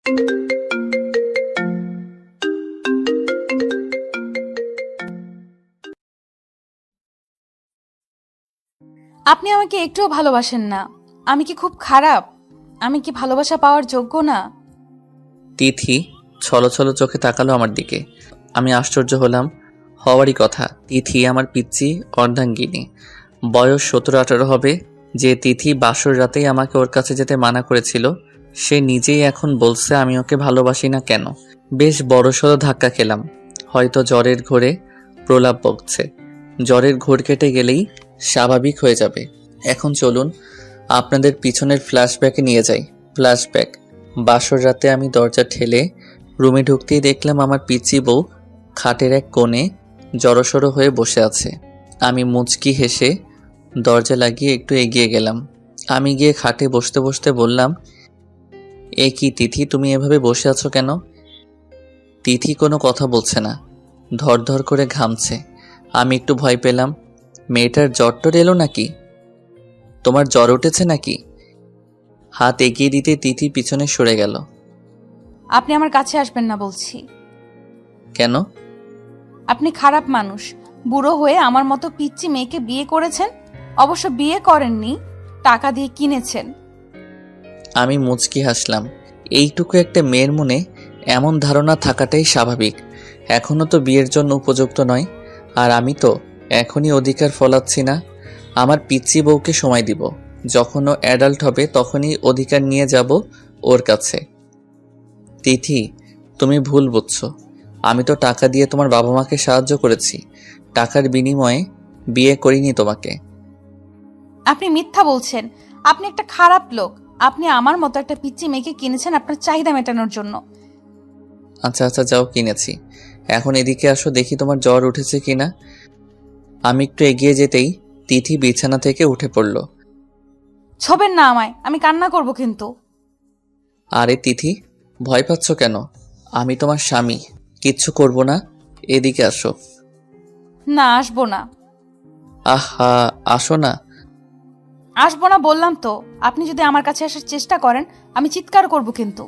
আপনি আমাকে একটুও ভালোবাসেন না। আমি কি খুব খারাপ? আমি কি ভালোবাসা পাওয়ার যোগ্য না? তিথি ছলছল চোখে তাকালো আমার দিকে। আমি আশ্চর্য হলাম। হওয়ারই কথা। তিথি আমার পিচ্চি অর্ধাঙ্গিনী, বয়স 17-18 হবে। যে তিথি বাসর রাতেই আমাকে ওর কাছে যেতে মানা করেছিল, সে নিজেই এখন বলছে আমি ওকে ভালোবাসি না কেন। বেশ বড়সড় ধাক্কা খেলাম। হয়তো জ্বরের ঘোরে প্রলাপ বকছে। জ্বরের ঘোর কেটে গেলেই স্বাভাবিক হয়ে যাবে। এখন চলুন আপনাদের পিছনের ফ্ল্যাশব্যাকে নিয়ে যাই। ফ্ল্যাশব্যাক। বাসর রাতে আমি দরজা ঠেলে রুমে ঢুকতেই দেখলাম আমার পিচ্চি বউ খাটের এক কোণে জড়সড় হয়ে বসে আছে। আমি মুচকি হেসে দরজা লাগিয়ে একটু এগিয়ে গেলাম। আমি গিয়ে খাটে বসতে বসতে বললাম, এ কি তিথি, তুমি এভাবে বসে আছো কেন? তিথি কোনো কথা বলছে না, ধর করে ঘামছে। আমি একটু ভয় পেলাম। মেয়েটার জ্বর টর এলো নাকি? তোমার জ্বর উঠেছে নাকি? হাত এগিয়ে দিতে তিথি পিছনে সরে গেল। আপনি আমার কাছে আসবেন না বলছি। কেন? আপনি খারাপ মানুষ। বুড়ো হয়ে আমার মতো পিচ্চি মেয়েকে বিয়ে করেছেন। অবশ্য বিয়ে করেননি, টাকা দিয়ে কিনেছেন। আমি মুচকি হাসলাম। এইটুকু একটা মেয়ের মনে এমন ধারণা থাকাটাই স্বাভাবিক। এখনও তো বিয়ের জন্য উপযুক্ত নয়, আর আমি তো এখনই অধিকার ফলাচ্ছি না। আমার পিচ্চি বউকে সময় দিব। যখন ও অ্যাডাল্ট হবে তখনই অধিকার নিয়ে যাব ওর কাছে। তিথি, তুমি ভুল বুঝছো। আমি তো টাকা দিয়ে তোমার বাবা মাকে সাহায্য করেছি। টাকার বিনিময়ে বিয়ে করিনি তোমাকে। আপনি মিথ্যা বলছেন। আপনি একটা খারাপ লোক। আপনি আমার মতো একটা পিচ্চি মেয়েকে কিনেছেন আপনার চাহিদা মেটানোর জন্য। আচ্ছা যাও, কিনেছি। এখন এদিকে আসো, দেখি তোমার জ্বর উঠেছে কিনা। আমি একটু এগিয়ে যেতেই তিথি বিছানা থেকে উঠে পড়ল। ছবেন না আমায়, আমি কান্না করব কিন্তু। আরে তিথি, ভয় পাচ্ছ কেন? আমি তোমার স্বামী, কিচ্ছু করব না। এদিকে আসো। না, আসবো না। আহা, আসো না। আসবো না বললাম তো। আপনি যদি আমার কাছে আসার চেষ্টা করেন আমি চিৎকার করব কিন্তু।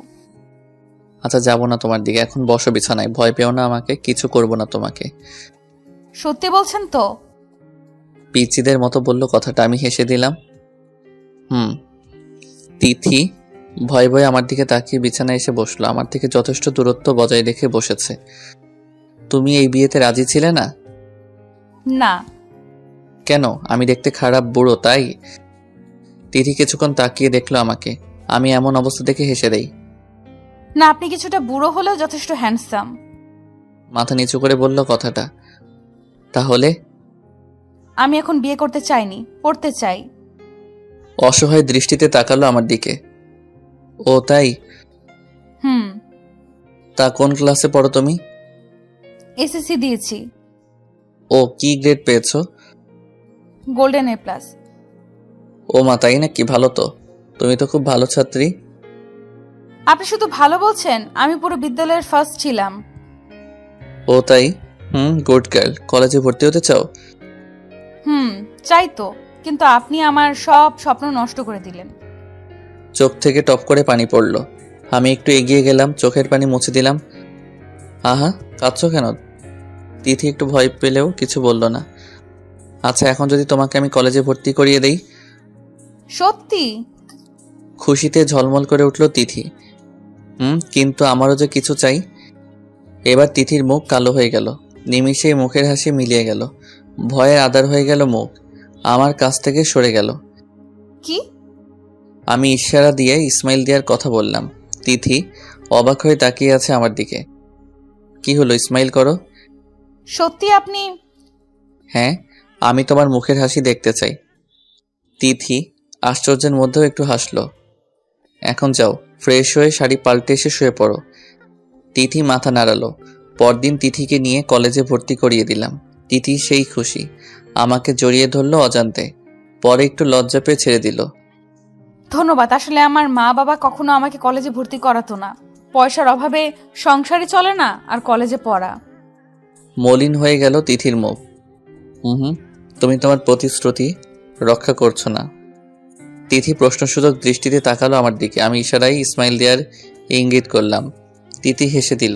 আচ্ছা, যাবো না তোমার দিকে। এখন বসো বিছানায়। ভয় পেও না আমাকে, কিছু করব না তোমাকে। সত্যি বলছেন তো? পিচিদের মতো বলল কথাটা। আমি হেসে দিলাম। তিথি ভয়ে ভয়ে আমার দিকে তাকিয়ে বিছানায় এসে বসলো। আমার থেকে যথেষ্ট দূরত্ব বজায় রেখে বসেছে। তুমি এই বিয়েতে রাজি ছিলে না? না। কেন? আমি দেখতে খারাপ, বুড়ো, তাই? তিথি কিছুক্ষণ তাকিয়ে দেখলো আমাকে। আমি এমন অবস্থা দেখে হেসে দেই। না, আপনি কিছুটা বুড়ো হলেও যথেষ্ট হ্যান্ডসাম। মাথা নিচু করে বলল কথাটা। তাহলে? আমি এখন বিয়ে করতে চাইনি, পড়তে চাই। অসহায় দৃষ্টিতে তাকালো আমার দিকে। ও তাই? তা কোন ক্লাসে পড়ো তুমি? এসএসসি দিয়েছি। ও, কি গ্রেড পেয়েছো? Golden A+। ও মা, তাই নাকি? ভালো তো। তুমি তো খুব ভালো ছাত্রী। আপনি শুধু ভালো বলছেন, আমি পুরো বিদ্যালয়ের ফার্স্ট ছিলাম। ও তাই? Good girl. কলেজে ভর্তি হতে চাও? চাই তো, কিন্তু আপনি আমার সব স্বপ্ন নষ্ট করে দিলেন। চোখ থেকে টপ করে পানি পড়ল। আমি একটু এগিয়ে গেলাম, চোখের পানি মুছে দিলাম। আহা, কাঁদছো কেন? তিথি একটু ভয় পেলেও কিছু বলল না। আচ্ছা, এখন যদি তোমাকে আমি কলেজে ভর্তি করিয়ে দেই? সত্যি? খুশিতে ঝলমল করে উঠল তিথি। কিন্তু আমারও যে কিছু চাই। এবার তিথির মুখ কালো হয়ে গেল। নিমিষেই মুখের হাসি মিলিয়ে গেল। ভয়ে আদার হয়ে গেল মুখ। আমার কাছ থেকে সরে গেল। কি? আমি ইশারা দিয়ে ইসমাইল দেওয়ার কথা বললাম। তিথি অবাক হয়ে তাকিয়ে আছে আমার দিকে। কি হলো? ইসমাইল করো। সত্যি আপনি? হ্যাঁ, আমি তোমার মুখের হাসি দেখতে চাই। তিথি আশ্চর্যের মধ্যেও একটু হাসলো। এখন যাও, ফ্রেশ হয়ে শাড়ি পাল্টে এসে শুয়ে পড়ো। তিথি মাথা নাড়ালো। পরদিন তিথিকে নিয়ে কলেজে ভর্তি করিয়ে দিলাম। তিথি সেই খুশি। আমাকে জড়িয়ে ধরলো অজান্তে। পরে একটু লজ্জা পেয়ে ছেড়ে দিল। ধন্যবাদ। আসলে আমার মা বাবা কখনো আমাকে কলেজে ভর্তি করাতো না। পয়সার অভাবে সংসারে চলে না, আর কলেজে পড়া। মলিন হয়ে গেল তিথির মুখ। তুমি তোমার প্রতিশ্রুতি রক্ষা করছো না। তিথি প্রশ্নসূচক দৃষ্টিতে তাকালো আমার দিকে। আমি ইশারায় ইসমাইল দেয়ার ইঙ্গিত করলাম। তিথি হেসে দিল।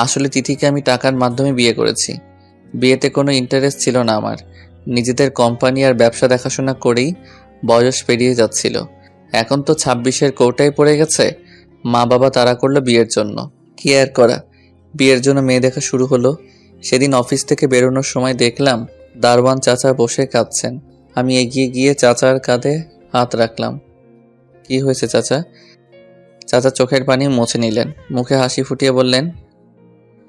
আসলে তিথিকে আমি টাকার মাধ্যমে বিয়ে করেছি। বিয়েতে কোনো ইন্টারেস্ট ছিল না আমার। নিজেদের কোম্পানি আর ব্যবসা দেখাশোনা করেই বয়স পেরিয়ে যাচ্ছিল। এখন তো 26-এর কোটায় পড়ে গেছে। মা বাবা তাড়া করলো বিয়ের জন্য। কি আর করা, বিয়ের জন্য মেয়ে দেখা শুরু হলো। সেদিন অফিস থেকে বেরোনোর সময় দেখলাম দারোয়ান চাচা বসে কাঁদছেন। আমি এগিয়ে গিয়ে চাচার কাঁধে হাত রাখলাম। কি হয়েছে চাচা? চাচা চোখের পানি মুছে নিলেন, মুখে হাসি ফুটিয়ে বললেন,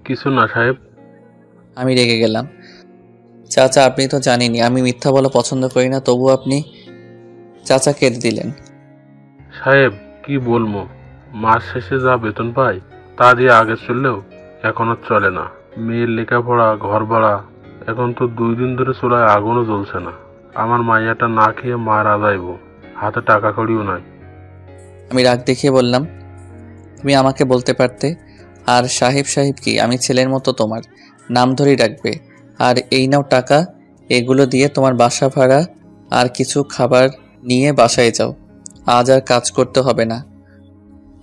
কিছু না সাহেব। আমি রেগে গেলাম। চাচা, আপনি তো জানেনই আমি মিথ্যা বলা পছন্দ করি না, তবু আপনি। চাচা কেঁদে দিলেন। সাহেব কি বলবো, মাস শেষে যা বেতন পাই তা দিয়ে আগে চললেও এখন আর চলে না। মেয়ের লেখাপড়া, ঘর ভাড়া, এখন তো 2 দিন ধরে চুলায় আগুনও জ্বলছে না। আমার মাইয়াটা না খেয়ে মারা যাইব, হাতে টাকা কড়িও নাই। আমি রাগ দেখিয়ে বললাম, তুমি আমাকে বলতে পারতে। আর সাহেব সাহেব কি, আমি ছেলের মতো তোমার নাম ধরেই রাখবে। আর এই নাও টাকা, এগুলো দিয়ে তোমার বাসা ভাড়া আর কিছু খাবার নিয়ে বাসায় যাও। আজ আর কাজ করতে হবে না।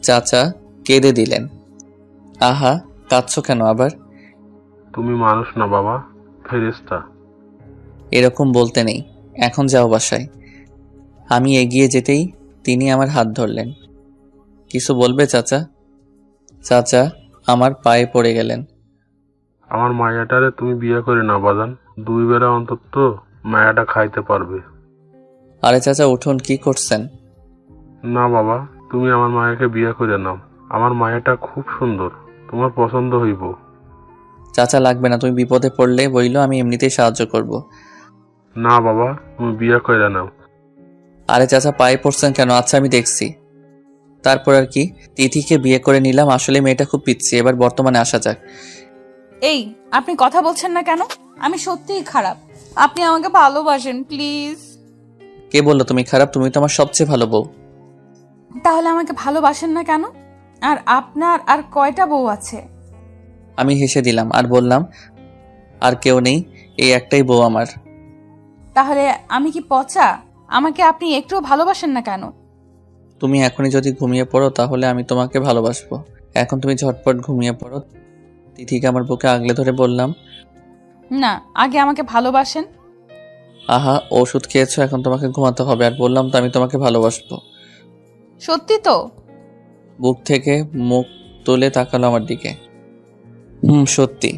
চাচা কেঁদে দিলেন। আহা, কাঁদছো কেন আবার? তুমি মানুষ না বাবা, ফেরেশতা। এরকম বলতে নেই, এখন যাও বাসায়। আমি এগিয়ে যেতেই তিনি আমার হাত ধরলেন। কিছু বলবে চাচা? চাচা আমার পায়ে পড়ে গেলেন। আমার মায়াটারে তুমি বিয়ে করে না বাজান, 2 বেলা অন্তত মায়াটা খাইতে পারবে। আরে চাচা উঠুন, কি করছেন? না বাবা, তুমি আমার মায়াকে বিয়ে করে নাও। আমার মায়াটা খুব সুন্দর, তোমার পছন্দ হইব। চাচা লাগবে না, তুমি বিপদে পড়লে বইলো আমি এমনিতেই সাহায্য করব। না বাবা, তুমি বিয়ে করে নাও। আরে চাচা পায়ে পড়ছেন কেন? আচ্ছা আমি দেখছি। তারপর আর কি, তিথিকে বিয়ে করে নিলাম। আসলে মেয়েটা খুব পিচ্ছি। এবার বর্তমানে আসা যাক। এই, আপনি কথা বলছেন না কেন? আমি সত্যিই খারাপ। আপনি আমাকে ভালোবাসেন প্লিজ। কে বললো তুমি খারাপ? তুমি তো আমার সবচেয়ে ভালো বউ। তাহলে আমাকে ভালোবাসেন না কেন? আর আপনার আর কয়টা বউ আছে? আমি হেসে দিলাম আর বললাম, আর কেউ নেই, এই একটাই বউ আমার। তাহলে আমি কি পচা? আমাকে আপনি একটুও ভালোবাসেন না কেন? তুমি এখনই যদি ঘুমিয়ে পড়ো তাহলে আমি তোমাকে ভালোবাসবো। এখন তুমি ঝটপট ঘুমিয়ে পড়ো। তিথিকে আমার বুকে আগলে ধরে বললাম, না, আগে আমাকে ভালোবাসেন। আহা, ওষুধ খেয়েছো, এখন তোমাকে ঘুমাতে হবে। আর বললাম তো আমি তোমাকে ভালোবাসবো। সত্যি তো? বুক থেকে মুখ তুলে তাকালো আমার দিকে। সত্যি।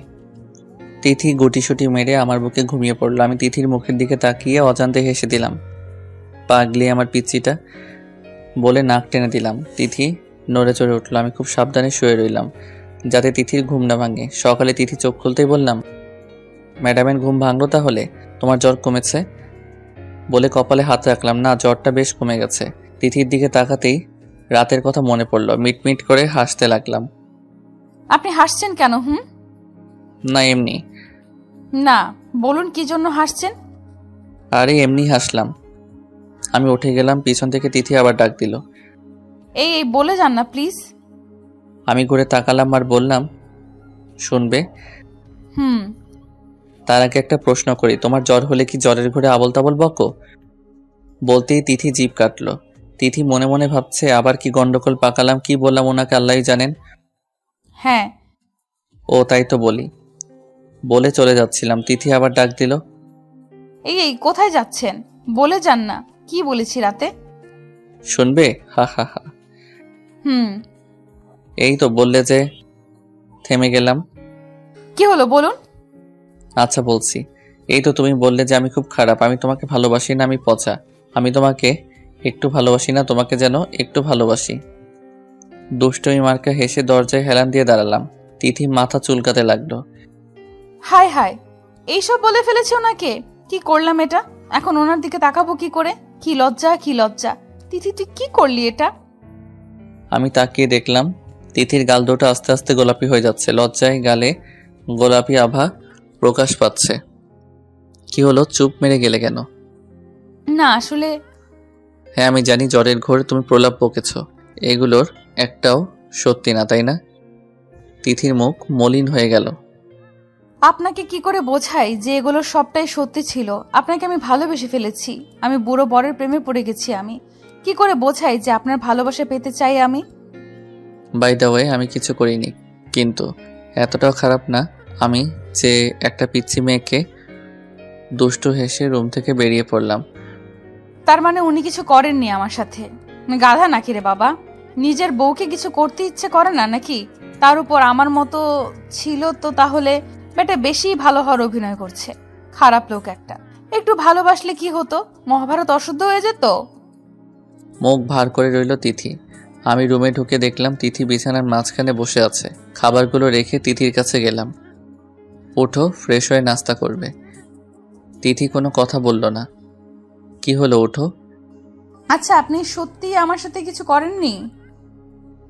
তিথি গুটিসুটি মেরে আমার বুকে ঘুমিয়ে পড়লো। আমি তিথির মুখের দিকে তাকিয়ে অজান্তে হেসে দিলাম। পাগলি আমার পিচ্চিটা বলে নাক টেনে দিলাম। তিথি নড়ে চড়ে উঠলো। আমি খুব সাবধানে শুয়ে রইলাম যাতে তিথির ঘুম না ভাঙে। সকালে তিথি চোখ খুলতেই বললাম, ম্যাডামের ঘুম ভাঙলো তাহলে? তোমার জ্বর কমেছে? বলে কপালে হাত রাখলাম। না, জ্বরটা বেশ কমে গেছে। তিথির দিকে তাকাতেই রাতের কথা মনে পড়লো। মিটমিট করে হাসতে লাগলাম। আপনি হাসছেন কেন? না এমনি। না, বলুন কি জন্য হাসছেন? আরে এমনি হাসলাম। আমি উঠে গেলাম, পিছন থেকে তিথি আবার ডাক দিল। এই বলে যান না প্লিজ। আমি ঘুরে তাকালাম আর বললাম, শুনবে? তার আগে একটা প্রশ্ন করি, তোমার জ্বর হলে কি জ্বরের ঘরে আবল তাবল বকো? বলতেই তিথি জিভ কাটলো। তিথি মনে মনে ভাবছে আবার কি গন্ডগোল পাকালাম, কি বললাম ওনাকে আল্লাহই জানেন। হ্যাঁ। ও তাই তো বলি। বলে চলে যাচ্ছিলাম, তিথি আবার ডাক দিল। এই কোথায় যাচ্ছেন? বলে যান না, কি বলেছি রাতে? শুনবে? হা হা হা। এই তো বললে যে। থেমে গেলাম। কি হলো বলুন। আচ্ছা বলছি। এই তো তুমি বললে যে আমি খুব খারাপ, আমি তোমাকে ভালোবাসি না, আমি পচা। আমি তোমাকে একটু ভালোবাসি না, তোমাকে যেন একটু ভালোবাসি। দুষ্টমি মার্কা হেসে দরজায় হেলান দিয়ে দাঁড়ালাম। তিথি মাথা চুলকাতে লাগলো। হায় হায়, এইসব বলে ফেলেছে ওনাকে? কি করলাম এটা? এখন ওনার দিকে তাকাবো কি করে? কি লজ্জা, কি লজ্জা। তিথি তুই কি করলি এটা? আমি তাকিয়ে দেখলাম তিথির গাল দুটো আস্তে আস্তে গোলাপি হয়ে যাচ্ছে। লজ্জায় গালে গোলাপি আভা প্রকাশ পাচ্ছে। কি হলো, চুপ মেরে গেলে কেন? না আসলে। হ্যাঁ আমি জানি জ্বরের ঘোরে তুমি প্রলাপ বকেছ, এগুলোর একটাও সত্যি না, তাই না? তিথির মুখ মলিন হয়ে গেল। আপনাকে কি করে বোঝাই যে এগুলো সবটাই সত্যি ছিল? আপনাকে আমি ভালোবেসে ফেলেছি। আমি বুড়ো বরের প্রেমে পড়ে গেছি। আমি কি করে বোঝাই যে আপনার ভালোবাসা পেতে চাই আমি? বাই দ্য ওয়ে আমি কিছু করিনি, কিন্তু এতটাও খারাপ না আমি যে একটা পিচ্চি মেয়েকে। দুষ্টু হেসে রুম থেকে বেরিয়ে পড়লাম। তার মানে উনি কিছু করেননি আমার সাথে? গাধা নাকি রে বাবা? নিজের বউকে কিছু করতে ইচ্ছে করে না নাকি? তার উপর আমার মতো ছিল তো তাহলে বেটা বেশি ভালো হওয়ার অভিনয় করছে। খারাপ লোক একটা। একটু ভালোবাসলে কি হতো? মহাভারত অশুদ্ধ হয়ে যেত। মুখ ভার করে রইল তিথি। আমি রুমে ঢুকে দেখলাম তিথি বিছানার মাঝখানে বসে আছে। খাবারগুলো রেখে তিথির কাছে গেলাম। ওঠো, ফ্রেশ হয়ে নাস্তা করবে। তিথি কোনো কথা বলল না। কি হলো, ওঠো। আচ্ছা, আপনি সত্যি আমার সাথে কিছু করেননি?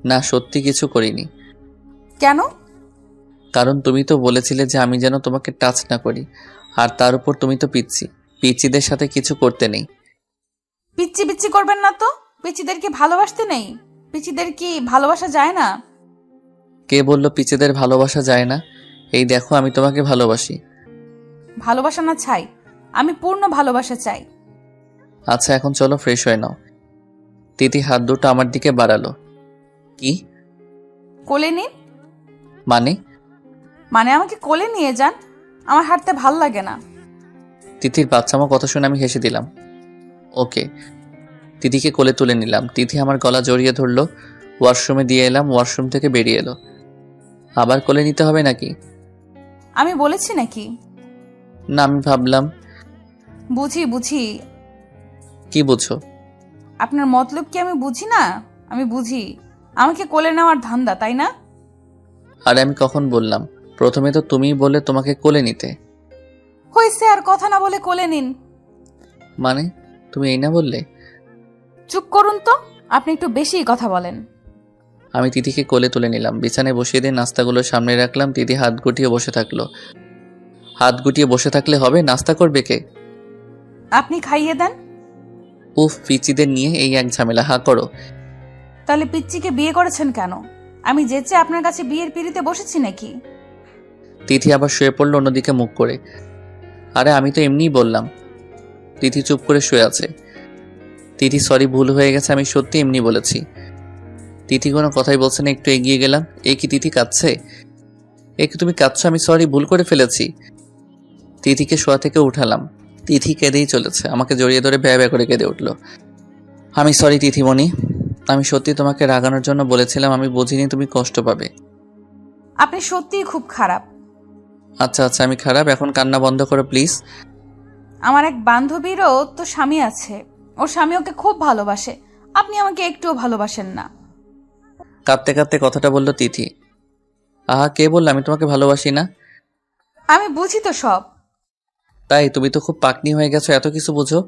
না, সত্যি কিছু করিনি। কেন? কারণ তুমি তো বলেছিলে যে আমি যেন তোমাকে টাচ না করি, আর তার উপর তুমি তো পিচ্ছি। পিচ্চিদের সাথে কিছু করতে নেই। পিচ্ছি পিচ্ছি করবেন না তো। পিচ্চিদের কি ভালোবাসতে নেই? পিচ্চিদের কি ভালোবাসা যায় না? কে বললো পিচ্চিদের ভালোবাসা যায় না? এই দেখো, আমি তোমাকে ভালোবাসি। ভালোবাসা না চাই, আমি পূর্ণ ভালোবাসা চাই। আচ্ছা, এখন চলো ফ্রেশ হয়ে নাও। তিথি হাত দুটো আমার দিকে বাড়ালো। কি? কোলে নিন। মানে? মানে আমাকে কোলে নিয়ে যান। আমার হাঁটতে ভাল লাগে না। তিথির বাচ্চামো কথা শুনে আমি হেসে দিলাম। ওকে। তিথিকে কোলে তুলে নিলাম। তিথি আমার গলা জড়িয়ে ধরলো। ওয়াশরুমে দিয়ে এলাম। ওয়াশরুম থেকে বেরিয়ে এলো। আবার কোলে নিতে হবে নাকি? আমি বলেছি নাকি? না, আমি ভাবলাম। বুঝি বুঝি। কি বুঝো? আপনার মতলব কি আমি বুঝি না? আমি বুঝি। আমাকে কোলে নেওয়ার ধান্দা, তাই না? আরে আমি কখন বললাম? প্রথমে তো তুমিই বললে তোমাকে কোলে নিতে। হইছে, আর কথা না বলে কোলে নিন। মানে তুমি এই না বললে? চুপ করুন তো, আপনি একটু বেশি কথা বলেন। আমি তিথিকে কোলে তুলে নিলাম। বিছানায় বসিয়ে দিয়ে নাস্তাগুলো সামনে রাখলাম। তিথি হাত গুটিয়ে বসে থাকলো। হাত গুটিয়ে বসে থাকলে হবে? নাস্তা করবে কে? আপনি খাইয়ে দেন। উফ, পিচিদের নিয়ে এই এক ঝামেলা। হা করো। তাহলে পিচ্চিকে বিয়ে করেছেন কেন? আমি যেচে আপনার কাছে বিয়ের পিড়িতে বসেছি নাকি? তিথি আবার শুয়ে পড়লো অন্যদিকে মুখ করে। আরে আমি তো এমনিই বললাম। তিথি চুপ করে শুয়ে আছে। তিথি সরি, ভুল হয়ে গেছে, আমি সত্যি এমনি বলেছি। তিথি কোনো কথাই বলছে না। একটু এগিয়ে গেলাম। এ কি তিথি কাঁদছে? এ কি তুমি কাঁদছো? আমি সরি, ভুল করে ফেলেছি। তিথিকে শোয়া থেকে উঠালাম। তিথি কেঁদেই চলেছে। আমাকে জড়িয়ে ধরে ব্যয় ব্যয় করে কেঁদে উঠলো। আমি সরি তিথিমণি, আমি সত্যি তোমাকে রাগানোর জন্য বলেছিলাম। আমি বুঝিনি তুমি কষ্ট পাবে। আপনি সত্যিই খুব খারাপ। আচ্ছা আচ্ছা, আমি খারাপ। এখন কান্না বন্ধ করো প্লিজ। আমার এক বান্ধবীরও তো স্বামী আছে। ওর স্বামী ওকে খুব ভালোবাসে। আপনি আমাকে একটুও ভালোবাসেন না। কাঁদতে কাঁদতে কথাটা বলল তিথি। আহা, কে বললো আমি তোমাকে ভালোবাসি না? আমি বুঝি তো সব। তাই? তুমি তো খুব পাকনি হয়ে গেছো, এত কিছু বুঝো।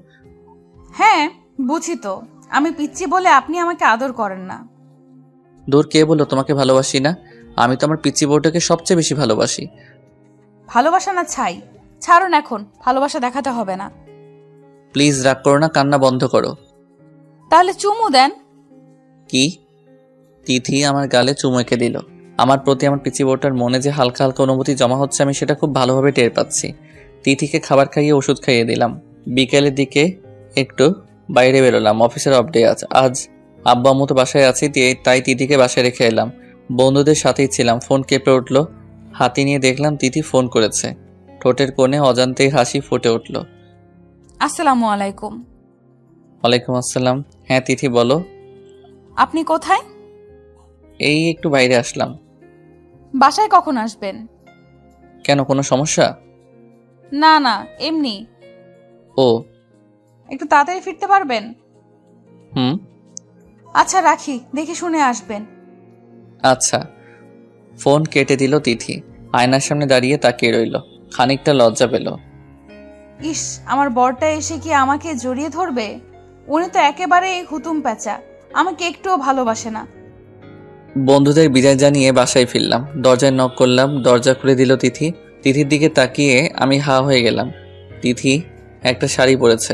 হ্যাঁ, বুঝি তো। আমি পিচ্চি বলে আপনি আমাকে আদর করেন না। দূর, কে বললো তোমাকে ভালোবাসি না? আমি তো আমার পিচ্চি বউটাকে সবচেয়ে বেশি ভালোবাসি। ভালোবাসা না ছাই। ছাড়ুন, এখন ভালোবাসা দেখাতে হবে না। প্লিজ রাগ করো না, কান্না বন্ধ করো। তাহলে চুমু দেন। কি? তিথি আমার গালে চুমু এঁকে দিল। আমার প্রতি আমার পিচ্চি বউটার মনে যে হালকা হালকা অনুভূতি জমা হচ্ছে আমি সেটা খুব ভালোভাবে টের পাচ্ছি। তিথিকে খাবার খাইয়ে ওষুধ খাইয়ে দিলাম। বিকেলের দিকে একটু বাইরে বেরোলাম। অফিসের অফ ডে আজ আব্বা আম্মু তো বাসায় আছি, তাই তিথিকে বাসায় রেখে এলাম। বন্ধুদের সাথেই ছিলাম। ফোন কেঁপে উঠলো। হাতি নিয়ে দেখলাম তিথি ফোন করেছে। ঠোঁটের কোণে অজান্তেই হাসি ফুটে উঠল। আসসালামু আলাইকুম। ওয়ালাইকুম আসসালাম। হ্যাঁ তিথি বলো। আপনি কোথায়? এই একটু বাইরে আসলাম। বাসায় কখন আসবেন? কেন, কোনো সমস্যা? না না, এমনি। ও, একটু তাড়াতাড়ি ফিরতে পারবেন? হুম। আচ্ছা রাখি, দেখে শুনে আসবেন। আচ্ছা। ফোন কেটে দিল তিথি। আয়নার সামনে দাঁড়িয়ে তাকিয়ে রইল। খানিকটা লজ্জা পেল। ইস, আমার বরটা এসে কি আমাকে জড়িয়ে ধরবে? উনি তো একেবারে হুতুম প্যাঁচা, আমাকে একটুও ভালোবাসে না। বন্ধুদের বিদায় জানিয়ে বাসায় ফিরলাম। দরজায় নক করলাম। দরজা খুলে দিল তিথি। তিথির দিকে তাকিয়ে আমি হা হয়ে গেলাম। তিথি একটা শাড়ি পরেছে,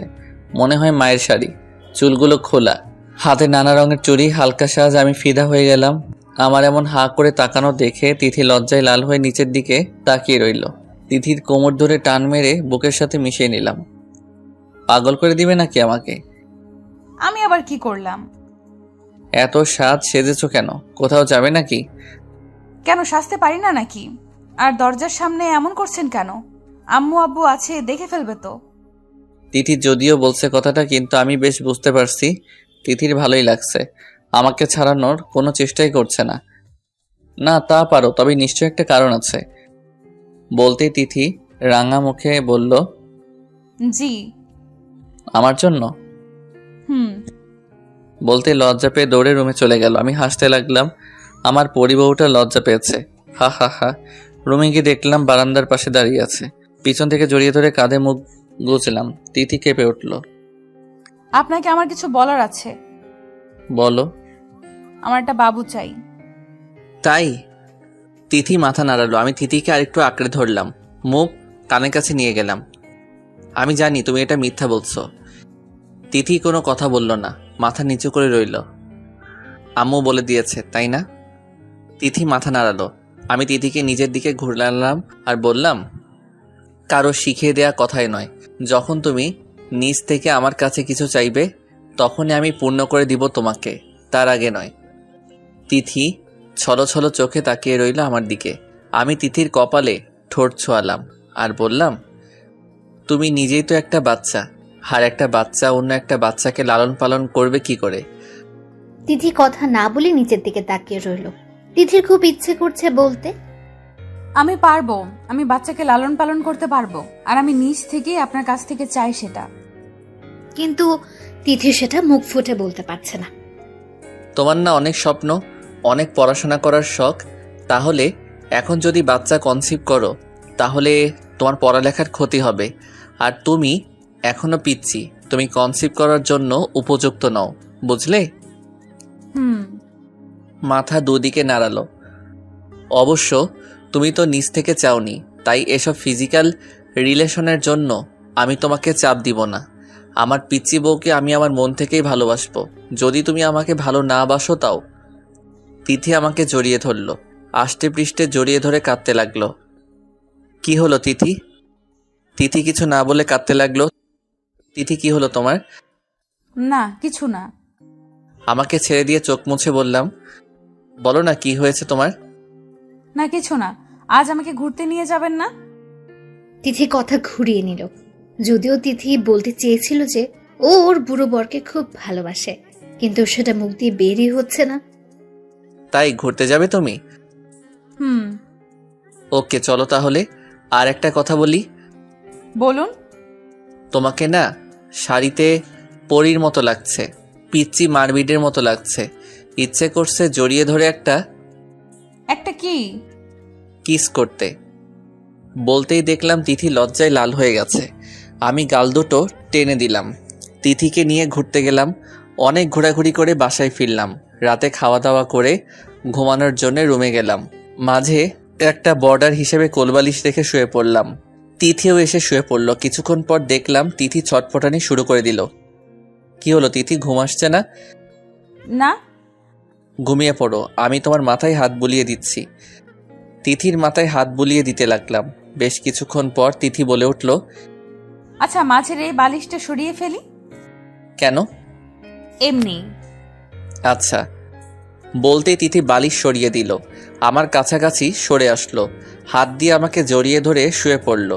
মনে হয় মায়ের শাড়ি। চুলগুলো খোলা, হাতে নানা রঙের চুড়ি, হালকা সাজ। আমি ফিদা হয়ে গেলাম। আমার এমন হা করে তাকানো দেখে তিথি লজ্জায় লাল হয়ে নিচের দিকে তাকিয়ে রইল। তিথির কোমর ধরে টান মেরে বুকের সাথে মিশিয়ে নিলাম। পাগল করে দিবে নাকি আমাকে? আমি আবার কি করলাম? এত সাজ সেজেছো কেন? কোথাও যাবে নাকি? কেন সাজতে পারি না নাকি? আর দরজার সামনে এমন করছেন কেন? আম্মু আব্বু আছে, দেখে ফেলবে তো। তিথি যদিও বলছে কথাটা, কিন্তু আমি বেশ বুঝতে পারছি তিথির ভালোই লাগছে। আমাকে ছাড়ানোর কোনো চেষ্টাই করছে না। না তা পারো, তবে নিশ্চয় একটা কারণ আছে। বলতেই তিথি রাঙা মুখে বলল, জি। আমার জন্য? হুম। বলতে লজ্জা পেয়ে দৌড়ে রুমে চলে গেল। আমি হাসতে লাগলাম। আমার পরিবহুটা লজ্জা পেয়েছে। হা হা হা। রুমে গিয়ে দেখলাম বারান্দার পাশে দাঁড়িয়ে আছে। পিছন থেকে জড়িয়ে ধরে কাঁধে মুখ গুজলাম। তিথি কেঁপে উঠল। আপনাকে আমার কিছু বলার আছে। বলো। আমার একটা বাবু চাই। তাই? তিথি মাথা নাড়ালো। আমি তিথিকে আরেকটু আঁকড়ে ধরলাম, মুখ কানের কাছে নিয়ে গেলাম। আমি জানি তুমি এটা মিথ্যা বলছো। তিথি কোনো কথা বলল না, মাথা নিচু করে রইল। আম্মু বলে দিয়েছে তাই না? তিথি মাথা নাড়ালো। আমি তিথিকে নিজের দিকে ঘুরলাম আর বললাম, কারো শিখিয়ে দেয়া কথাই নয়। যখন তুমি নিজ থেকে আমার কাছে কিছু চাইবে, তখনই আমি পূর্ণ করে দিব তোমাকে, তার আগে নয়। তিথি ছলো ছলো চোখে তাকিয়ে রইল আমার দিকে। আমি তিথির কপালে ঠোঁট ছোঁয়ালাম আর বললাম, তুমি নিজেই তো একটা বাচ্চা, আর একটা বাচ্চা অন্য একটা বাচ্চাকে লালন পালন করবে কি করে? তিথি কথা না বলে নিচের দিকে তাকিয়ে রইল। তিথির খুব ইচ্ছে করছে বলতে, আমি পারবো, আমি বাচ্চাকে লালন পালন করতে পারবো, আর আমি নিজ থেকেই আপনার কাছ থেকে চাই সেটা। কিন্তু তিথি সেটা মুখ ফুটে বলতে পারছে না। তোমার না অনেক স্বপ্ন, অনেক পড়াশোনা করার শখ। তাহলে এখন যদি বাচ্চা কনসিভ করো, তাহলে তোমার পড়ালেখার ক্ষতি হবে। আর তুমি এখনো পিচ্ছি, তুমি কনসিভ করার জন্য উপযুক্ত নও, বুঝলে? হুম। মাথা দুদিকে নাড়ালো। অবশ্য তুমি তো নিজ থেকে চাওনি, তাই এসব ফিজিক্যাল রিলেশনের জন্য আমি তোমাকে চাপ দিব না। আমার পিচ্চি বউকে আমি আমার মন থেকেই ভালোবাসবো। যদি তুমি আমাকে ভালো না বাসো তাও। তিথি আমাকে জড়িয়ে ধরল, আষ্টে পৃষ্ঠে জড়িয়ে ধরে কাঁদতে লাগলো। কি হলো তিথি? তিথি কিছু না বলে কাঁদতে লাগলো। তিথি কি হলো তোমার? না কিছু না। আমাকে ছেড়ে দিয়ে চোখ মুছে বললাম, বলো না কি হয়েছে তোমার? না কিছু না। আজ আমাকে ঘুরতে নিয়ে যাবেন না? তিথি কথা ঘুরিয়ে নিল। যদিও তিথি বলতে চেয়েছিল যে ও ওর বুড়ো বরকে খুব ভালোবাসে, কিন্তু সেটা মুখ দিয়ে বেরই হচ্ছে না। তাই ঘুরতে যাবে তুমি? হুম। ওকে চলো তাহলে। আর একটা কথা বলি। বলুন। তোমাকে না শাড়িতে পরীর মতো লাগছে, পিচ্চি মারবিডের মতো লাগছে। ইচ্ছে করছে জড়িয়ে ধরে একটা কি কিস করতে। বলতেই দেখলাম তিথি লজ্জায় লাল হয়ে গেছে। আমি গাল দুটো টেনে দিলাম। তিথিকে নিয়ে ঘুরতে গেলাম। অনেক ঘোরাঘুরি করে বাসায় ফিরলাম। রাতে খাওয়া দাওয়া করে ঘুমানোর জন্য রুমে গেলাম। মাঝে একটা বর্ডার হিসেবে কোলবালিশ রেখে শুয়ে পড়লাম। তিথিও এসে শুয়ে পড়ল। কিছুক্ষণ পর দেখলাম তিথি ছটফটানি শুরু করে দিল। কি হলো তিথি, ঘুম আসছে না? না। ঘুমিয়ে পড়ো, আমি তোমার মাথায় হাত বুলিয়ে দিচ্ছি। তিথির মাথায় হাত বুলিয়ে দিতে লাগলাম। বেশ কিছুক্ষণ পর তিথি বলে উঠল, আচ্ছা মাঝের এই বালিশটা সরিয়ে ফেলি। কেন? এমনি। আচ্ছা। বলতেই তিথি বালিশ সরিয়ে দিল, আমার কাছাকাছি সরে আসলো, হাত দিয়ে আমাকে জড়িয়ে ধরে শুয়ে পড়ল।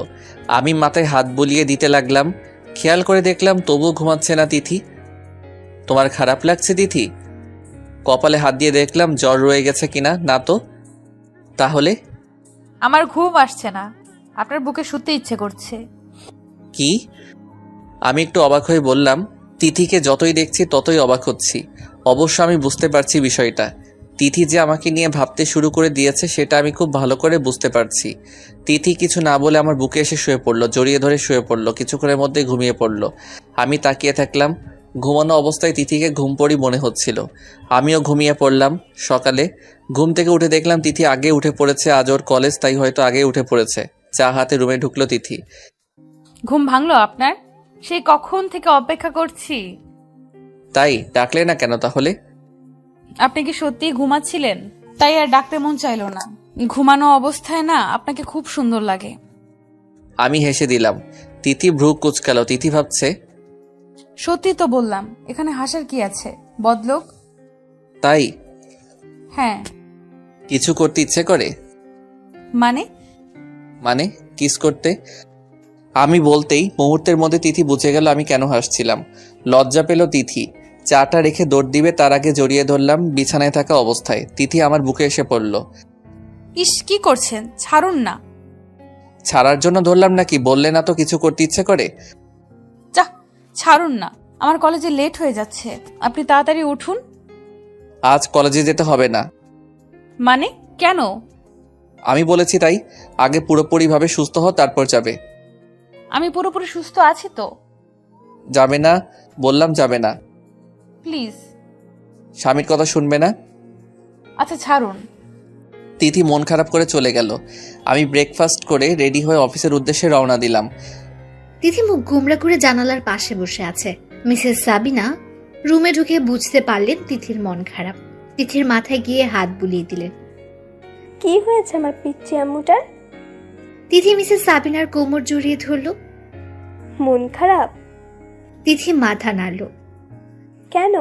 আমি মাথায় হাত বুলিয়ে দিতে লাগলাম। খেয়াল করে দেখলাম তবুও ঘুমাচ্ছে না তিথি। তোমার খারাপ লাগছে তিথি? কপালে হাত দিয়ে দেখলাম জ্বর রয়ে গেছে কিনা। না তো। তাহলে? আমার ঘুম আসছে না, আপনার বুকে শুতে ইচ্ছে করছে। কি? আমি একটু অবাক হয়ে বললাম। তিথিকে যতই দেখছি ততই অবাক হচ্ছি। অবশ্য আমি বুঝতে পারছি বিষয়টা। তিথি যে আমাকে নিয়ে ভাবতে শুরু করে দিয়েছে সেটা আমি খুব ভালো করে বুঝতে পারছি। তিথি কিছু না বলে আমার বুকে এসে শুয়ে পড়লো, জড়িয়ে ধরে শুয়ে পড়লো। কিছুক্ষণের মধ্যে ঘুমিয়ে পড়লো। আমি তাকিয়ে থাকলাম। ঘুমানো অবস্থায় তিথিকে ঘুম পড়ি মনে হচ্ছিল। আমিও ঘুমিয়ে পড়লাম। সকালে ঘুম থেকে উঠে দেখলাম তিথি আগে উঠে পড়েছে। আজ ওর কলেজ, তাই হয়তো আগে উঠে পড়েছে। চা হাতে রুমে ঢুকলো তিথি। ঘুম ভাঙলো আপনার? সেই কখন থেকে অপেক্ষা করছি। তাই ডাকলে না কেন তাহলে? আপনি কি সত্যিই ঘুমাচ্ছিলেন? তাই আর ডাকতে মন চাইলো না। ঘুমানো অবস্থায় না আপনাকে খুব সুন্দর লাগে। আমি হেসে দিলাম। তিথি ভ্রু কুচকালো। তিথি ভাবছে, সত্যি তো বললাম, এখানে হাসার কি আছে বদলোক? তাই? হ্যাঁ। কিছু করতে ইচ্ছে করে? মানে? মানে কিস করতে? আমি বলতেই মুহূর্তের মধ্যে তিথি বুঝে গেল আমি কেন হাসছিলাম। লজ্জা পেল তিথি। চাটা রেখে দৌড় দিবে তার আগে জড়িয়ে ধরলাম বিছানায় থাকা অবস্থায়। তিথি আমার বুকে এসে পড়ল। ইস, কি করছেন? ছাড়ুন না। ছাড়ার জন্য ধরলাম নাকি? বললে না তো কিছু করতে ইচ্ছে করে। যা, ছাড়ুন না। আমার কলেজে লেট হয়ে যাচ্ছে, আপনি তাড়াতাড়ি উঠুন। আজ কলেজে যেতে হবে না। মানে কেন? আমি বলেছি তাই। আগে পুরোপুরিভাবে সুস্থ হও, তারপর যাবে। আমি পুরোপুরি সুস্থ আছি তো। যাবে না বললাম, যাবে না। প্লিজ। স্বামীর কথা শুনবে না? আচ্ছা ছাড়ুন। তিথি মন খারাপ করে চলে গেল। আমি ব্রেকফাস্ট করে রেডি হয়ে অফিসের উদ্দেশ্যে রওনা দিলাম। তিথি মুখ গোমরা করে জানালার পাশে বসে আছে। মিসেস সাবিনা রুমে ঢুকে বুঝতে পারলেন তিথির মন খারাপ। তিথির মাথায় গিয়ে হাত বুলিয়ে দিলেন। কি হয়েছে আমার পিচ্চি আম্মুটার? তিথি মিসেস সাবিনার কোমর জড়িয়ে ধরল। মন খারাপ? তিথি মাথা নাড়ল। কেন?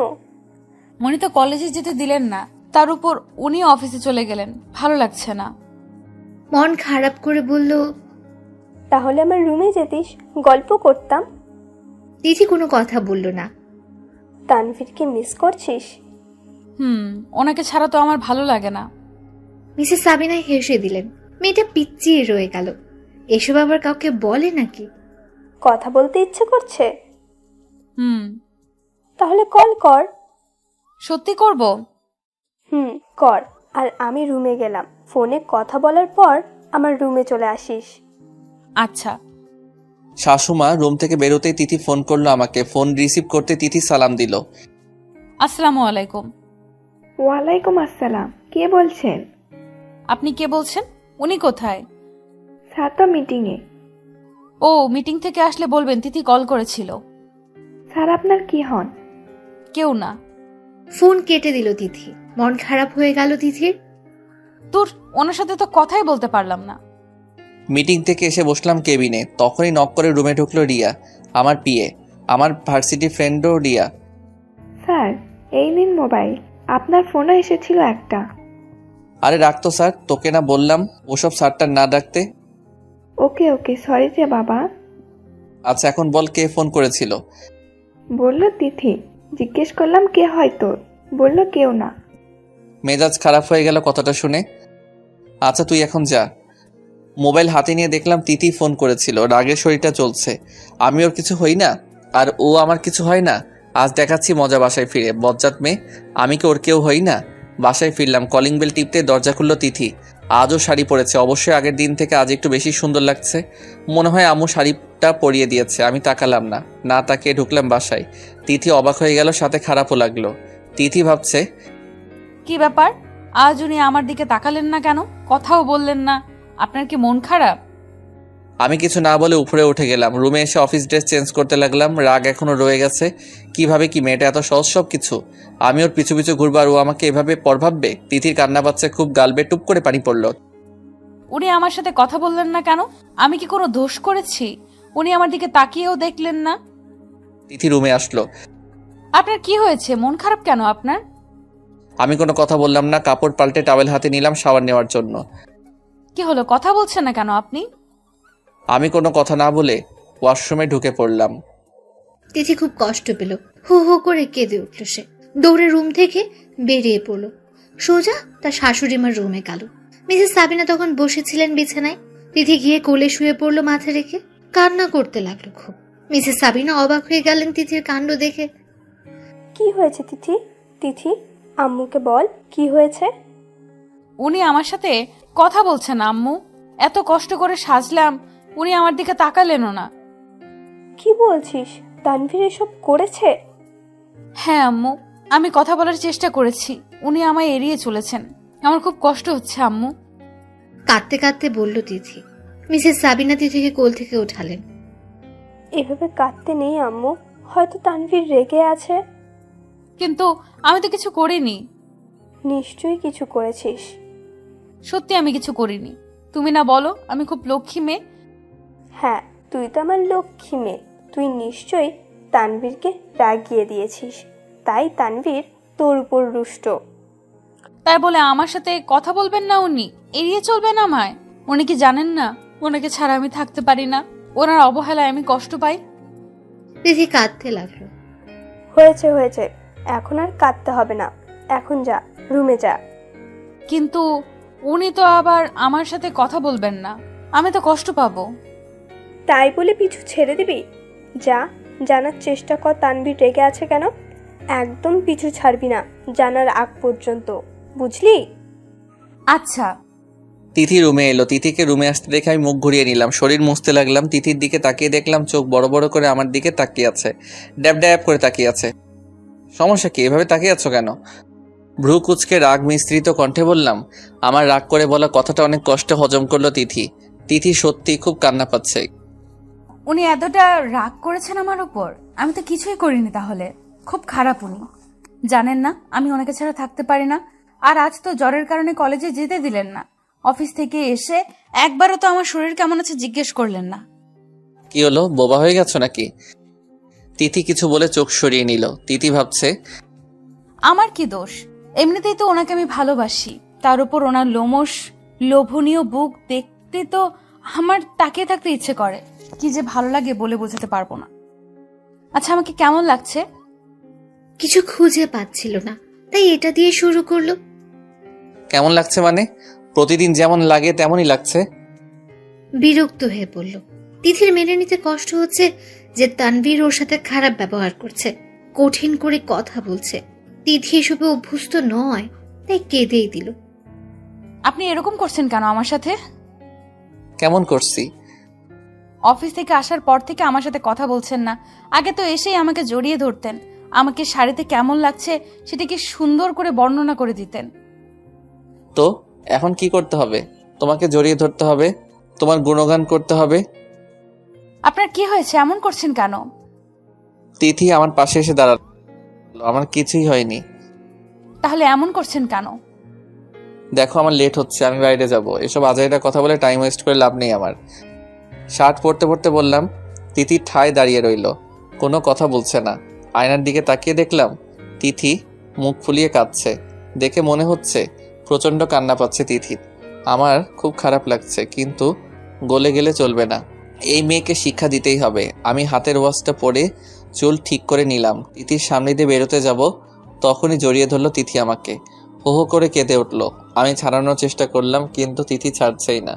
মনি তো কলেজে যেতে দিলেন না, তার উপর উনি অফিসে চলে গেলেন, ভালো লাগছে না। মন খারাপ করে বলল, তাহলে আমার রুমে যেতিস, গল্প করতাম। তিথি কোনো কথা বলল না। তানভীরকে মিস করছিস? ওনাকে ছাড়া তো আমার ভালো লাগে না। মিসেস সাবিনা হেসে দিলেন। মেয়েটা পিচ্চিয়ে রয়ে গেল। এসব আবার কাউকে বলে নাকি? কথা বলতে ইচ্ছে করছে? তাহলে কল কর। সত্যি করব? কর। আর আমি রুমে গেলাম, ফোনে কথা বলার পর আমার রুমে চলে আসিস। আচ্ছা। শাশুমা রুম থেকে বেরোতেই তিথি ফোন করলো আমাকে। ফোন রিসিভ করতে তিথি সালাম দিল। আসসালামু আলাইকুম। ওয়ালাইকুম আসসালাম। কে বলছেন? আপনি কে বলছেন? উনি কোথায়? স্যার তো মিটিংয়ে। ও, মিটিং থেকে আসলে বলবেন তিথি কল করেছিল। স্যার আপনার কি হন? কেউ না। ফোন কেটে দিল তিথি। মন খারাপ হয়ে গেল তিথির। তোর ওনার সাথে তো কথাই বলতে পারলাম না। মিটিং থেকে এসে বসলাম কেবিনে। তখনই নক করে রুমে ঢুকলো রিয়া, আমার পিএ, আমার ভার্সিটি ফ্রেন্ডও রিয়া। স্যার এই নিন মোবাইল, আপনার ফোনও এসেছিল একটা। আরে রাখতো স্যার, তোকে না বললাম ওসব স্যারটা না ডাকতে। ওকে ওকে, সরি যে বাবা। আচ্ছা এখন বল, কে ফোন করেছিল? বলল তিথি। জিজ্ঞেস করলাম কে হয় তোর, বলল কেউ না। মেজাজ খারাপ হয়ে গেল কথাটা শুনে। আচ্ছা তুই এখন যা। মোবাইল হাতে নিয়ে দেখলাম তিথি ফোন করেছিল। রাগের শরীরটা চলছে। আমি ওর কিছু হই না আর ও আমার কিছু হয় না। আজ দেখাচ্ছি মজা বাসায় ফিরে। বজ্জাত মেয়ে, আমি কি ওর কেউ হই না? বাসায় ফিরলাম, কলিং বেল টিপতে দরজা খুলল তিথি। আজও শাড়ি পরেছে, অবশ্যই আগের দিন থেকে আজ একটু বেশি সুন্দর লাগছে। মনে হয় আম্মু শাড়িটা পরিয়ে দিয়েছে। আমি তাকালাম না, না তাকিয়ে ঢুকলাম বাসায়। তিথি অবাক হয়ে গেল, সাথে খারাপও লাগলো। তিথি ভাবছে, কি ব্যাপার, আজ উনি আমার দিকে তাকালেন না কেন? কথাও বললেন না। আপনার কি মন খারাপ? আমি কিছু না বলে উপরে উঠে গেলাম। রুমে এসে অফিস ড্রেস চেঞ্জ করতে লাগলাম। রাগ এখনো রয়ে গেছে। কিভাবে কি মেয়েটা এত সহজ সব কিছু? আমি ওর পিছু পিছু ঘুরবো আর ও আমাকে এভাবে পর ভাববে? তিথির কান্না পাচ্ছে খুব, গালবে টুপ করে পানি পড়লো। উনি আমার সাথে কথা বললেন না কেন? আমি কি কোনো দোষ করেছি? উনি আমার দিকে তাকিয়েও দেখলেন না। তিথি রুমে আসলো। আপনার কি হয়েছে? মন খারাপ কেন আপনার? আমি কোনো কথা বললাম না। কাপড় পাল্টে টাওয়েল হাতে নিলাম শাওয়ার নেওয়ার জন্য। কি হলো, কথা বলছেন না কেন আপনি? আমি কোনো কথা না বলে ওয়াশরুমে ঢুকে পড়লাম। তিথি খুব কষ্ট পেল। হো হো করে কেঁদে উঠল সে। দৌড়ে রুম থেকে বেরিয়ে পড়ল। সোজা তার শাশুড়িমার রুমে গেল। মিসেস সাবিনা তখন বসেছিলেন বিছানায়। তিথি গিয়ে কোলে শুয়ে পড়লো মাথা রেখে। কান্না করতে লাগলো খুব। মিসেস সাবিনা অবাক হয়ে গেলেন তিথির কাণ্ড দেখে। কি হয়েছে তিথি? তিথি, আম্মুকে বল কি হয়েছে। উনি আমার সাথে কথা বলছেন আম্মু। এত কষ্ট করে সাজলাম, উনি আমার দিকে তাকালেনও না। কি বলছিস? তানভীর এসব করেছে? হ্যাঁ আম্মু, আমি কথা বলার চেষ্টা করেছি, উনি আমায় এড়িয়ে চলেছেন। আমার খুব কষ্ট হচ্ছে আম্মু। কাঁদতে কাঁদতে বলল তিথি। মিসেস সাবিনা তিথিকে কোল থেকে উঠালেন। এভাবে কাঁদতে নেই আম্মু, হয়তো তানভীর রেগে আছে। কিন্তু আমি তো কিছু করিনি। নিশ্চয়ই কিছু করেছিস। সত্যি আমি কিছু করিনি। তুমি না বলো আমি খুব লক্ষ্মী মেয়ে? হ্যাঁ, তুই তো আমার লক্ষ্মী মেয়ে। তুই নিশ্চয়ই তানভীরকে রাগিয়ে দিয়েছিস, তাই তানভীর তোর উপর রুষ্ট। তাই বলে আমার সাথে কথা বলবেন না উনি? এড়িয়ে চলবেন আমায়? উনি কি জানেন না ওনাকে ছাড়া আমি থাকতে পারি না? ওনার অবহেলায় আমি কষ্ট পাই। তিথি কাঁদতে লাগলো। হয়েছে হয়েছে, এখন আর কাঁদতে হবে না, এখন যা, রুমে যা। কিন্তু উনি তো আবার আমার সাথে কথা বলবেন না, আমি তো কষ্ট পাবো। তাই বলে পিছু ছেড়ে দিবি? যা, জানার চেষ্টা কর তানভীর রেগে আছে কেন। একদম পিছু ছাড়বি না জানার আগ পর্যন্ত, বুঝলি? আচ্ছা। তিথি রুমে এলো। তিথিকে রুমে আসতে দেখে আমি মুখ ঘুরিয়ে নিলাম, শরীর মুছতে লাগলাম। তিথির দিকে তাকিয়ে দেখলাম চোখ বড় বড় করে আমার দিকে তাকিয়ে আছে, ড্যাব ড্যাব করে তাকিয়ে আছে। সমস্যা কি, এভাবে তাকিয়ে আছো কেন? ভ্রু কুচকে রাগ মিশ্রিত কণ্ঠে বললাম। আমার রাগ করে বলা কথাটা অনেক কষ্টে হজম করলো তিথি। তিথি সত্যি খুব কান্না পাচ্ছে। উনি এতটা রাগ করেছেন আমার উপর? আমি তো কিছুই করিনি। তাহলে খুব খারাপ উনি। জানেন না আমি ওনাকে ছাড়া থাকতে পারি না। আর আজ তো জ্বরের কারণে কলেজে যেতে দিলেন না। অফিস থেকে এসে একবারও তো আমার শরীর কেমন আছে জিজ্ঞেস করলেন না। কি হলো, বোবা হয়ে গেছো নাকি? তিথি কিছু বলে চোখ সরিয়ে নিল। তিথি ভাবছে আমার কি দোষ? এমনিতেই তো ওনাকে আমি ভালোবাসি, তার উপর ওনার লোমশ লোভনীয় বুক দেখতে তো আমার তাকিয়ে থাকতে ইচ্ছে করে। কি যে ভালো লাগে বলে বোঝাতে পারবো না। আচ্ছা, আমাকে কেমন লাগছে? কিছু খুঁজে পাচ্ছিল না, তাই এটা দিয়ে শুরু করলো। কেমন লাগছে মানে? প্রতিদিন যেমন লাগে তেমনই লাগছে। বিরক্ত হয়ে পড়ল। তিথির মেনে নিতে কষ্ট হচ্ছে যে তানভীর ওর সাথে খারাপ ব্যবহার করছে, কঠিন করে কথা বলছে। তিথি এসবে অভ্যস্ত নয়, তাই কেঁদেই দিল। আপনি এরকম করছেন কেন আমার সাথে? কেমন করছি? অফিস থেকে আসার পর থেকে আমার সাথে কথা বলছেন না। আগে তো এসেই আমাকে জড়িয়ে ধরতেন, আমাকে শাড়িতে কেমন লাগছে সেটাকে সুন্দর করে বর্ণনা করে দিতেন। তো এখন কি করতে হবে? তোমাকে জড়িয়ে ধরতে হবে, তোমার গুণগান করতে হবে? আপনার কি হয়েছে, এমন করছেন কেন? তিথি আমার পাশে এসে দাঁড়ালো। আমার কিছুই হয়নি। তাহলে এমন করছেন কেন? দেখো আমার লেট হচ্ছে, আমি বাইরে যাব। এসব আজাইরা কথা বলে টাইম ওয়েস্ট করে লাভ নেই আমার। শার্ট পরতে পরতে বললাম। তিথি ঠায় দাঁড়িয়ে রইল, কোনো কথা বলছে না। আয়নার দিকে তাকিয়ে দেখলাম তিথি মুখ ফুলিয়ে কাঁদছে। দেখে মনে হচ্ছে প্রচণ্ড কান্না পাচ্ছে তিথির। আমার খুব খারাপ লাগছে, কিন্তু গলে গেলে চলবে না। এই মেয়েকে শিক্ষা দিতেই হবে। আমি হাতের ওয়াচটা পরে চুল ঠিক করে নিলাম। তিথির সামনে দিয়ে বেরোতে যাব, তখনই জড়িয়ে ধরলো তিথি আমাকে। হো হো করে কেঁদে উঠল। আমি ছাড়ানোর চেষ্টা করলাম, কিন্তু তিথি ছাড়ছেই না।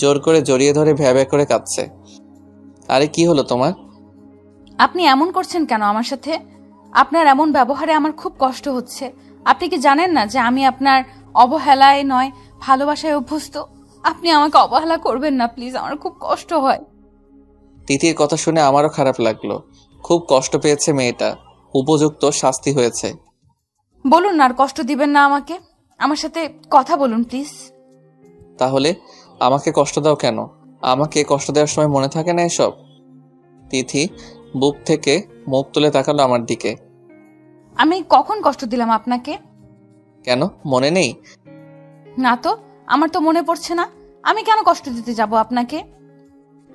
জোর করে জড়িয়ে ধরে ভ্যাভ্যা করে কাঁদছে। আরে কি হলো তোমার? আপনি এমন করছেন কেন আমার সাথে? আপনার এমন ব্যবহারে আমার খুব কষ্ট হচ্ছে। আপনি কি জানেন না যে আমি আপনার অবহেলায় নয় ভালোবাসায় অভ্যস্ত? আপনি আমাকে অবহেলা করবেন না প্লিজ, আমার খুব কষ্ট হয়। তিথির কথা শুনে আমারও খারাপ লাগলো। খুব কষ্ট পেয়েছে মেয়েটা, উপযুক্ত শাস্তি হয়েছে। বলুন না, আর কষ্ট দিবেন না আমাকে। আমার সাথে কথা বলুন প্লিজ। তাহলে আমাকে কষ্ট দাও কেন? আমাকে কষ্ট দেওয়ার সময় মনে থাকে না এসব? তিথি বুক থেকে মুখ তুলে তাকালো আমার দিকে। আমি কখন কষ্ট দিলাম আপনাকে? কেন মনে নেই? না তো, আমার তো মনে পড়ছে না। আমি কেন কষ্ট দিতে যাব আপনাকে?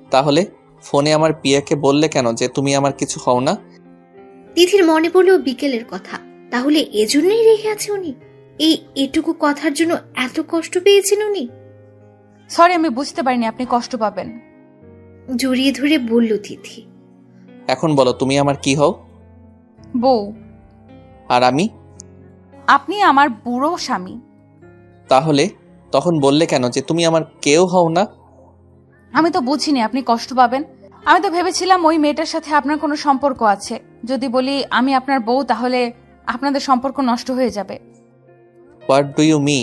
তাহলে ফোনে আমার পিয়াকে বললে কেন যে তুমি আমার কিছু হও না? তিথির মনে পড়লো বিকেলের কথা। তাহলে এজন্যই রেখে আছে উনি? এই এটুকু কথার জন্য এত কষ্ট পেয়েছেন উনি? সরি, আমি বুঝতে পারিনি আপনি কষ্ট পাবেন। জড়িয়ে ধরে বলল তিথি। এখন বলো তুমি আমার কি হও? বউ। আর আমি? আপনি আমার বুড়ো স্বামী। তাহলে তখন বললে কেন যে তুমি আমার কেউ হও না? আমি তো বুঝিনি আপনি কষ্ট পাবেন। আমি তো ভেবেছিলাম ওই মেয়েটার সাথে আপনার কোনো সম্পর্ক আছে। যদি বলি আমি আপনার বউ, তাহলে আপনাদের সম্পর্ক নষ্ট হয়ে যাবে। What do you me?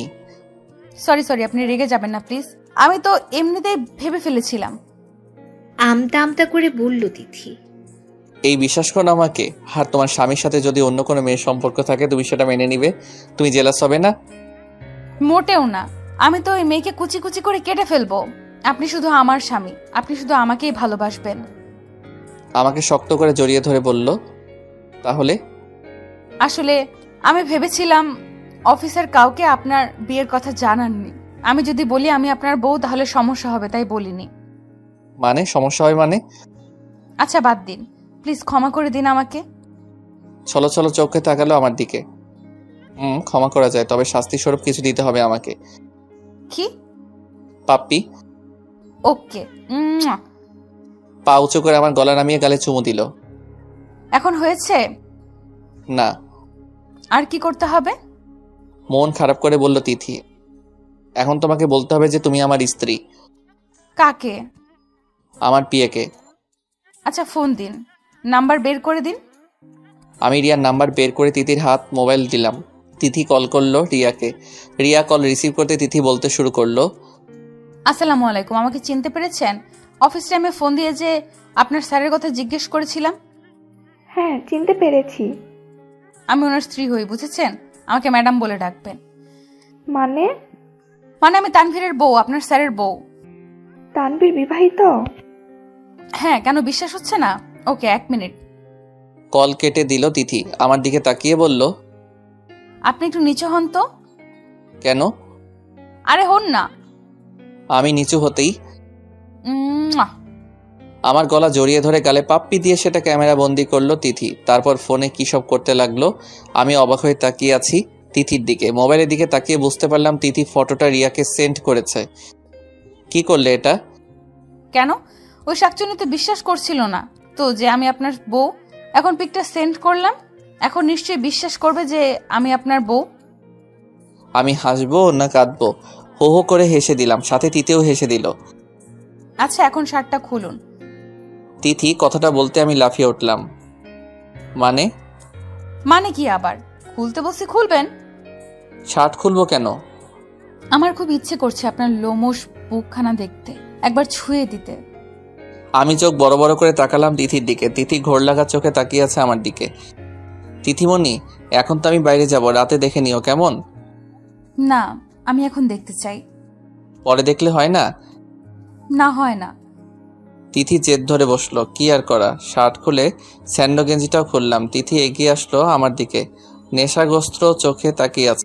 Sorry, আপনি রেগে যাবেন না প্লিজ। আমি তো এমনিতেই ভেবে ফেলেছিলাম। আমতা আমতা করে বলল তিথি। এই বিশ্বাস করো আমাকে। আর তোমার স্বামীর সাথে যদি অন্য কোনো মেয়ের সম্পর্ক থাকে তুমি সেটা মেনে নিবে? তুমি জেলাস হবে না? মোটেও না। আমি তো ওই মেয়েকে কুচি কুচি করে কেটে ফেলবো। আপনি শুধু আমার স্বামী, আপনি শুধু আমাকেই ভালোবাসবেন। আমাকে শক্ত করে জড়িয়ে ধরে বলল। তাহলে? আসলে আমি ভেবেছিলাম অফিসের কাউকে আপনার বিয়ের কথা জানাননি। আমি যদি বলি আমি আপনার বউ তাহলে সমস্যা হবে, তাই বলিনি। মানে সমস্যা হয় মানে? আচ্ছা বাদ দিন, প্লিজ ক্ষমা করে দিন আমাকে। ছলো ছলো চোখে তাকালো আমার দিকে। ক্ষমা করা যায়, তবে শাস্তি স্বরূপ কিছু দিতে হবে আমাকে। কি? পাপ্পি। ওকে। পা উঁচু করে আমার গলা নামিয়ে গালে চুমু দিল। এখন হয়েছে? না। আর কি করতে হবে? মন খারাপ করে বলল তিথি। এখন তোমাকে বলতে হবে যে তুমি আমার স্ত্রী। কাকে? আমার পিএকে। আচ্ছা ফোন দিন, নাম্বার বের করে দিন। আমি রিয়ার নাম্বার বের করে তিথির হাত মোবাইল দিলাম। তিথি কল করলো রিয়াকে। রিয়া কল রিসিভ করতে তিথি বলতে শুরু করলো, আসসালামু আলাইকুম, আমাকে চিনতে পেরেছেন? অফিস টাইমে ফোন দিয়ে যে আপনার স্যারের কথা জিজ্ঞেস করেছিলাম। হ্যাঁ, চিনতে পেরেছি। আমি ওনার স্ত্রী হই, বুঝেছেন? আমাকে ম্যাডাম বলে ডাকবেন। মানে? মানে আমি তানভীরের বউ, আপনার স্যারের বউ। তানভীর বিবাহিত? হ্যাঁ, কেন বিশ্বাস হচ্ছে না? ওকে, 1 মিনিট। কল কেটে দিল তিথি। আমার দিকে তাকিয়ে বলল, আপনি একটু নিচু হন তো। কেন? আরে হন না। আমি নিচু হতেই উম্মুয়া। আমার গলা জড়িয়ে ধরে গালে পাপ্পি দিয়ে সেটা ক্যামেরা বন্দি করলো তিথি। তারপর ফোনে কি সব করতে লাগলো। আমি অবাক হয়ে তাকিয়ে আছি তিথির দিকে। মোবাইলের দিকে তাকিয়ে বুঝতে পারলাম তিথি ফটোটা রিয়াকে সেন্ড করেছে। কি করলে এটা? কেন? ওই শাকচুনি তো বিশ্বাস করছিল না তো যে আমি আপনার বউ। এখন পিকটা সেন্ড করলাম, এখন নিশ্চয়ই বিশ্বাস করবে যে আমি আপনার বউ। আমি হাসবো না কাঁদবো? হো হো করে হেসে দিলাম, সাথে তিথিও হেসে দিল। আচ্ছা এখন শার্টটা খুলুন। তিথি কথাটা বলতে আমি লাফিয়ে উঠলাম। মানে? মানে কি আবার? খুলতে বলছি খুলবেন। শার্ট খুলবো কেন? আমার খুব ইচ্ছে করছে আপনার লোমশ বুকখানা দেখতে, একবার ছুঁয়ে দিতে। আমি চোখ বড় বড় করে তাকালাম তিথির দিকে। তিথি ঘোর লাগা চোখে তাকিয়ে আছে আমার দিকে। তিথিমণি, এখন তো আমি বাইরে যাব, রাতে দেখে নিও কেমন? না, আমি এখন দেখতে চাই। পরে দেখলে হয় না? না, হয় না। তিথি জেদ ধরে বসলো। কি আর করা, শার্ট খুলে স্যান্ডো গেঞ্জিটাও খুললাম। তিথি এগিয়ে আসলো আমার দিকে, নেশাগ্রস্ত চোখে তাকিয়ে আছে।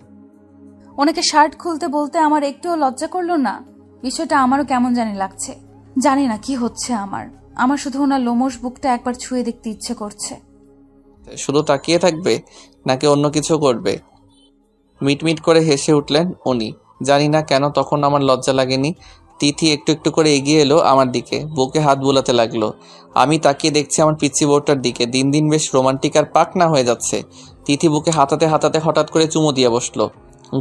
ওনাকে শার্ট খুলতে বলতে আমার একটুও লজ্জা করলো না। বিষয়টা আমারও কেমন জানি লাগছে। জানি না কি হচ্ছে আমার শুধু ওনার লোমশ বুকটা একবার ছুঁয়ে দেখতে ইচ্ছে করছে। শুধু তাকিয়ে থাকবে নাকি অন্য কিছু করবে? মিটমিট করে হেসে উঠলেন উনি। জানি না কেন তখন আমার লজ্জা লাগেনি। তিথি একটু একটু করে এগিয়ে এলো আমার দিকে, বুকে হাত বুলাতে লাগলো। আমি তাকিয়ে দেখছি আমার পিচ্চি বউটার দিকে। দিন দিন বেশ রোমান্টিক আর পাকনা হয়ে যাচ্ছে। তিথি বুকে হাতাতে হাতাতে হঠাৎ করে চুমু দিয়ে বসলো।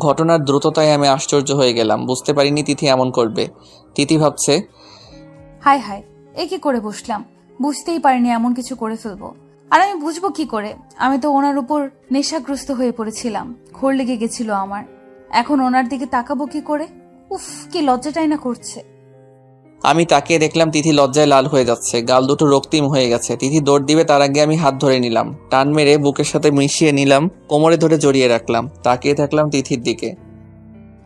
ঘটনার দ্রুততায় আমি আশ্চর্য হয়ে গেলাম। বুঝতে পারিনি তিথি এমন করবে। তিথি ভাবছে, হায় হায়, এ কি করে বসলাম? বুঝতেই পারিনি এমন কিছু করে ফেলবো। আর আমি বুঝবো কি করে? আমি তো ওনার উপর নেশাগ্রস্ত হয়ে পড়েছিলাম, ঘোর লেগে গেছিল আমার। এখন ওনার দিকে তাকাবো কি করে? উফ, কি লজ্জাটাই না করছে। আমি তাকিয়ে দেখলাম তিথি লজ্জায় লাল হয়ে যাচ্ছে, গাল দুটো রক্তিম হয়ে গেছে। তিথি দৌড় দিবে তার আগে আমি হাত ধরে নিলাম, টান মেরে বুকের সাথে মিশিয়ে নিলাম, কোমরে ধরে জড়িয়ে রাখলাম। তাকিয়ে থাকলাম তিথির দিকে।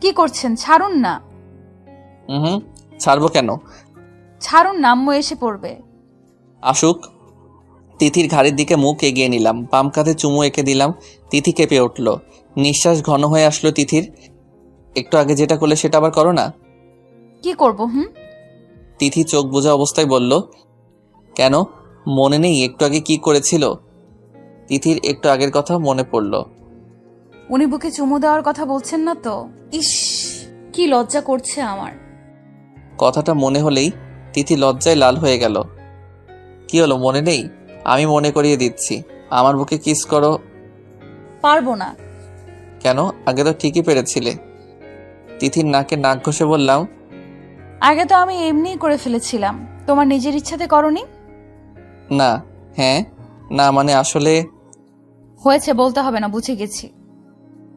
কি করছেন? ছাড়ুন না। ছাড়বো কেন? ছাড়ুন না, আম্মু এসে পড়বে। আসুক। তিথির ঘাড়ের দিকে মুখ এগিয়ে নিলাম, বাম কাঁধে চুমু এঁকে দিলাম। তিথি কেঁপে উঠল, নিঃশ্বাস ঘন হয়ে আসলো তিথির। একটু আগে যেটা করলে সেটা আবার করো না। কি করবো? তিথি চোখ বোঝা অবস্থায় বলল, কেন মনে নেই একটু আগে কি করেছিল? তিথির একটু আগের কথা মনে পড়ল। উনি বুকে চুমু দেওয়ার কথা বলছেন না তো? ইস, কি লজ্জা করছে আমার। কথাটা মনে হলেই তিথি লজ্জায় লাল হয়ে গেল। কি হলো, মনে নেই? আমি মনে করিয়ে দিচ্ছি। আমার বুকে কিস করো। পারবো না। কেন? আগে তো ঠিকই পেরেছিলে। তিথির নাকে নাক ঘষে বললাম, আগে তো আমি এমনিই করে ফেলেছিলাম, তোমার নিজের ইচ্ছাতে করনি। না। হ্যাঁ না মানে আসলে। হয়েছে, বলতে হবে না, বুঝে গেছি।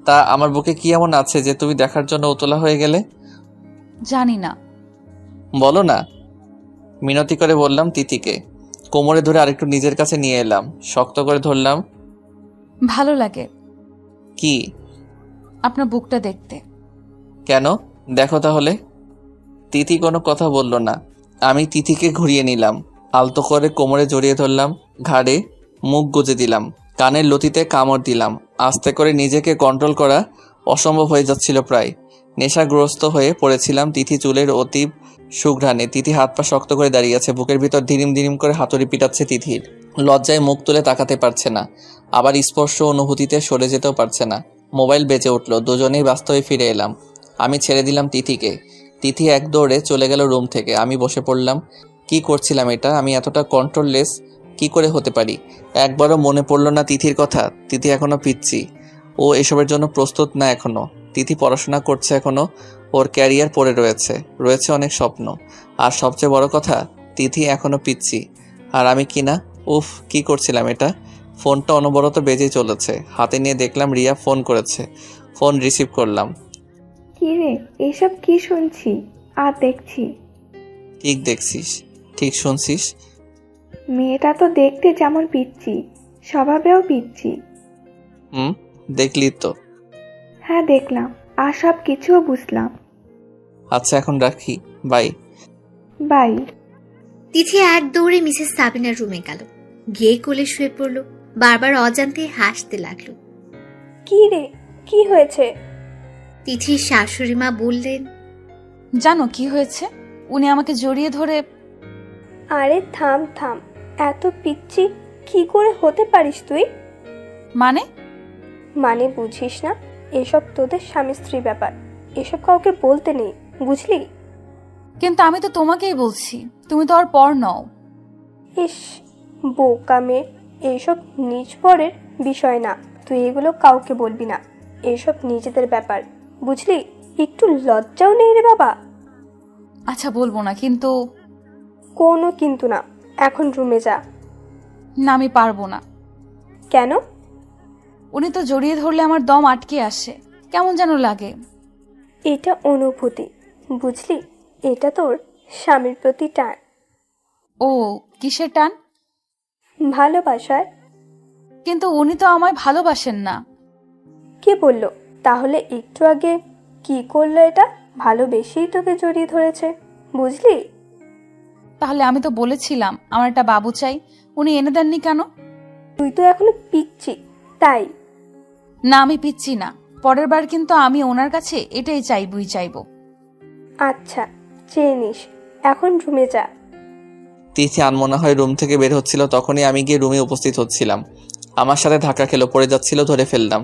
তা আমার বুকে কি এমন আছে যে তুমি দেখার জন্য উতলা হয়ে গেলে? জানি না। বলো না। মিনতি করে বললাম তিথিকে। কোমরে ধরে আরেকটু নিজের কাছে নিয়ে এলাম, শক্ত করে ধরলাম। ভালো লাগে। কি? আপনার বুকটা দেখতে। কেন? দেখো তাহলে। তিথি কোনো কথা বলল না। আমি তিথিকে ঘুরিয়ে নিলাম, আলতো করে কোমরে জড়িয়ে ধরলাম, ঘাড়ে মুখ গুজে দিলাম, কানের লতিতে কামড় দিলাম। আস্তে করে নিজেকে কন্ট্রোল করা অসম্ভব হয়ে যাচ্ছিল প্রায়। নেশাগ্রস্ত হয়ে পড়েছিলাম তিথি চুলের অতীব সুঘ্রাণে। তিথি হাত পা শক্ত করে দাঁড়িয়ে আছে, বুকের ভিতর ধিরিম ধিরিম করে হাতুড়ি পিটাচ্ছে তিথির। লজ্জায় মুখ তুলে তাকাতে পারছে না, আবার স্পর্শ অনুভূতিতে সরে যেতেও পারছে না। মোবাইল বেজে উঠলো। দুজনেই বাস্তবে ফিরে এলাম। আমি ছেড়ে দিলাম তিথিকে। তিথি এক দৌড়ে চলে গেল রুম থেকে। আমি বসে পড়লাম। কি করছিলাম এটা? আমি এতটা কন্ট্রোললেস কি করে হতে পারি? একবারও মনে পড়লো না তিথির কথা। তিথি এখনো পিচ্ছি, ও এসবের জন্য প্রস্তুত না এখনো। তিথি পড়াশোনা করছে এখনো, ওর ক্যারিয়ার পড়ে রয়েছে অনেক স্বপ্ন। আর সবচেয়ে বড় কথা, তিথি এখনো পিচ্ছি, আর আমি কিনা। উফ, কি করছিলাম এটা? ফোনটা অনবরত বেজেই চলেছে। হাতে নিয়ে দেখলাম রিয়া ফোন করেছে। ফোন রিসিভ করলাম। কি রে, এসব কি শুনছি আর দেখছি? ঠিক দেখছিস, ঠিক শুনছিস। মেয়েটা তো দেখতে যেমন পিচ্ছি, স্বভাবেও পিচ্ছি। দেখলি তো। হ্যাঁ দেখলাম, আর সব কিছুও বুঝলাম। আচ্ছা এখন রাখি, বাই। বাই। তিথি এক দৌড়ে মিসেস সাবিনার রুমে গেল, গিয়ে কোলে শুয়ে পড়ল। বারবার অজান্তে হাসতে লাগলো। কি রে, কি হয়েছে? তিথির শাশুড়ি মা বললেন, জানো কি হয়েছে? উনি আমাকে জড়িয়ে ধরে। আরে থাম থাম, এত পিচ্ছি কি করে হতে পারিস তুই? মানে বুঝিস না? এসব তোদের স্বামী স্ত্রী ব্যাপার, এসব কাউকে বলতে নেই, বুঝলি? কিন্তু আমি তো তোমাকেই বলছি, তুমি তো আর পর নও। ইস, বোকা মেয়ে, এইসব নিজ পরের বিষয় না, তুই এগুলো কাউকে বলবি না। এসব নিজেদের ব্যাপার, বুঝলি? একটু লজ্জাও নেই রে বাবা। আচ্ছা বলবো না, কিন্তু। কোনো কিন্তু না, এখন রুমে যা। না, আমি পারবো না। কেন? উনি তো জড়িয়ে ধরলে আমার দম আটকে আসে, কেমন যেন লাগে। এটা অনুভূতি, বুঝলি? এটা তোর স্বামীর প্রতি টান। ও, কিসের টান? ভালোবাসায়। কিন্তু উনি তো আমায় ভালোবাসেন না। কে বললো? তাহলে একটু আগে কি করলো? এটা ভালোবেসেই তোকে জড়িয়ে ধরেছে, বুঝলি? তাহলে আমি তো বলেছিলাম আমার একটা বাবু চাই, উনি এনে দেননি কেন? তুই তো এখনো পিচ্ছি, তাই। না, আমি পিচ্ছি না। পরের বার কিন্তু আমি ওনার কাছে এটাই চাইবো। আচ্ছা, চেয়ে নিস। এখন রুমে যা। তিথি আনমনা হয় রুম থেকে বের হচ্ছিল, তখনই আমি গিয়ে রুমে উপস্থিত হচ্ছিলাম। আমার সাথে ধাক্কা খেলো, পড়ে যাচ্ছিল, ধরে ফেললাম।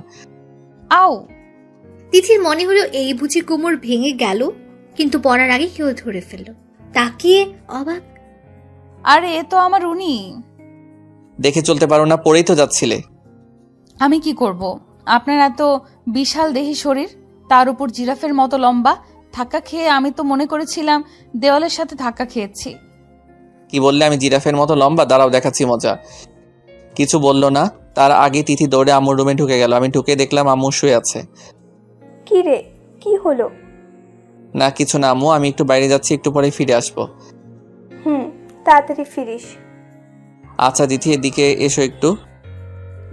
আও! তিথির মনে হলো এই বুঝি কোমর ভেঙে গেল, কিন্তু পড়ার আগে কেউ ধরে ফেলল। তাকিয়ে অবাক। আরে এ তো আমার উনি। দেখে চলতে পারো না? পড়েই তো যাচ্ছিলে। আমি কি করব? আপনার এত বিশাল দেহি শরীর, তার উপর জিরাফের মতো লম্বা। ধাক্কা খেয়ে আমি তো মনে করেছিলাম দেওয়ালের সাথে ধাক্কা খেয়েছি। কি বললে? আমি জিরাফের মতো লম্বা? দাঁড়াও, দেখাচ্ছি মজা। কিছু বললো না। তার আগে তিথি দৌড়ে আম্মুর রুমে ঢুকে গেল। আমি ঢুকে দেখলাম আম্মু শুয়ে আছে। কি রে, কি হলো? না কিছু না আম্মু, আমি একটু বাইরে যাচ্ছি, একটু পরে ফিরে আসবো। তাড়াতাড়ি ফিরিস। আচ্ছা তিথি, এদিকে এসো একটু।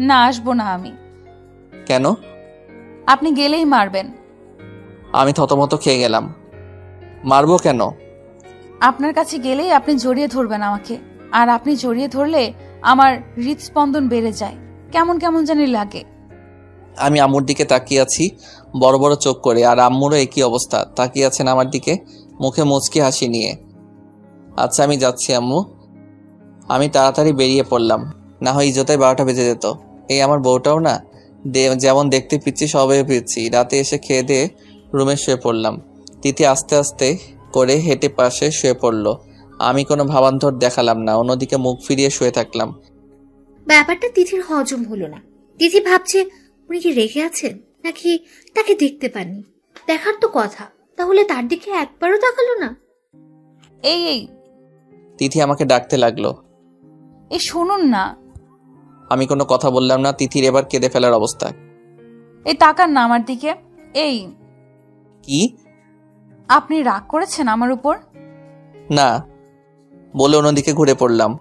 না, আসবো না আমি। কেন? আপনি গেলেই মারবেন। আমি থতমত খেয়ে গেলাম। মারবো কেন? আপনার কাছে গেলেই আপনি জড়িয়ে ধরবেন আমাকে, আর আপনি জড়িয়ে ধরলে আমার হৃদস্পন্দন বেড়ে যায়, কেমন কেমন জানি লাগে। আমি আম্মুর দিকে তাকিয়ে আছি বড় বড় চোখ করে, আর আম্মুরও একই অবস্থা, তাকিয়ে আছেন আমার দিকে, মুখে মুচকি হাসি নিয়ে। আচ্ছা আমি যাচ্ছি আম্মু। আমি তাড়াতাড়ি বেরিয়ে পড়লাম, না হয় ইজোতায় 12টা বেজে যেত। এই আমার বউটাও না, যেমন দেখতে পিচ্ছি সবে পিচ্ছি। রাতে এসে খেয়ে দিয়ে রুমে শুয়ে পড়লাম। তিথি আস্তে আস্তে করে হেঁটে পাশে শুয়ে পড়লো। আমি কোনো ভাবান্তর দেখালাম না, অন্যদিকে মুখ ফিরিয়ে শুয়ে থাকলাম। ব্যাপারটা তিথির হজম হলো না। তিথি ভাবছে উনি কি রেগে আছেন, নাকি তাকে দেখতে পাননি। দেখার তো কথা, তাহলে তার দিকে একবারও তাকালো না। এই তিথি আমাকে ডাকতে লাগলো। এই শুনুন না। আমি কোনো কথা বললাম না। তিথির এবার কেঁদে ফেলার অবস্থা। এই তাকান না আমার দিকে। এই, কি? আপনি রাগ করেছেন আমার উপর? না বলে অন্যদিকে ঘুরে পড়লাম।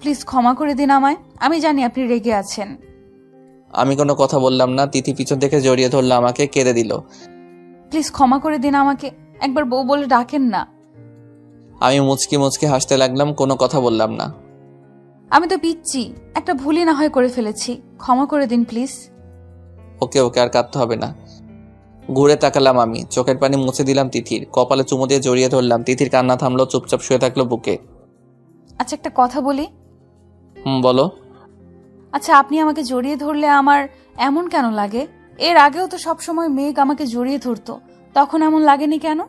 প্লিজ ক্ষমা করে দিন আমায়, আমি জানি আপনি রেগে আছেন। আমি কোনো কথা বললাম না। তিথি পিছন থেকে জড়িয়ে ধরলো আমাকে, কেঁদে দিল। প্লিজ ক্ষমা করে দিন আমাকে, একবার বউ বলে ডাকেন না। আমি মুচকি মুচকি হাসতে লাগলাম, কোনো কথা বললাম না। আমি তো পিচ্ছি, একটা ভুলই না হয় করে ফেলেছি, ক্ষমা করে দিন প্লিজ। ওকে ওকে, আর কাঁদতে হবে না। ঘুরে তাকালাম আমি, চোখের পানি মুছে দিলাম তিথির, কপালে চুমু দিয়ে জড়িয়ে ধরলাম। তিথির কান্না থামলো, চুপচাপ শুয়ে থাকলো বুকে। আচ্ছা একটা কথা বলি। বলো। আচ্ছা আপনি আমাকে জড়িয়ে ধরলে আমার এমন কেন লাগে? এর আগেও তো সবসময় মেঘ আমাকে জড়িয়ে ধরতো, তখন এমন লাগেনি কেন?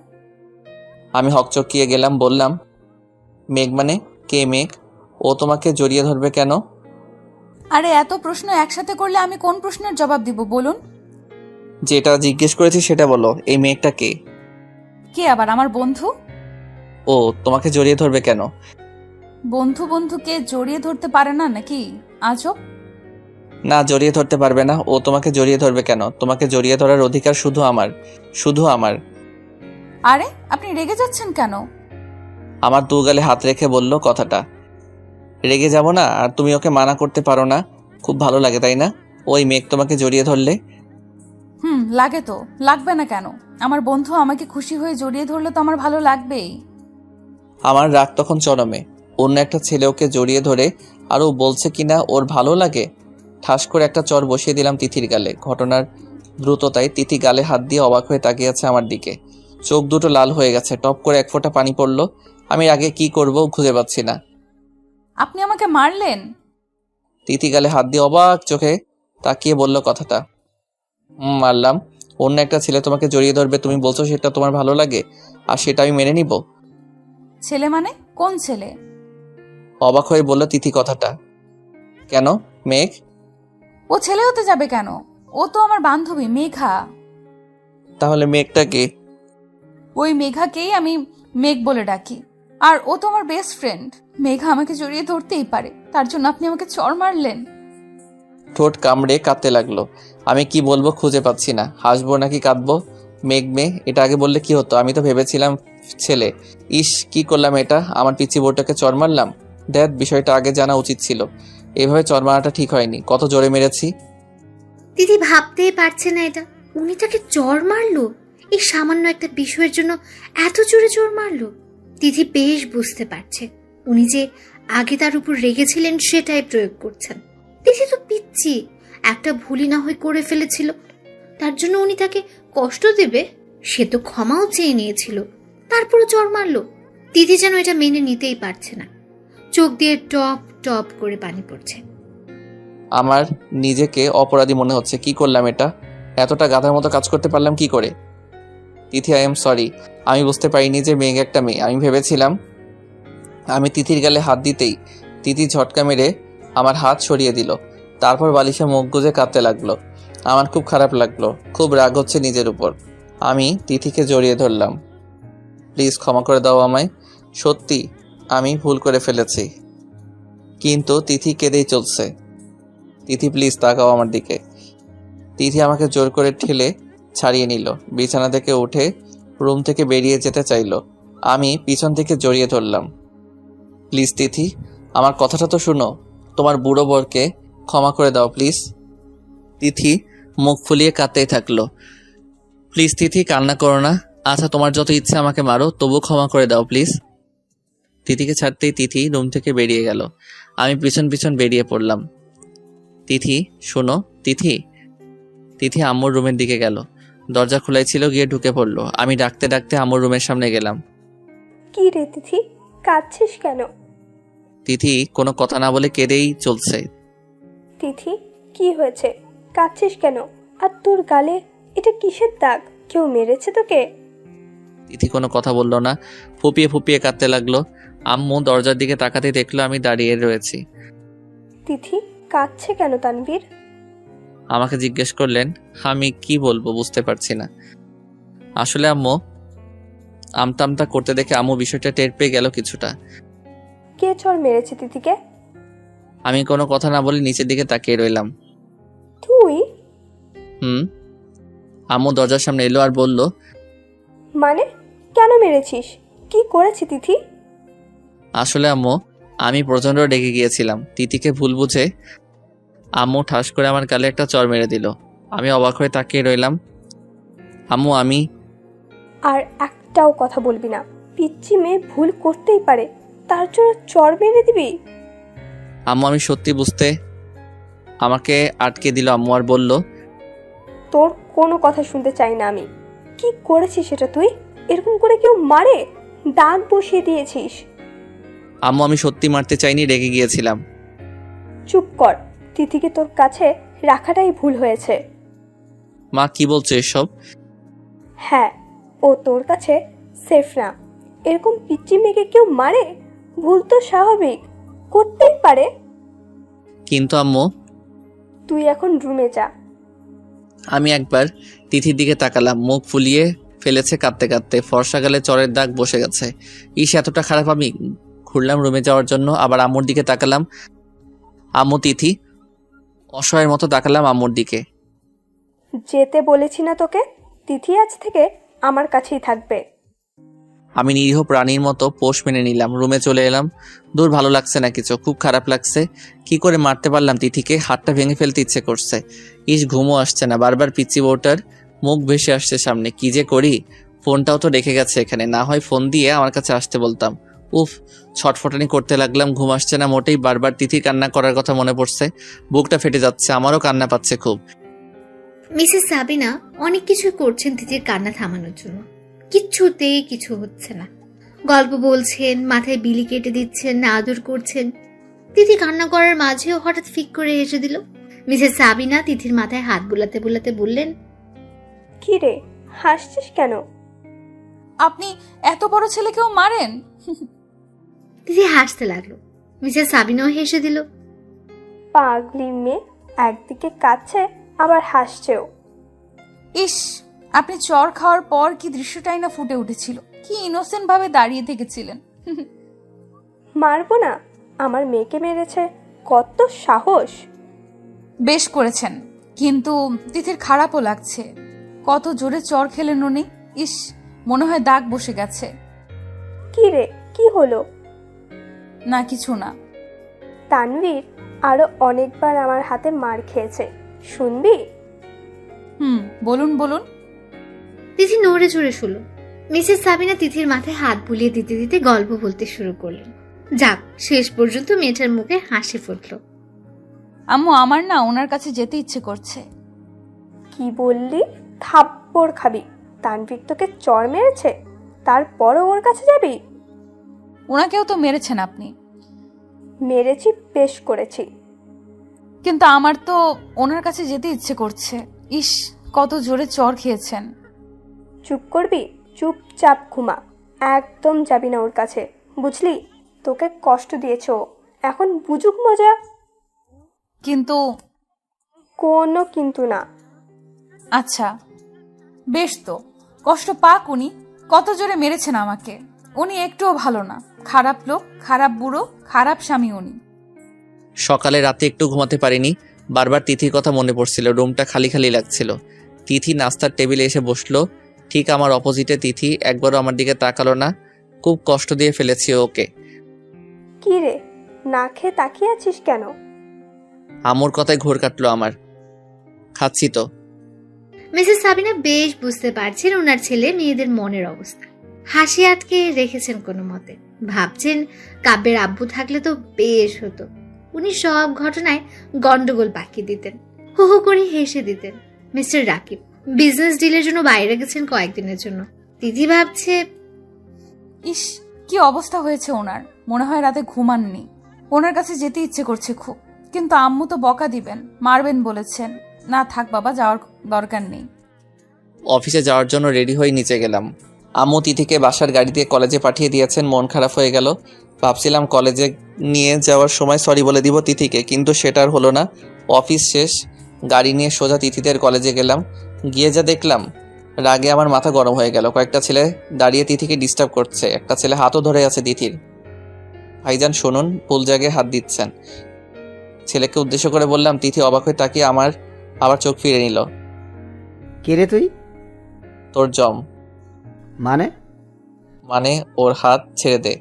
আমি হকচকিয়ে গেলাম, বললাম, মেঘ মানে কে মেঘ? ও তোমাকে জড়িয়ে ধরবে কেন? আরে এত প্রশ্ন একসাথে করলে আমি কোন প্রশ্নের জবাব দিব বলুন? যেটা জিজ্ঞেস করেছি সেটা বলো, এই মেঘটা কে? কে আবার? আমার বন্ধু। ও তোমাকে জড়িয়ে ধরবে কেন? বন্ধু বন্ধুকে জড়িয়ে ধরতে পারে না নাকি? আজব। না, জড়িয়ে ধরতে পারবে না। ও তোমাকে জড়িয়ে ধরবে কেন? তোমাকে জড়িয়ে ধরার অধিকার শুধু আমার, শুধু আমার। আরে আপনি রেগে যাচ্ছেন কেন? আমার দু গালে হাত রেখে বলল কথাটা। রেগে যাব না? আর তুমি ওকে মানা করতে পারো না? খুব ভালো লাগে তাই না ওই মেঘ তোমাকে জড়িয়ে ধরলে? লাগে তো, লাগবে না কেন? আমার বন্ধু আমাকে খুশি হয়ে জড়িয়ে ধরলে তো আমার ভালো লাগবেই। আমার রাগ তখন চরমে। অন্য একটা ছেলে ওকে জড়িয়ে ধরে আর ও বলছে কিনা ওর ভালো লাগে। ঠাস করে একটা চর বসিয়ে দিলাম তিথির গালে। ঘটনার দ্রুততায় তিথি গালে হাত দিয়ে অবাক হয়ে তাকিয়ে আছে আমার দিকে। চোখ দুটো লাল হয়ে গেছে, টপ করে এক ফোঁটা পানি পড়লো। আমি আগে কি করব খুঁজে পাচ্ছি না। আপনি আমাকে মারলেন? তিথি গালে হাত দিয়ে অবাক চোখে তাকিয়ে বলল কথাটা। মারলাম? অন্য একটা ছেলে তোমাকে জড়িয়ে ধরবে, তুমি বলছো সেটা তোমার ভালো লাগে, আর সেটা আমি মেনে নিব? ছেলে মানে কোন ছেলে? অবাক হয়ে বলল তিথি কথাটা। কেন মেঘ? ও ছেলে হতে যাবে কেন? ও তো আমার বান্ধবী মেঘা। তাহলে মেঘটা কে? ওই মেঘাকেই আমি মেঘ বলে ডাকি, আর ও তো আমার বেস্ট ফ্রেন্ড। মেঘা আমাকে জড়িয়ে ধরতেই পারে, তার জন্য আপনি আমাকে চড় মারলেন? ঠোঁট কামড়ে কাঁদতে লাগলো। আমি কি বলবো খুঁজে পাচ্ছি না। হাসবো নাকি কাঁদবো? মেঘ মেয়ে, এটা আগে বললে কি হতো? আমি তো ভেবেছিলাম ছেলে। ইস, কি করলাম এটা? আমার পিচি বোরটাকে চড় মারলাম। দেখ, বিষয়টা আগে জানা উচিত ছিল। এভাবে চড় মারাটা ঠিক হয়নি। কত জোরে মেরেছি। দিদি ভাবতেই পারছে না এটা। উনি তাকে চড় মারলো, এই সামান্য একটা বিষয়ের জন্য এত জোরে চড় মারলো। দিদি বেশ বুঝতে পারছে উনি যে আগে তার উপর রেগেছিলেন সেটাই প্রয়োগ করছেন। দিদি তো পিচ্ছি, একটা ভুলই না হয়ে করে ফেলেছিল, তার জন্য উনি তাকে কষ্ট দেবে সে তো ক্ষমাও চেয়ে নিয়েছিল, তারপরও চড় মারলো। দিদি যেন এটা মেনে নিতেই পারছে না, চোখ দিয়ে টপ টপ করে পানি পড়ছে। আমার নিজেকে অপরাধী মনে হচ্ছে। কি করলাম এটা? এতটা গাধার মতো কাজ করতে পারলাম কি করে? তিথি, আই এম সরি। আমি বুঝতে পারিনি যে মেঘ একটা মেয়ে। আমি ভেবেছিলাম। আমি তিথির গালে হাত দিতেই তিথি ঝটকা মেরে আমার হাত সরিয়ে দিল। তারপর বালিশে মুখ গুজে কাঁদতে লাগলো। আমার খুব খারাপ লাগলো, খুব রাগ হচ্ছে নিজের উপর। আমি তিথিকে জড়িয়ে ধরলাম। প্লিজ ক্ষমা করে দাও আমায়। সত্যি আমি ভুল করে ফেলেছি। কিন্তু তিথি কেঁদেই চলছে। তিথি প্লিজ তাকাও আমার দিকে। তিথি আমাকে জোর করে ঠেলে ছাড়িয়ে নিল। বিছানা থেকে উঠে রুম থেকে বেরিয়ে যেতে চাইল। আমি পিছন থেকে জড়িয়ে ধরলাম। প্লিজ তিথি, আমার কথাটা তো শুনো। তোমার বুড়ো বরকে ক্ষমা করে দাও প্লিজ। তিথি মুখ ফুলিয়ে কাঁদতেই থাকলো। প্লিজ তিথি, কান্না করো না। আচ্ছা, তোমার যত ইচ্ছে আমাকে মারো, তবু ক্ষমা করে দাও প্লিজ। তিথিকে ছাড়তেই তিথি রুম থেকে বেরিয়ে গেল। আমি পিছন পিছন বেরিয়ে পড়লাম। তিথি শোনো। তিথি। তিথি আম্মুর রুমের দিকে গেল। দরজা খোলাই ছিল, গিয়ে ঢুকে পড়লো। আমি ডাকতে ডাকতে আম্মুর রুমের সামনে গেলাম। কি রে তিথি, কাঁদছিস কেন? তিথি কোনো কথা না বলে কেঁদেই চলছে। তিথি কি হয়েছে, কাঁদছিস কেন? আর তোর গালে এটা কিসের দাগ? কেউ মেরেছে তোকে? তিথি কোনো কথা বললো না, ফুপিয়ে ফুপিয়ে কাঁদতে লাগলো। আম্মু দরজার দিকে তাকাতে দেখলো আমি দাঁড়িয়ে রয়েছি। তিথি কাঁদছে কেন তানভীর? আমাকে জিজ্ঞেস করলেন। আমি কি বলবো বুঝতে পারছি না। আসলে আম্মু আমতা করতে দেখে আম্মু বিষয়টা টের পেয়ে গেল কিছুটা। কে চড় মেরেছে তিথিকে? আমি কোনো কথা না বলে নিচের দিকে তাকিয়ে রইলাম। তুই? আম্মু দরজার সামনে এলো আর বলল, মানে কেন মেরেছিস? কি করেছে তিথি? আসলে আম্মু আমি প্রচন্ড রেগে গিয়েছিলাম। তিথিকে ভুল বুঝে আম্মু ঠাস করে আমার গালে একটা চড় মেরে দিল। আমি অবাক হয়ে তাকিয়ে রইলাম। আম্মু আমি। আর একটাও কথা বলবি না। পিচ্চি মেয়ে ভুল করতেই পারে, তার জন্য চড় মেরে দিবি? আম্মু আমি সত্যি বুঝতে। আমাকে আটকে দিল আম্মু আর বলল, তোর কোনো কথা শুনতে চাই না আমি। কি করেছিস সেটা তুই? এরকম করে কেউ মারে? দাগ বসিয়ে দিয়েছিস। আম্মু আমি সত্যি মারতে চাইনি, রেগে গিয়েছিলাম। চুপ কর। তিথিকে তোর কাছে রাখাটাই ভুল হয়েছে। মা কি বলছে এসব? হ্যাঁ, ও তোর কাছে সেফ না। এরকম পিচ্চি মেয়েকে কেউ মারে? ভুল তো স্বাভাবিক, করতেই পারে। কিন্তু আম্মু। তুই এখন রুমে যা। আমি একবার তিথির দিকে তাকালাম, মুখ ফুলিয়ে ফেলেছে কাঁদতে কাঁদতে, ফর্সা গালে চরের দাগ বসে গেছে। ইস, এতটা খারাপ আমি? ঘুরলাম রুমে যাওয়ার জন্য, আবার আম্মুর দিকে তাকালাম। আম্মু, তিথি। অসহায়ের মতো তাকালাম আম্মুর দিকে। যেতে বলেছি না তোকে? তিথি আজ থেকে আমার কাছেই থাকবে। আমি নিরীহ প্রাণীর মতো পোষ মেনে নিলাম, রুমে চলে এলাম। দূর, ভালো লাগছে না কিছু, খুব খারাপ লাগছে। কি করে মারতে পারলাম তিথিকে? হাতটা ভেঙে ফেলতে ইচ্ছে করছে। ইস, ঘুমও আসছে না, বারবার পিচ্চি বউটার মুখ ভেসে আসছে সামনে। কি যে করি? ফোনটাও তো রেখে গেছে এখানে, না হয় ফোন দিয়ে আমার কাছে আসতে বলতাম। উফ, ছটফটানি করতে লাগলাম, ঘুম আসছে না মোটেই। বারবার তিথির কান্না করার কথা মনে পড়ছে, বুকটা ফেটে যাচ্ছে, আমারও কান্না পাচ্ছে খুব। মিসেস সাবিনা অনেক কিছু করছেন তিথির কান্না থামানোর জন্য, কিচ্ছুতেই কিছু হচ্ছে না। গল্প বলছেন, মাথায় বিলি কেটে দিচ্ছেন, আদর করছেন। তিথি কান্না করার মাঝেও হঠাৎ ফিক করে হেসে দিল। মিসেস সাবিনা তিথির মাথায় হাত বুলাতে বুলাতে বললেন, কি রে, হাসছিস কেন? আপনি এত বড় ছেলেকেও মারেন? তিথি হাসতে লাগলো। মিসেস সাবিনাও হেসে দিল। পাগলি মেয়ে, একদিকে কাঁদছে আবার হাসছেও। ইস, আপনি চর খাওয়ার পর কি দৃশ্যটাই না ফুটে উঠেছিল, কি ইনোসেন্ট ভাবে দাঁড়িয়ে থেকেছিলেন। মারবো না? আমার মেয়েকে মেরেছে, কত সাহস! বেশ করেছেন, কিন্তু তিথির খারাপও লাগছে। কত জোরে চর খেলেন উনি। ইস, মনে হয় দাগ বসে গেছে। কি রে, কি হলো? না, কিছু না। তানভীর আরো অনেকবার আমার হাতে মার খেয়েছে, শুনবি? বলুন বলুন। তিথি নড়ে চড়ে শুনল। মিসেস সাবিনা তিথির মাথায় হাত বুলিয়ে দিতে দিতে গল্প বলতে শুরু করলেন। যাক, শেষ পর্যন্ত মেয়েটার মুখে হাসি ফুটল। আম্মু, আমার না ওনার কাছে যেতে ইচ্ছে করছে। কি বললি? থাপ্পড় খাবি। তানভীর তোকে চর মেরেছে, তারপরও ওর কাছে যাবি? ওনাকেও তো মেরেছেন আপনি। মেরেছি, বেশ করেছি। কিন্তু আমার তো ওনার কাছে যেতে ইচ্ছে করছে। ইস, কত জোরে চর খেয়েছেন। চুপ করবি? চুপচাপ ঘুমা, একদম যাবি না ওর কাছে, বুঝলি? তোকে কষ্ট দিয়েছে ও, এখন বুঝুক মজা। কিন্তু। কোনো কিন্তু না। আচ্ছা বেশ, তো কষ্ট পাক উনি। কত জোরে মেরেছেন আমাকে। উনি একটুও ভালো না, খারাপ লোক, খারাপ বুড়ো, খারাপ স্বামী উনি। সকালে রাতে একটু ঘুমাতে পারিনি, বারবার তিথির কথা মনে পড়ছিল, রুমটা খালি খালি লাগছিল। তিথি নাস্তার টেবিলে এসে বসলো, ঠিক আমার অপোজিটে। তিথি একবারও আমার দিকে তাকালো না। খুব কষ্ট দিয়ে ফেলেছি ওকে। কি রে, না খেয়ে তাকিয়ে আছিস কেন? আম্মুর কথায় ঘোর কাটলো আমার। খাচ্ছি তো। মিসেস সাবিনা বেশ বুঝতে পারছেন ওনার ছেলে মেয়েদের মনের অবস্থা। হাসি আটকে রেখেছেন কোনো মতে। ভাবছেন কাব্যের আব্বু থাকলে তো বেশ হতো, উনি সব ঘটনায় গন্ডগোল পাকিয়ে দিতেন, হো হো করে হেসে দিতেন। মিস্টার রাকিব বিজনেস ডিলের জন্য বাইরে গেছেন কয়েকদিনের জন্য। দিদি ভাবছে, ইস, কি অবস্থা হয়েছে ওনার। মনে হয় রাতে ঘুমাননি। ওনার কাছে যেতে ইচ্ছে করছে খুব, কিন্তু আম্মু তো বকা দিবেন, মারবেন বলেছেন। না থাক বাবা, যাওয়ার দরকার নেই। অফিসে যাওয়ার জন্য রেডি হয়ে নিচে গেলাম। আম্মু তিথিকে বাসার গাড়ি দিয়ে কলেজে পাঠিয়ে দিয়েছেন, মন খারাপ হয়ে গেল। ভাবছিলাম কলেজে নিয়ে যাওয়ার সময় সরি বলে দিব তিথিকে, কিন্তু সেটা আর হলো না। অফিস শেষ, গাড়ি নিয়ে সোজা তিথিদের কলেজে গেলাম। গিয়ে যা দেখলাম, রাগে আমার মাথা গরম হয়ে গেল। কয়েকটা ছেলে দাঁড়িয়ে তিথিকে ডিস্টার্ব করছে, একটা ছেলে হাতও ধরে আছে তিথির। ভাইজান শুনুন, ভুল জায়গায় হাত দিচ্ছেন। ছেলেকে উদ্দেশ্য করে বললাম। তিথি অবাক হয়ে তাকিয়ে আমার আবার চোখ ফিরে নিল। কে রে তুই? তোর জম। মানে ওর হাত ছেড়ে দে।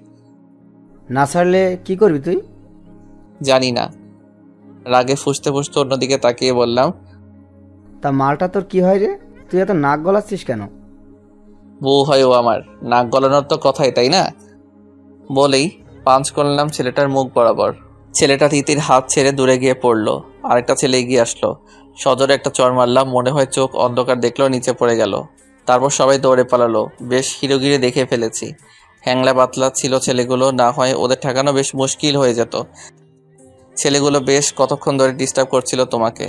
না ছাড়লে কি করবি তুই? জানি না। রাগে ফুসতে ফুসতে অন্যদিকে তাকিয়ে বললাম। তা মালটা তোর কি হয় রে? তুই এত নাক গলাচ্ছিস কেন? বউ হয় ও আমার, নাক গলানোর তো কথাই, তাই না? বলেই পাঞ্চ করলাম ছেলেটার মুখ বরাবর। ছেলেটা তিতির হাত ছেড়ে দূরে গিয়ে পড়লো। আরেকটা ছেলে এগিয়ে আসলো, সজোরে একটা চড় মারলাম। মনে হয় চোখ অন্ধকার দেখলো, নিচে পড়ে গেল। তারপর সবাই দৌড়ে পালালো। বেশ হিরোগিরি দেখে ফেলেছি। হ্যাংলা পাতলা ছিল ছেলেগুলো, না হয় ওদের ঠেকানো বেশ মুশকিল হয়ে যেত। ছেলেগুলো বেশ কতক্ষণ ধরে ডিস্টার্ব করছিল তোমাকে।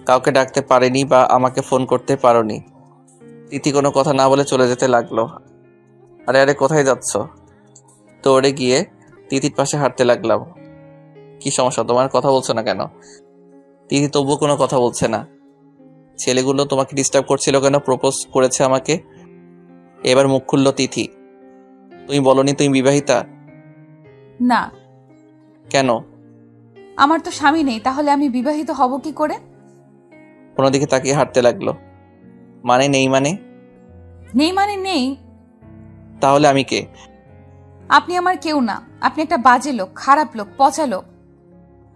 কাউকে ডাকতে পারেনি বা আমাকে ফোন করতে পারোনি। তিথি কোনো কথা না বলে চলে যেতে লাগলো। আরে আরে কোথায় যাচ্ছ? দৌড়ে গিয়ে তিথির পাশে হাঁটতে লাগলাম। কি সমস্যা, তোমার কথা বলছো না কেন? তিথি তবুও কোনো কথা বলছে না। ছেলেগুলো তোমাকে ডিস্টার্ব করছিল কেন? প্রপোজ করেছে আমাকে। এবার মুখ খুললো তিথি। তুমি বলনি তুমি বিবাহিতা? না, কেন? আমার তো স্বামী নেই, তাহলে আমি বিবাহিত হব কি করে? কোনো দিকে তাকিয়ে হাঁটতে লাগলো। মানে নেই মানে? নেই মানে নেই। তাহলে আমি কে? আপনি আমার কেউ না, আপনি একটা বাজে লোক, খারাপ লোক, পচা লোক।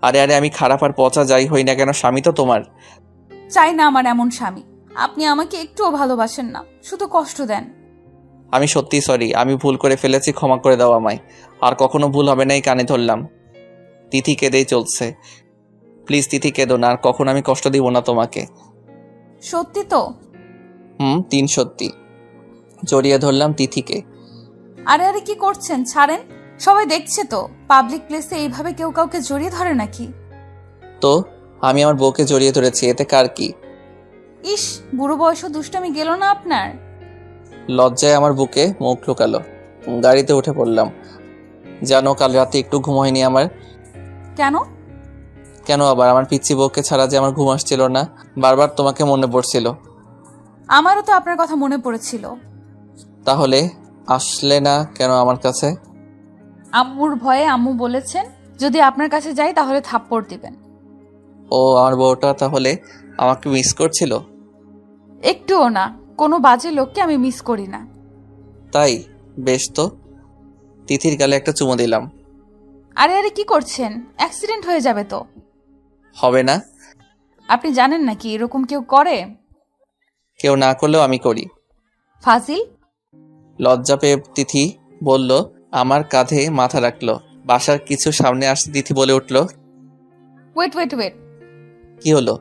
আরে আরে আমি খারাপ আর পচা যাই হই না কেন, স্বামী তো তোমার। চাই না আমার এমন স্বামী। আপনি আমাকে একটুও ভালোবাসেন না, শুধু কষ্ট দেন। আমি সত্যি সরি, আমি ভুল করে ফেলেছি, ক্ষমা করে দাও আমায়। আর কখনো ভুল হবে না, এই কানে ধরলাম। তিথি কেঁদেই চলছে। প্লিজ তিথি কেঁদো না, আর কখনো আমি কষ্ট দিব না তোমাকে। সত্যি তো? 3 সত্যি। জড়িয়ে ধরলাম তিথিকে। আরে আরে কি করছেন, ছাড়েন। সবাই দেখছে তো, পাবলিক প্লেসে এইভাবে কেউ কাউকে জড়িয়ে ধরে নাকি? তো আমি আমার বউকে জড়িয়ে ধরেছি, এতে কার কি? ইস, বুড়ো বয়সও দুষ্টামি গেল না আপনার? লজ্জায় আমার বুকে মুখ লুকালো। গাড়িতে উঠে পড়লাম। জানো কাল রাতে একটু ঘুম হয়নি আমার। কেন? কেন আবার? আমার পিচ্চি বউকে ছাড়া যে আমার ঘুম আসছিল না, বারবার তোমাকে মনে পড়ছিল। আমারও তো আপনার কথা মনে পড়েছিল। তাহলে আসলে না কেন আমার কাছে? আম্মুর ভয়ে আম্মু বলেছেন যদি আপনার কাছে যাই তাহলে থাপ্পড় দিবেন। ও আমার বউটা তাহলে আমাকে মিস করছিল? একটুও না, কোনো বাজে লোককে আমি মিস করি না। তাই? বেশ তো। তিথির গালে একটা চুমো দিলাম। আরে আরে কি করছেন, অ্যাক্সিডেন্ট হয়ে যাবে তো। হবে না? আপনি জানেন নাকি এরকম কেউ করে? কেউ না করলেও আমি করি। ফাজিল। লজ্জা পেয়ে তিথি বলল, আমার কাঁধে মাথা রাখলো। বাসার কিছু সামনে আসতে তিথি বলে উঠল, ওয়েট ওয়েট ওয়েট। কি হলো?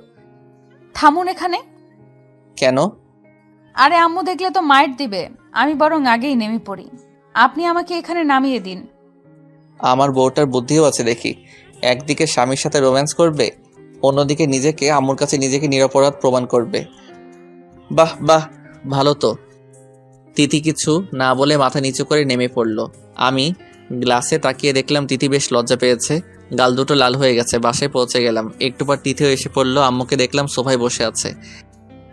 থামুন এখানে। কেন? আরে আম্মু দেখলে তো মাইট দিবে, আমি বরং আগেই নেমে পড়ি। আপনি আমাকে এখানে নামিয়ে দিন। আমার বউটার বুদ্ধিও আছে দেখি। একদিকে স্বামীর সাথে রোম্যান্স করবে, অন্যদিকে নিজেকে আম্মুর কাছে নিজেকে নিরপরাধ প্রমাণ করবে। বাহ বাহ, ভালো তো। তিথি কিছু না বলে মাথা নিচু করে নেমে পড়ল। আমি গ্লাসে তাকিয়ে দেখলাম তিথি বেশ লজ্জা পেয়েছে, গাল দুটো লাল হয়ে গেছে। বাসায় পৌঁছে গেলাম, একটু পর তিথিও এসে পড়লো। আম্মুকে দেখলাম সোফায় বসে আছে।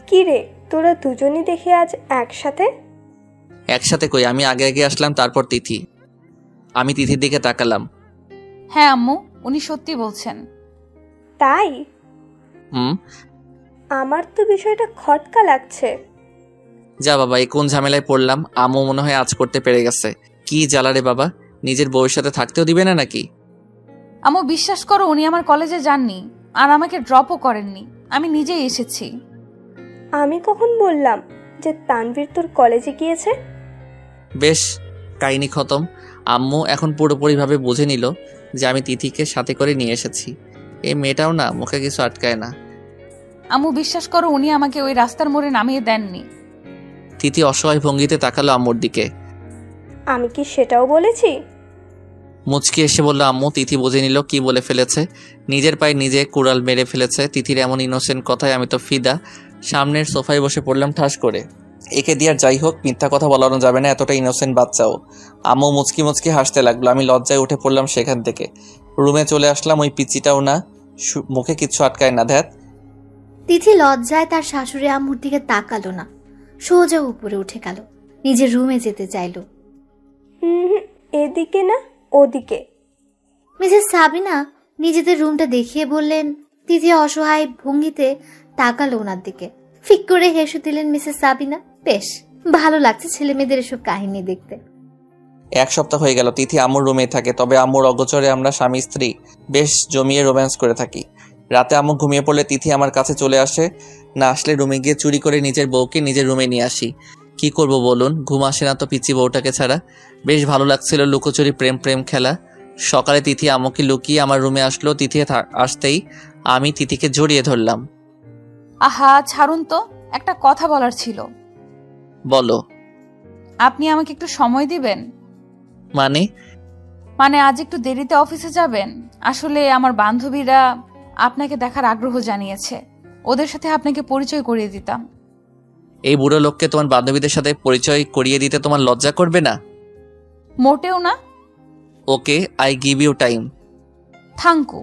কি রে, তোরা দুজনই দেখে আজ একসাথে? একসাথে কই, আমি আগে আগে আসলাম, তারপর তিথি। আমি তিথির দিকে তাকালাম। হ্যাঁ আম্মু, উনি সত্যি বলছেন। তাই? হুম। আমার তো বিষয়টা খটকা লাগছে। যা বাবা, এই কোন ঝামেলায় পড়লাম। আম্মু মনে হয় আজ করতে পেরে গেছে। কি জ্বালা রে বাবা, নিজের বউয়ের সাথে থাকতেও দিবে না নাকি? আম্মু বিশ্বাস করো, উনি আমার কলেজে যাননি আর আমাকে ড্রপও করেননি, আমি নিজেই এসেছি। আমি কখন বললাম যে তানভীর তোর কলেজে গিয়েছে? বেশ, কাহিনী খতম। আম্মু এখন পুরোপুরিভাবে বুঝে নিল যে আমি তিথিকে সাথে করে নিয়ে এসেছি। এই মেয়েটাও না মুখে কিছু আটকায় না। আম্মু বিশ্বাস করো, উনি আমাকে ওই রাস্তার মোড়ে নামিয়ে দেননি। তিথি অসহায় ভঙ্গিতে তাকালো আম্মুর দিকে। আমি কি সেটাও বলেছি? মুচকি এসে বলল আম্মু। তিথি বুঝে নিল কি বলে ফেলেছে, নিজের পায়ে নিজে কুড়াল মেরে ফেলেছে। তিথির এমন ইনোসেন্ট কথায় আমি তো ফিদা। সামনের সোফায় বসে পড়লাম ঠাস করে। একে দিয়ে আর যাই হোক, মিথ্যা কথা বলানো যাবে না, এতটা ইনোসেন্ট বাচ্চাও। আম্মু মুচকি মুচকি হাসতে লাগলো। আমি লজ্জায় উঠে পড়লাম সেখান থেকে। রুমে চলে আসলাম। ওই পিচ্চিটাও না, মুখে কিচ্ছু আটকায় না। ধ্যাত। তিথি লজ্জায় তার শাশুড়ি আম্মুর দিকে তাকালো না, সোজা উপরে উঠে গেল, নিজের রুমে যেতে চাইলো। এদিকে না ওদিকে। মিসেস সাবিনা নিজেদের রুমটা দেখিয়ে বললেন। তিথি অসহায় ভঙ্গিতে তাকালো ওনার দিকে। ফিক করে হেসে দিলেন মিসেস সাবিনা। বেশ ভালো লাগছে ছেলে মেয়েদের এসব কাহিনী দেখতে। 1 সপ্তাহ হয়ে গেল তিথি আম্মুর রুমে থাকে, তবে আম্মুর অগোচরে আমরা স্বামী স্ত্রী বেশ জমিয়ে রোম্যান্স করে থাকি। রাতে আম্মু ঘুমিয়ে পড়লে তিথি আমার কাছে চলে আসে, না আসলে রুমে গিয়ে চুরি করে নিজের বউকে নিজের রুমে নিয়ে আসি। কি করব বলুন, ঘুম আসে না তো পিচ্চি বউটাকে ছাড়া। বেশ ভালো লাগছিল লুকোচুরি প্রেম প্রেম খেলা। সকালে তিথি আম্মুকে লুকিয়ে আমার রুমে আসলো। তিথি আসতেই আমি তিথিকে জড়িয়ে ধরলাম। আহা ছাড়ুন তো, একটা কথা বলার ছিল। বলো। আপনি আমাকে একটু সময় দিবেন? মানে আজ একটু দেরিতে অফিসে যাবেন। আসলে আমার বান্ধবীরা আপনাকে দেখার আগ্রহ জানিয়েছে। ওদের সাথে আপনাকে পরিচয় করিয়ে দিতাম। এই বুড়ো লোককে তোমার বান্ধবীদের সাথে পরিচয় করিয়ে দিতে তোমার লজ্জা করবে না? মোটেও না। Okay, I give you time. Thank you.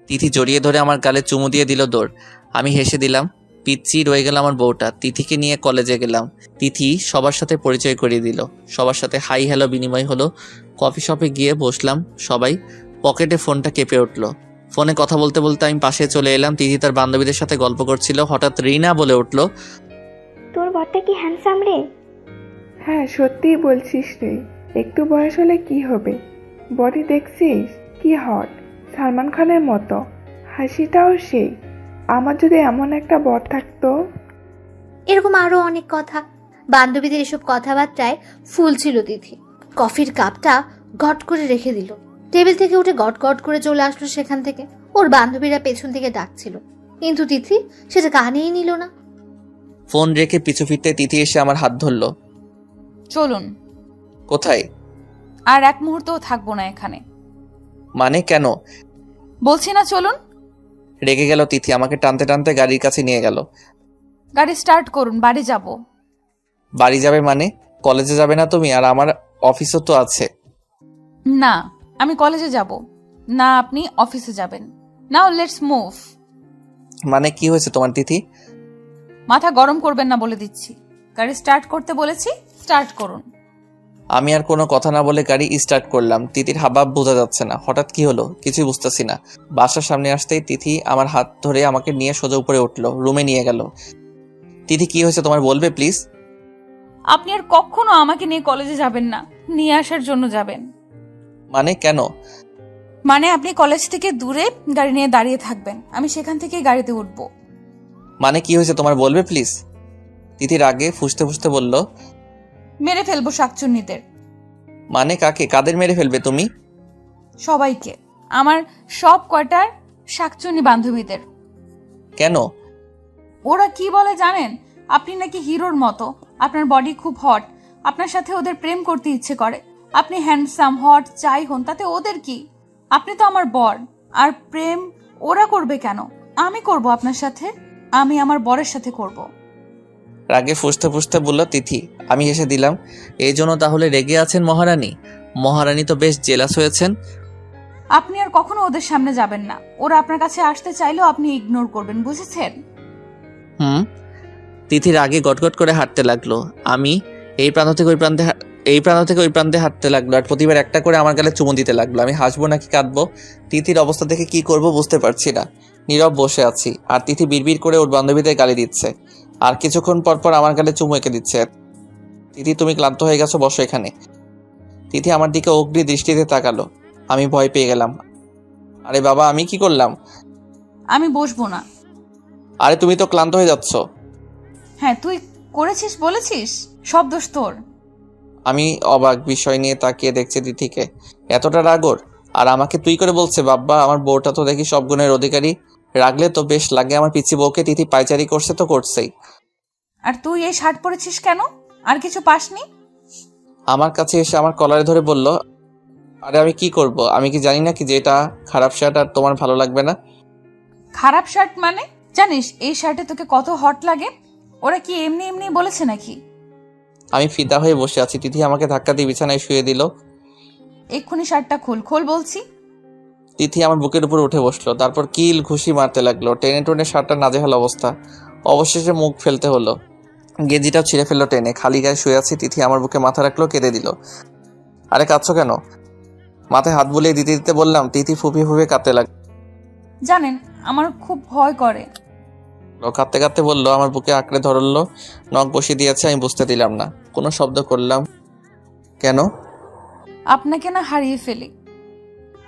Tithi জড়িয়ে ধরে আমার গালে চুমু দিয়ে দিল দৌড়। আমি হেসে দিলাম। পিচ্ছি রয়ে গেল আমার বউটা। তিথিকে নিয়ে কলেজে গেলাম। তিথি সবার সাথে পরিচয় করিয়ে দিল। সবার সাথে হাই হ্যালো বিনিময় হলো। কফি শপে গিয়ে বসলাম সবাই। পকেটে ফোনটা কেঁপে উঠলো। ফোনে কথা বলতে বলতে আমি পাশে চলে এলাম। তিথি তার বান্ধবীদের সাথে গল্প করছিল। হঠাৎ রিনা বলে উঠলো, তোর বরটা কি হ্যান্ডসাম রে? হ্যাঁ, সত্যিই বলছিস রে। একটু বয়স হলে কি হবে, বডি দেখছিস কি হট, সালমান খানের মতো। হাসিটাও সেই। আমার যদি এমন একটা বর থাকতো। এরকম আরো অনেক কথা। বান্ধবীদের এসব কথাবার্তায় ফুল ছিল তিথি। কফির কাপটা গট করে রেখে দিল। টেবিল থেকে উঠে গট গট করে চলে আসলো সেখান থেকে। ওর বান্ধবীরা পেছন থেকে ডাকছিল, কিন্তু তিথি সেটা কানেই নিল না। ফোন রেখে পিছু ফিরতে তিথি এসে আমার হাত ধরলো। চলুন। কোথায়? আর এক মুহূর্তও থাকবো না এখানে। মানে কেন? বলছি না চলুন। রেগে গেল তিথি, আমাকে টানতে টানতে গাড়ির কাছে নিয়ে গেল। গাড়ি স্টার্ট করুন, বাড়ি যাব। বাড়ি যাবে মানে? কলেজে যাবে না তুমি? আর আমার অফিসও তো আছে। না, আমি কলেজে যাব না, আপনি অফিসে যাবেন। Now let's move. মানে কি হয়েছে তোমার তিথি? মাথা গরম করবেন না বলে দিচ্ছি। গাড়ি স্টার্ট করতে বলেছি, স্টার্ট করুন। আমি আর কোনো কথা না বলে গাড়ি স্টার্ট করলাম। তিথির হাবভাব বোঝা যাচ্ছে না। হঠাৎ কি হলো কিছুই বুঝতেছি না। বাসার সামনে আসতেই তিথি আমার হাত ধরে আমাকে নিয়ে সোজা উপরে উঠলো, রুমে নিয়ে গেল। তিথি কি হয়েছে তোমার বলবে প্লিজ? আপনি আর কখনো আমাকে নিয়ে কলেজে যাবেন না, নিয়ে আসার জন্য যাবেন। মানে কেন? মানে আপনি কলেজ থেকে দূরে গাড়ি নিয়ে দাঁড়িয়ে থাকবেন, আমি সেখান থেকেই গাড়িতে উঠব। মানে কি হয়েছে তোমার বলবে প্লিজ? তিথির আগে ফুসতে ফুসতে বলল, মেরে ফেলবো শাকচুন্নিদের। মানে কাকে? কাদের মেরে ফেলবে তুমি? সবাইকে, আমার সব কয়টার শাকচুন্নি বান্ধবীদের। কেন? ওরা কি বলে জানেন? আপনি নাকি হিরোর মতো, আপনার বডি খুব হট, আপনার সাথে ওদের প্রেম করতে ইচ্ছে করে। আপনি হ্যান্ডসাম হট যাই হন, তাতে ওদের কি? আপনি তো আমার বর। আর প্রেম ওরা করবে কেন? আমি করব আপনার সাথে, আমি আমার বরের সাথে করব। রাগে ফুসতে ফুসতে বলল তিথি। আমি হেসে দিলাম। এই জন্য তাহলে রেগে আছেন মহারানী? মহারানী তো বেশ জেলাস হয়েছেন। আপনি আর কখনো ওদের সামনে যাবেন না। ওরা আপনার কাছে আসতে চাইলেও আপনি ইগনোর করবেন, বুঝেছেন? তিথির আগে গটগট করে হাঁটতে লাগলো। আমি এই প্রান্ত থেকে ওই প্রান্তে হাঁটতে লাগলো। আর প্রতিবার একটা করে আমার গালে চুমু দিতে লাগলো। আমি হাসবো নাকি কাঁদবো? তিথির অবস্থা দেখে কি করব বুঝতে পারছি না। নীরব বসে আছি, আর তিথি বিড়বিড় করে ওর বান্ধবীদের গালি দিচ্ছে। আর কিছুক্ষণ পর পর আমার গালে চুমু এঁকে দিচ্ছে। তিথি, তুমি ক্লান্ত হয়ে গেছো, বসো এখানে। তিথি আমার দিকে অগ্নি দৃষ্টিতে তাকালো। আমি ভয় পেয়ে গেলাম। আরে বাবা, আমি কি করলাম? আমি বসবো না। আরে তুমি তো ক্লান্ত হয়ে যাচ্ছ। হ্যাঁ, তুই করেছিস বলেছিস, সব দোষ তোর। আমি অবাক বিষয় নিয়ে তাকিয়ে দেখছি তিথিকে। এতটা রাগর? আর আমাকে তুই করে বলছে? বাব্বা, আমার বউটা তো দেখি সব গুণের অধিকারী। রাগলে তো বেশ লাগে আমার পিচ্ছি বউকে। তিথি পায়চারি করছে তো করছেই। আর তুই এই শার্ট পরেছিস কেন? আর কিছু পাসনি? আমার কাছে এসে আমার কলারে ধরে বলল, আরে আমি কি করব? আমি কি জানি না কি যে এটা খারাপ শার্ট আর তোমার ভালো লাগবে না? খারাপ শার্ট মানে? জানিস এই শার্টে তোকে কত হট লাগে? ওরা কি এমনি এমনি বলেছে নাকি? আমি ফিদা হয়ে বসে আছি। তিথি আমাকে ধাক্কা দিয়ে বিছানায় শুয়ে দিল। এক্ষুনি শার্টটা খোল বলছি। তিথি আমার বুকের উপর উঠে বসলো। তারপর কিল ঘুষি মারতে লাগলো। টেনে টেনে শার্টটা নাজেহাল অবস্থা। অবশেষে মুখ ফেলতে হলো। গেঞ্জিটাও ছিঁড়ে ফেললো টেনে। খালি গায়ে শুয়ে আছি। তিথি আমার বুকে মাথা রাখলো, কেঁদে দিল। আরে কাঁদছো কেন? মাথায় হাত বুলিয়ে দিতে দিতে বললাম। তিথি ফুপিয়ে ফুপিয়ে কাঁদতে লাগলো। জানেন, আমার খুব ভয় করে। কাঁদতে কাঁদতে বললো, আমার বুকে আঁকড়ে ধরলো, নখ বসিয়ে দিয়েছে। আমি বুঝতে দিলাম না, কোনো শব্দ করলাম। কেন? আপনাকে না হারিয়ে ফেলি।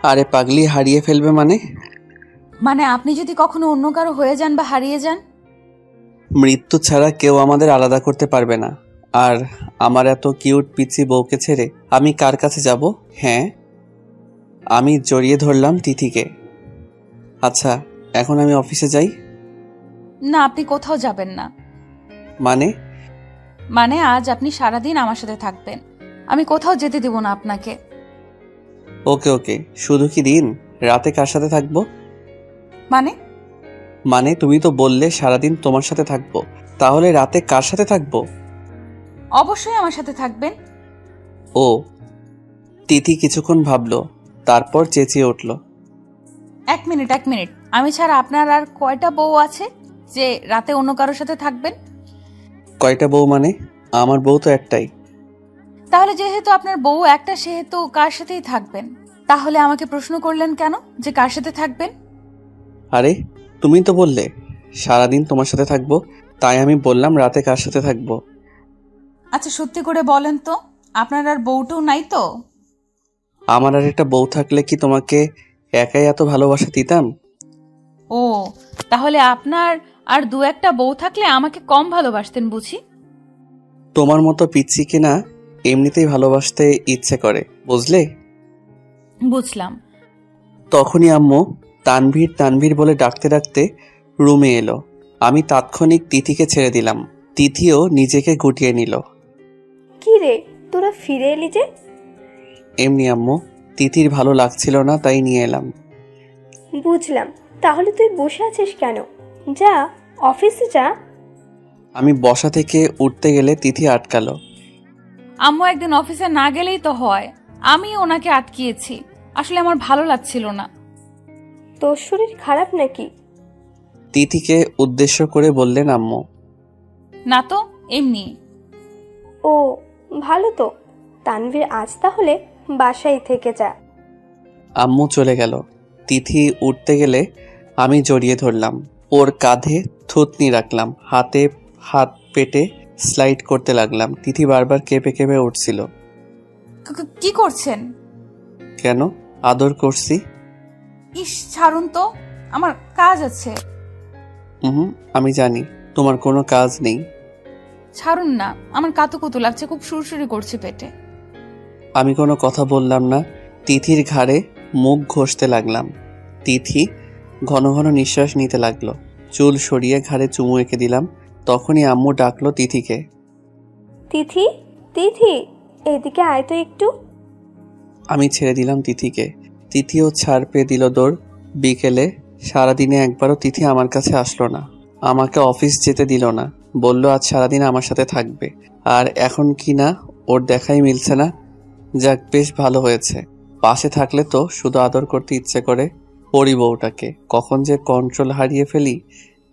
আরে পাগলি, হারিয়ে ফেলবে মানে? মানে আপনি যদি কখনো অন্য কারো হয়ে যান বা হারিয়ে যান। মৃত্যু ছাড়া কেউ আমাদের আলাদা করতে পারবে না। আর আমার এত কিউট পিচ্ছি বউকে ছেড়ে আমি কার কাছে যাব? হ্যাঁ, আমি জড়িয়ে ধরলাম তিথিকে। আচ্ছা, এখন আমি অফিসে যাই? না, আপনি কোথাও যাবেন না। মানে আজ আপনি সারাদিন আমার সাথে থাকবেন। আমি কোথাও যেতে দেব না আপনাকে। ওকে, শুধু কি দিন? রাতে কার সাথে থাকবো? মানে মানে তুমি তো বললে সারাদিন তোমার সাথে থাকবো, তাহলে রাতে কার সাথে থাকবো? অবশ্যই আমার সাথে থাকবেন। ও। তিথি কিছুক্ষণ ভাবলো, তারপর চেঁচিয়ে উঠল, এক মিনিট, আমি ছাড়া আপনার আর কয়টা বউ আছে যে রাতে অন্য কারোর সাথে থাকবেন? কয়টা বউ মানে? আমার বউ তো একটাই। তাহলে যেহেতু আপনার বউ একটা, সেহেতু কার সাথেই থাকবেন। তাহলে আমাকে প্রশ্ন করলেন কেন যে কার সাথে থাকবেন? আরে তুমি তো বললে সারাদিন তোমার সাথে থাকবো, তাই আমি বললাম রাতে কার সাথে থাকবো। আচ্ছা সত্যি করে বলেন তো, আপনার আর বউটাও নাই তো? আমার আর একটা বউ থাকলে কি তোমাকে একাই এত ভালোবাসা দিতাম? ও, তাহলে আপনার আর দু একটা বউ থাকলে আমাকে কম ভালোবাসতেন বুঝি? তোমার মতো পিচ্চিকে না এমনিতেই ভালোবাসতে ইচ্ছে করে, বুঝলে? বুঝলাম। তখনই আম্মু তানভীর তানভীর বলে ডাকতে ডাকতে রুমে এলো। আমি তাৎক্ষণিক তিথিকে ছেড়ে দিলাম। তিথিও নিজেকে গুটিয়ে নিল। কি রে, তোরা ফিরে এলি যে? এমনি আম্মু, তিথির ভালো লাগছিল না তাই নিয়ে এলাম। বুঝলাম, তাহলে তুই বসে আছিস কেন? যা, অফিসে যা। আমি বসা থেকে উঠতে গেলে তিথি আটকালো। আম্মু একদিন অফিসে না গেলেই তো হয়, আমি ওনাকে আটকিয়েছি। আসলে আমার ভালো লাগছিল না। তোর শরীর খারাপ নাকি? তিথিকে উদ্দেশ্য করে বললেন আম্মু। না তো, এমনি। ও ভালো তো, তানভীর আজ তাহলে বাসায় থেকে যা। আম্মু চলে গেল। তিথি উঠতে গেলে আমি জড়িয়ে ধরলাম। ওর কাঁধে থুতনি রাখলাম, হাতে হাত পেটে স্লাইড করতে লাগলাম। তিথি বারবার কেঁপে কেঁপে উঠছিল। কি করছেন? কেন? আদর করছি। ইস, ছাড়ুন তো, আমার কাজ আছে। আমি জানি তোমার কোনো কাজ নেই। ছাড়ুন না, আমার কাতুকুতু লাগছে, খুব সুরসুরি করছে পেটে। আমি কোনো কথা বললাম না। তিথির ঘাড়ে মুখ ঘষতে লাগলাম। তিথি ঘন ঘন নিঃশ্বাস নিতে লাগলো। চুল সরিয়ে ঘাড়ে চুমু এঁকে দিলাম। তখনই আম্মু ডাকলো তিথিকে। তিথি, তিথি, এদিকে আয় তো একটু। আমি ছেড়ে দিলাম তিথিকে। তিথিও ছাড় পেয়ে দিল দৌড়। বিকেলে সারাদিনে একবারও তিথি আমার কাছে আসলো না। আমাকে অফিস যেতে দিল না, বলল আজ সারাদিন আমার সাথে থাকবে। আর এখন কি না ওর দেখাই মিলছে না। যাক, বেশ ভালো হয়েছে। পাশে থাকলে তো শুধু আদর করতে ইচ্ছে করে। পরি বউটাকে কখন যে কন্ট্রোল হারিয়ে ফেলি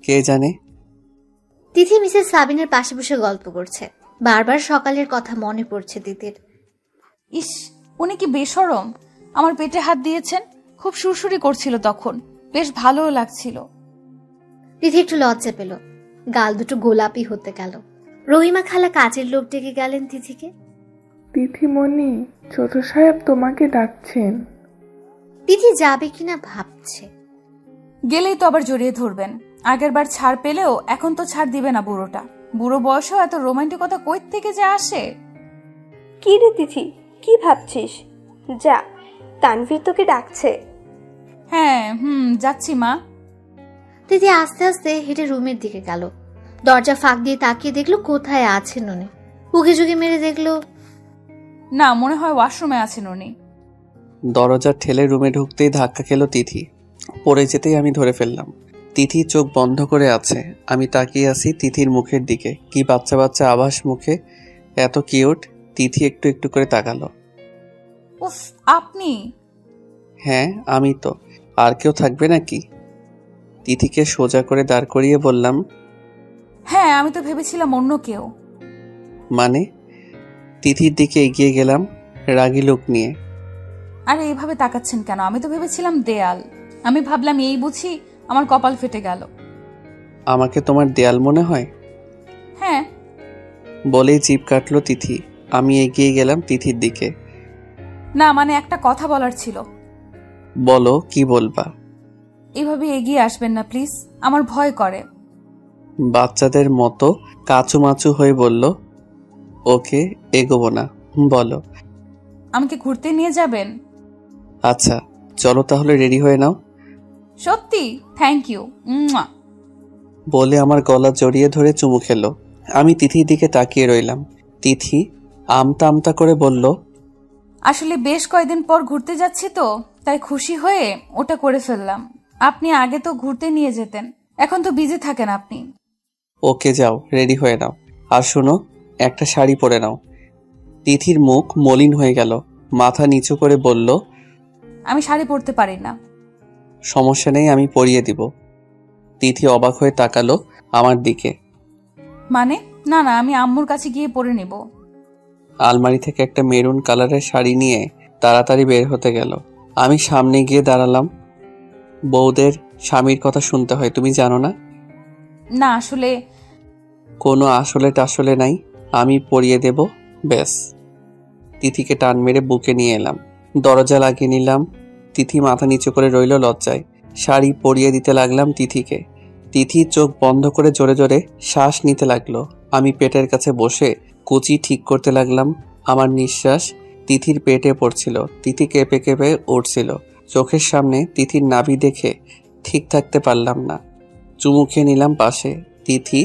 কে জানে। তিথি মিসেস সাবিনের পাশে বসে গল্প করছে। বারবার সকালের কথা মনে পড়ছে তিথির। ইস, উনি কি বেশরম! আমার পেটে হাত দিয়েছেন, খুব সুরসুরি করছিল তখন, বেশ ভালোও লাগছিল। তিথি একটু লজ্জা পেল, গাল দুটো গোলাপি হতে গেল। রহিমা খালা কাজের লোক ডেকে গেলেন তিথিকে। তিথিমণি, ছোট সাহেব তোমাকে ডাকছেন। তিথি যাবে কিনা ভাবছে। গেলেই তো আবার জড়িয়ে ধরবেন। আগের বার ছাড় পেলেও এখন তো ছাড় দিবে না বুড়োটা। বুড়ো বয়সেও এত রোমান্টিকতা কই থেকে যে আসে। কি রে তিথি, কি ভাবছিস? যা, তানভীর তোকে ডাকছে। হ্যাঁ, যাচ্ছি মা। তিথি আস্তে আস্তে হেঁটে রুমের দিকে গেল। দরজা ফাঁক দিয়ে তাকিয়ে দেখলো কোথায় আছেন উনি। উকি ঝুঁকি মেরে দেখলো না, মনে হয় ওয়াশরুমে আছেন উনি। দরজা ঠেলে রুমে ঢুকতেই ধাক্কা খেলো তিথি। পড়ে যেতেই আমি ধরে ফেললাম। তিথি চোখ বন্ধ করে আছে। আমি তাকিয়ে আছি তিথির মুখের দিকে। কি বাচ্চা বাচ্চা আভাস মুখে, এত কিউট। তিথি একটু একটু করে তাকালো। উফ, আপনি? হ্যাঁ আমি তো, আর কেউ থাকবে নাকি? তিথিকে সোজা করে দাঁড় করিয়ে বললাম। হ্যাঁ, আমি তো ভেবেছিলাম অন্য কেউ। মানে? তিথির দিকে এগিয়ে গেলাম রাগী লোক নিয়ে। আরে এভাবে তাকাচ্ছেন কেন? আমি তো ভেবেছিলাম দেয়াল। আমি ভাবলাম এই বুঝি আমার কপাল ফেটে গেল। আমাকে তোমার দেয়াল মনে হয়? হ্যাঁ। বলেই জিভ কাটলো তিথি। আমি এগিয়ে গেলাম তিথির দিকে। না, মানে একটা কথা বলার ছিল। বলো, কি বলবা? এভাবে এগিয়ে আসবেন না প্লিজ, আমার ভয় করে। বাচ্চাদের মতো কাচুমাচু হয়ে বলল। ওকে, এগোবো না, বলো। আমাকে ঘুরতে নিয়ে যাবেন? আচ্ছা চলো তাহলে, রেডি হয়ে নাও। সত্যি? Thank you. বলে আমার গলা জড়িয়ে ধরে চুমু খেলো। আমি তিথির দিকে তাকিয়ে রইলাম। তিথি আমতা আমতা করে বলল, আসলে বেশ কয়েকদিন পর ঘুরতে যাচ্ছি তো, তাই খুশি হয়ে ওটা করে ফেললাম। আপনি আগে তো ঘুরতে নিয়ে যেতেন, এখন তো বিজি থাকেন আপনি। ওকে যাও, রেডি হয়ে নাও। আর শোনো, একটা শাড়ি পরে নাও। তিথির মুখ মলিন হয়ে গেল, মাথা নিচু করে বলল, আমি শাড়ি পরতে পারি না। সমস্যা নেই, আমি পরিয়ে দিব। তিথি অবাক হয়ে তাকালো আমার দিকে। মানে? না না, আমি আম্মুর কাছে গিয়ে পরে নিব। আলমারি থেকে একটা মেরুন কালারের শাড়ি নিয়ে তাড়াতাড়ি বের হতে গেল। আমি সামনে গিয়ে দাঁড়ালাম। বউদের স্বামীর কথা শুনতে হয়, তুমি জানো না? না আসলে। কোনো আসলে টাসলে নাই, আমি পরিয়ে দেব, ব্যাস। তিথিকে টান মেরে বুকে নিয়ে এলাম, দরজা লাগিয়ে নিলাম। তিথি মাথা নিচু করে রইল লজ্জায়। শাড়ি পরিয়ে দিতে লাগলাম তিথিকে। তিথি চোখ বন্ধ করে জোরে জোরে শ্বাস নিতে লাগলো। আমি পেটের কাছে বসে কুচি ঠিক করতে লাগলাম। আমার নিঃশ্বাস তিথির পেটে পড়ছিল। তিথি কেঁপে কেঁপে উঠছিল। চোখের সামনে তিথির নাভি দেখে ঠিক থাকতে পারলাম না। চুমু খেয়ে নিলাম পাশে। তিথি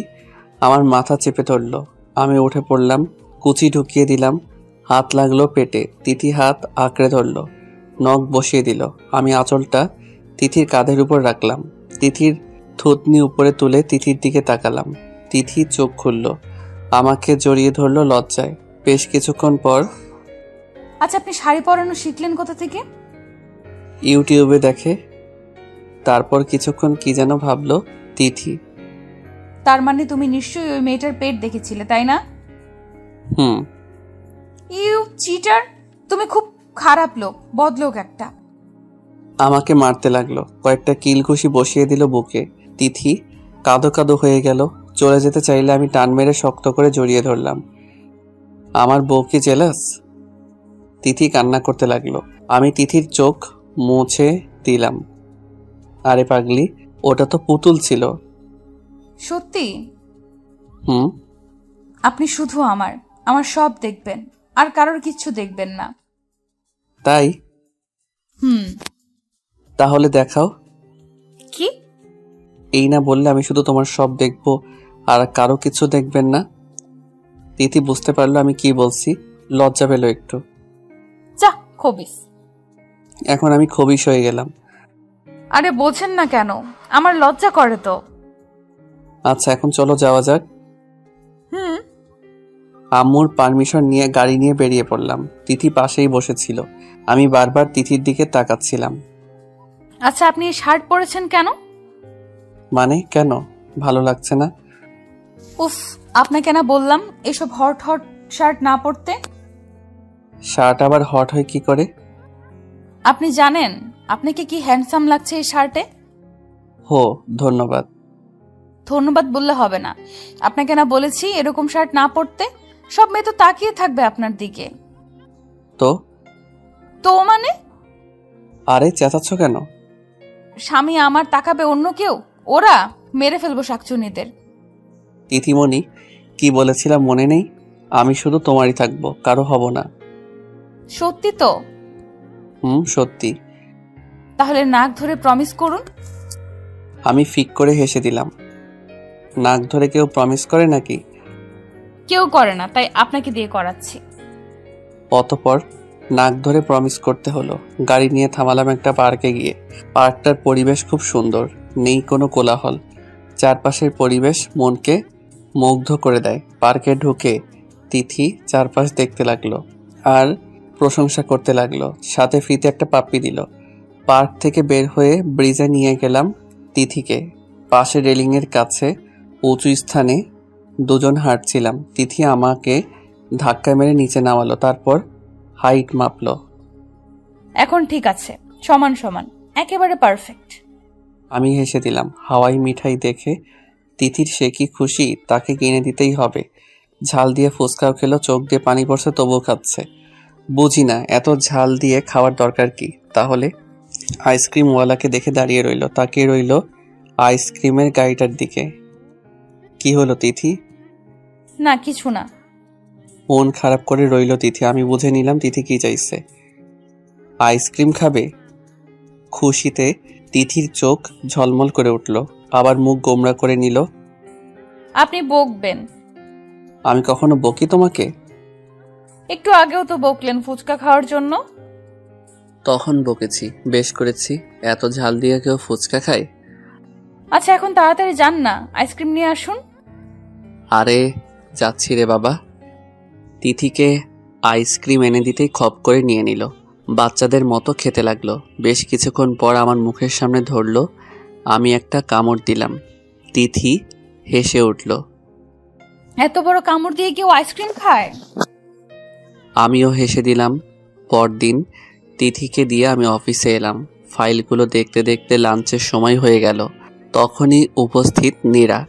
আমার মাথা চেপে ধরল। আমি উঠে পড়লাম, কুচি ঢুকিয়ে দিলাম। হাত লাগলো পেটে। তিথি হাত আঁকড়ে ধরল, নখ বসিয়ে দিল। আমি আঁচলটা তিথির কাঁধের উপর রাখলাম। তিথির থুতনি উপরে তুলে তিথির দিকে তাকালাম। তিথি চোখ খুলল, আমাকে জড়িয়ে ধরল লজ্জায়। বেশ কিছুক্ষণ পর, আচ্ছা, আপনি শাড়ি পরানো শিখলেন কোথা থেকে? ইউটিউবে দেখে। তারপর কিছুক্ষণ কি যেন ভাবলো তিথি। তার মানে তুমি নিশ্চয়ই ওই মেয়েটার পেট দেখেছিলে, তাই না? হুম। You cheater! তুমি খুব খারাপ লোক, বদলোক একটা। আমাকে মারতে লাগলো, কয়েকটা কিলঘুষি বসিয়ে দিল বুকে। তিথি কাঁদো কাঁদো হয়ে গেল। চলে যেতে চাইলে আমি টান মেরে শক্ত করে জড়িয়ে ধরলাম। আমার বউ কি জেলাস? তিথি কান্না করতে লাগলো। আমি তিথির চোখ মুছে দিলাম। আরে পাগলি, ওটা তো পুতুল ছিল। সত্যি? হুম। আপনি শুধু আমার আমার সব দেখবেন, আর কারোর কিচ্ছু দেখবেন না। তাই? হুম। তাহলে দেখাও। কি? এই না বললে আমি শুধু তোমার সব দেখবো আর কারো কিছু দেখবেন না? তিথি বুঝতে পারলো আমি কি বলছি, লজ্জা পেল একটু। যা খবিস। এখন আমি খবিশ হয়ে গেলাম। আরে বোঝেন না কেন? আমার লজ্জা করে তো। আচ্ছা, এখন চলো যাওয়া যাক। হুম। আম্মুর পারমিশন নিয়ে গাড়ি নিয়ে বেরিয়ে পড়লাম। তিথি পাশেই বসেছিল। আমি বারবার তিথির দিকে তাকাচ্ছিলাম। আচ্ছা, আপনি এই শার্ট পরেছেন কেন? মানে কেন? ভালো লাগছে না? উফ, আপনাকে না বললাম এসব হট হট শার্ট না পরতে। শার্ট আবার হট হয় কি করে? আপনি জানেন আপনাকে কি হ্যান্ডসাম লাগছে এই শার্টে? হো, ধন্যবাদ। ধন্যবাদ বললে হবে না। আপনাকে না বলেছি এরকম শার্ট না পরতে? সব মেয়ে তো তাকিয়ে থাকবে আপনার দিকে। তো? তো মানে? আরে চেঁচাচ্ছ কেন? স্বামী আমার তাকাবে অন্য কেউ? ওরা মেরে ফেলবো শাকচুনিদের। তিথিমণি, কি বলেছিলাম মনে নেই? আমি শুধু তোমারই থাকবো, কারো হব না। সত্যি তো? হুম, সত্যি। তাহলে নাক ধরে প্রমিস করুন। আমি ফিক করে হেসে দিলাম। নাক ধরে কেউ প্রমিস করে নাকি? কেউ করে না, তাই আপনাকে দিয়ে করাচ্ছি। অতঃপর নাক ধরে প্রমিস করতে হলো। গাড়ি নিয়ে থামালাম একটা পার্কে গিয়ে। পার্কটার পরিবেশ খুব সুন্দর, নেই কোনো কোলাহল। চারপাশের পরিবেশ মনকে মুগ্ধ করে দেয়। পার্কে ঢুকে তিথি চারপাশ দেখতে লাগলো আর প্রশংসা করতে লাগলো। সাথে ফ্রিতে একটা পাপ্পি দিল। পার্ক থেকে বের হয়ে ব্রিজে নিয়ে গেলাম তিথিকে। পাশে রেলিংয়ের কাছে উঁচু স্থানে দুজন হাঁটছিলাম। তিথি আমাকে ধাক্কা মেরে নিচে নামালো, তারপর হাইট মাপলো। এখন ঠিক আছে, সমান সমান, একেবারে পারফেক্ট। আমি হেসে দিলাম। হাওয়াই মিঠাই দেখে তিথির সে কি খুশি, তাকে কিনে দিতেই হবে। ঝাল দিয়ে ফুচকাও খেলো, চোখ দিয়ে পানি পড়ছে তবুও খাচ্ছে। বুঝি না এত ঝাল দিয়ে খাওয়ার দরকার কি। তাহলে আইসক্রিমওয়ালাকে দেখে দাঁড়িয়ে রইল, তাকিয়ে রইল আইসক্রিমের গাড়িটার দিকে। কি হলো তিথি? না কিছু না। মন খারাপ করে রইল তিথি। আমি বুঝে নিলাম তিথি কি চাইছে। আইসক্রিম খাবে? খুশিতে তিথির চোখ ঝলমল করে উঠল, আবার মুখ গোমড়া করে নিল। আপনি বকবেন? আমি কখনো বকি তোমাকে? একটু আগেও তো বকলেন ফুচকা খাওয়ার জন্য। তখন বকেছি, বেশ করেছি। এত ঝাল দিয়ে কেউ ফুচকা খায়? আচ্ছা এখন তাড়াতাড়ি যান না, আইসক্রিম নিয়ে আসুন। আরে যাচ্ছি রে বাবা। তিথিকে আইসক্রিম এনে দিতেই খপ করে নিয়ে নিল, বাচ্চাদের মতো খেতে লাগলো। বেশ কিছুক্ষণ পর আমার মুখের সামনে ধরলো, আমি একটা কামড় দিলাম। তিথি হেসে উঠল। এত বড় কামড় দিয়ে কেউ আইসক্রিম খায়? আমিও হেসে দিলাম। পরদিন তিথিকে দিয়ে আমি অফিসে এলাম। ফাইলগুলো দেখতে দেখতে লাঞ্চের সময় হয়ে গেল। তখনই উপস্থিত নীরা।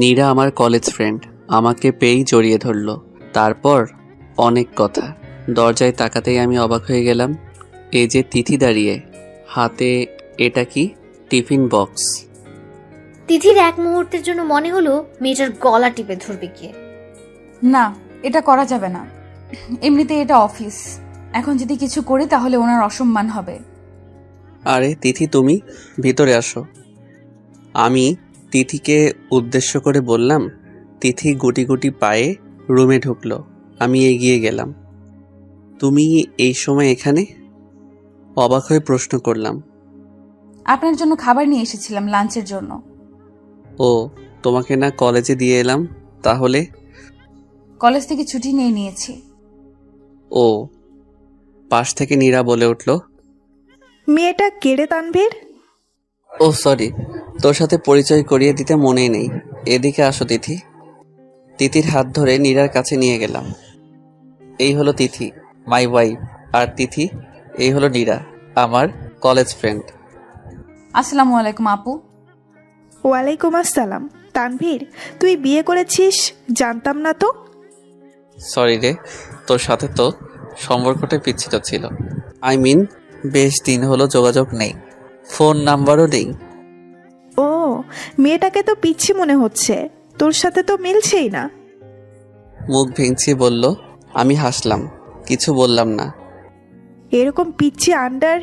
নীরা আমার কলেজ ফ্রেন্ড, আমাকে পেয়েই জড়িয়ে ধরল। তারপর অনেক কথা। দরজায় তাকাতেই আমি অবাক হয়ে গেলাম। এই যে তিথি দাঁড়িয়ে, হাতে এটা কি? Tiffin box. তিথির এক মুহূর্তের জন্য মনে হলো মেয়েটার গলা টিপে ধরবে গিয়ে। না, এটা করা যাবে না। এমনিতে এটা অফিস, এখন যদি কিছু করি তাহলে ওনার অসম্মান হবে। আরে তিথি, তুমি ভিতরে আসো। আমি তিথিকে উদ্দেশ্য করে বললাম। তিথি গুটি গুটি পায়ে রুমে ঢুকলো। আমি এগিয়ে গেলাম। তুমি এই সময় এখানে? অবাক হয়ে প্রশ্ন করলাম। আপনার জন্য খাবার নিয়ে এসেছিলাম, লাঞ্চের জন্য। ও, তোমাকে না কলেজে দিয়ে এলাম? তাহলে? কলেজ থেকে ছুটি নিয়ে নিয়েছি। ও। পাশ থেকে নীরা বলে উঠল, মেয়েটা কেড়ে তানভীর। ও সরি, তোর সাথে পরিচয় করিয়ে দিতে মনেই নেই। এদিকে আসো তিথি। তিথির হাত ধরে নীরার কাছে নিয়ে গেলাম। এই হলো তিথি, মাই ওয়াইফ। আর তিথি, এই হলো নীরা, আমার কলেজ ফ্রেন্ড। আসসালামু আলাইকুম আপু। ওয়ালাইকুম আসসালাম। তানভীর, তুই বিয়ে করেছিস? জানতাম না তো। সরি রে, তোর সাথে তো সম্পর্কটা বিচ্ছিন্ন ছিল। আই মিন, বেশ দিন হলো যোগাযোগ নেই, ফোন নাম্বারও নেই। ও, মেয়েটাকে তো পিচ্ছি মনে হচ্ছে, তোর সাথে তো মিলছেই না। মুখ ভেঙচি বলল। আমি হাসলাম, কিছু বললাম না। এরকম পিচ্ছি আন্ডার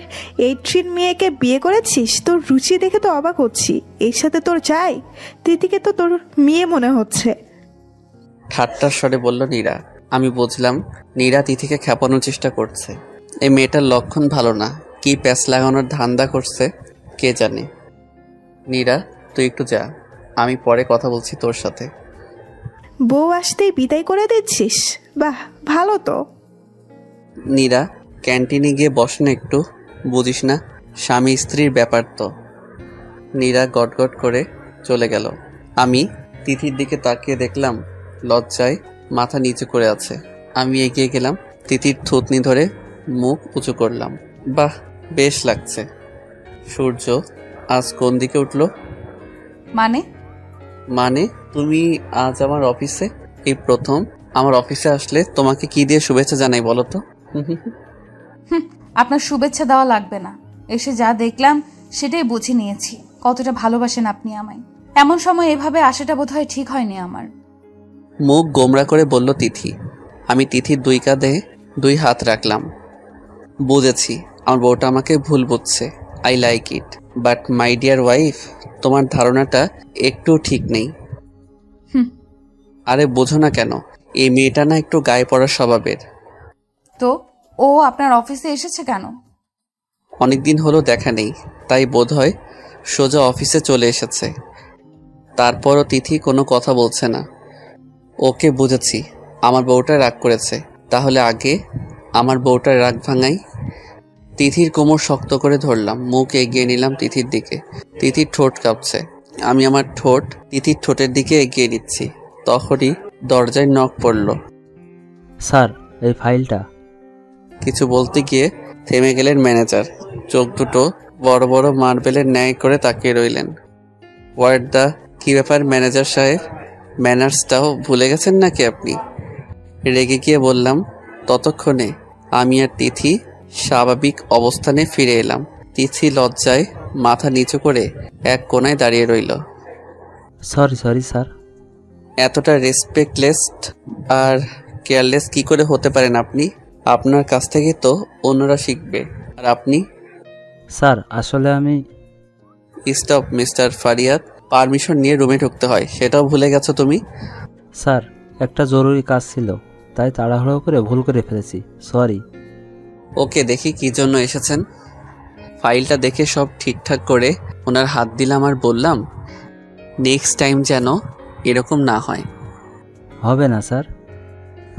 18 মেয়েকে বিয়ে করেছিস? তোর রুচি দেখে তো অবাক হচ্ছি। এর সাথে তোর চাই? তিথিকে তো তোর মেয়ে মনে হচ্ছে। ঠাট্টার স্বরে বলল নীরা। আমি বুঝলাম নীরা তিথিকে খেপানোর চেষ্টা করছে। এই মেয়েটার লক্ষণ ভালো না, কি প্যাচ লাগানোর ধান্দা করছে কে জানে। নীরা, তুই একটু যা, আমি পরে কথা বলছি তোর সাথে। বউ আসতেই বিদায় করে দিচ্ছিস? বাহ, ভালো তো। নীরা, ক্যান্টিনে গিয়ে বস না একটু, বুঝিস না স্বামী স্ত্রীর ব্যাপার তো। নীরা গটগট করে চলে গেল। আমি তিথির দিকে তাকিয়ে দেখলাম লজ্জায় মাথা নিচু করে আছে। আমি এগিয়ে গেলাম, তিথির থুতনি ধরে মুখ উঁচু করলাম। বাহ, বেশ লাগছে। সূর্য আজ কোন দিকে উঠলো? মানে তুমি আজ আমার অফিসে? এই প্রথম আমার অফিসে আসলে তোমাকে কি দিয়ে শুভেচ্ছা জানাই বলো তো? আপনার শুভেচ্ছা দেওয়া লাগবে না, এসে যা দেখলাম সেটাই বুঝে নিয়েছি কতটা ভালোবাসেন আপনি আমায়। এমন সময় এভাবে আসাটা বোধহয় ঠিক হয়নি আমার। মুখ গোমরা করে বলল তিথি। আমি তিথির দুই কাঁধে দুই হাত রাখলাম। বুঝেছি আমার বউটা আমাকে ভুল বুঝছে। I like it, but my dear wife, তোমার ধারণাটা একটু ঠিক নেই। আরে বোঝো না কেন, এই মেয়েটা না একটু গায়ে পড়ার স্বভাবের। তো ও আপনার অফিসে এসেছে কেন? অনেকদিন হলো দেখা নেই, তাই বোধহয় সোজা অফিসে চলে এসেছে। তারপরও তিথি কোনো কথা বলছে না। ওকে বুঝেছি, আমার বউটা রাগ করেছে। তাহলে আগে আমার বউটার রাগ ভাঙাই। তিথির কোমর শক্ত করে ধরলাম, মুখ এগিয়ে নিলাম তিথির দিকে। তিথির ঠোঁট কাঁপছে। আমি আমার ঠোঁট তিথির ঠোঁটের দিকে এগিয়ে নিচ্ছি। তখনই দরজায় নক পড়ল। স্যার, এই ফাইলটা। কিছু বলতে গিয়ে থেমে গেলেন ম্যানেজার। চোখ দুটো বড় বড় মার্বেলের ন্যায় করে তাকিয়ে রইলেন। হোয়াট দ্য, কি ব্যাপার ম্যানেজার সাহেব? ম্যানার্সটাও ভুলে গেছেন নাকি আপনি? রেগে গিয়ে বললাম। ততক্ষণে আমি আর তিথি স্বাভাবিক অবস্থানে ফিরে এলাম। তিথি লজ্জায় মাথা নিচু করে এক কোণায় দাঁড়িয়ে রইল। Sorry sir. এতটা রেসপেক্টলেস আর কেয়ারলেস কি করে হতে পারেন আপনি? আপনার কাছ থেকে তো অন্যরা শিখবে, আর আপনি? স্যার, আসলে আমি... স্টপ মিস্টার ফারিয়াদ, পারমিশন নিয়ে রুমে ঢুকতে হয়, সেটাও ভুলে গেছো তুমি? স্যার, একটা জরুরি কাজ ছিল, তাই তাড়াহুড়ো করে ভুল করে ফেলেছি, সরি। ওকে, দেখি কি জন্য এসেছেন। ফাইলটা দেখে সব ঠিকঠাক করে ওনার হাত দিলাম আর বললাম, নেক্সট টাইম যেন এরকম না হয়। হবে না স্যার।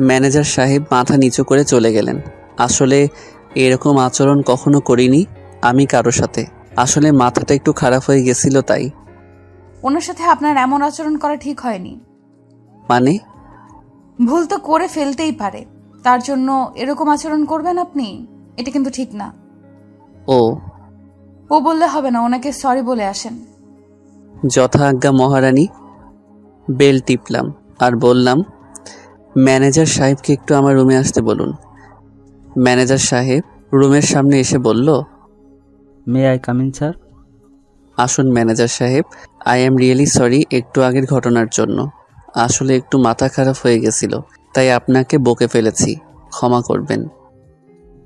ম্যানেজার সাহেব মাথা নিচু করে চলে গেলেন। আসলে এরকম আচরণ কখনো করিনি আমি কারো সাথে। আসলে মাথাটা একটু খারাপ হয়ে গেছিল তাই। ওনার সাথে আপনার এমন আচরণ করা ঠিক হয়নি। মানে? ভুল তো করে ফেলতেই পারে, তার জন্য এরকম আচরণ করবেন আপনি? এটা কিন্তু ঠিক না। ও বললে হবে না, ওনাকে সরি বলে আসেন। যথা আজ্ঞা মহারানী। বেল টিপলাম আর বললাম, ম্যানেজার সাহেবকে একটু আমার রুমে আসতে বলুন। ম্যানেজার সাহেব রুমের সামনে এসে বলল, may I come in sir? আসুন ম্যানেজার সাহেব, আই এম রিয়েলি সরি একটু আগের ঘটনার জন্য। আসলে একটু মাথা খারাপ হয়ে গেছিল, তাই আপনাকে বকে ফেলেছি, ক্ষমা করবেন।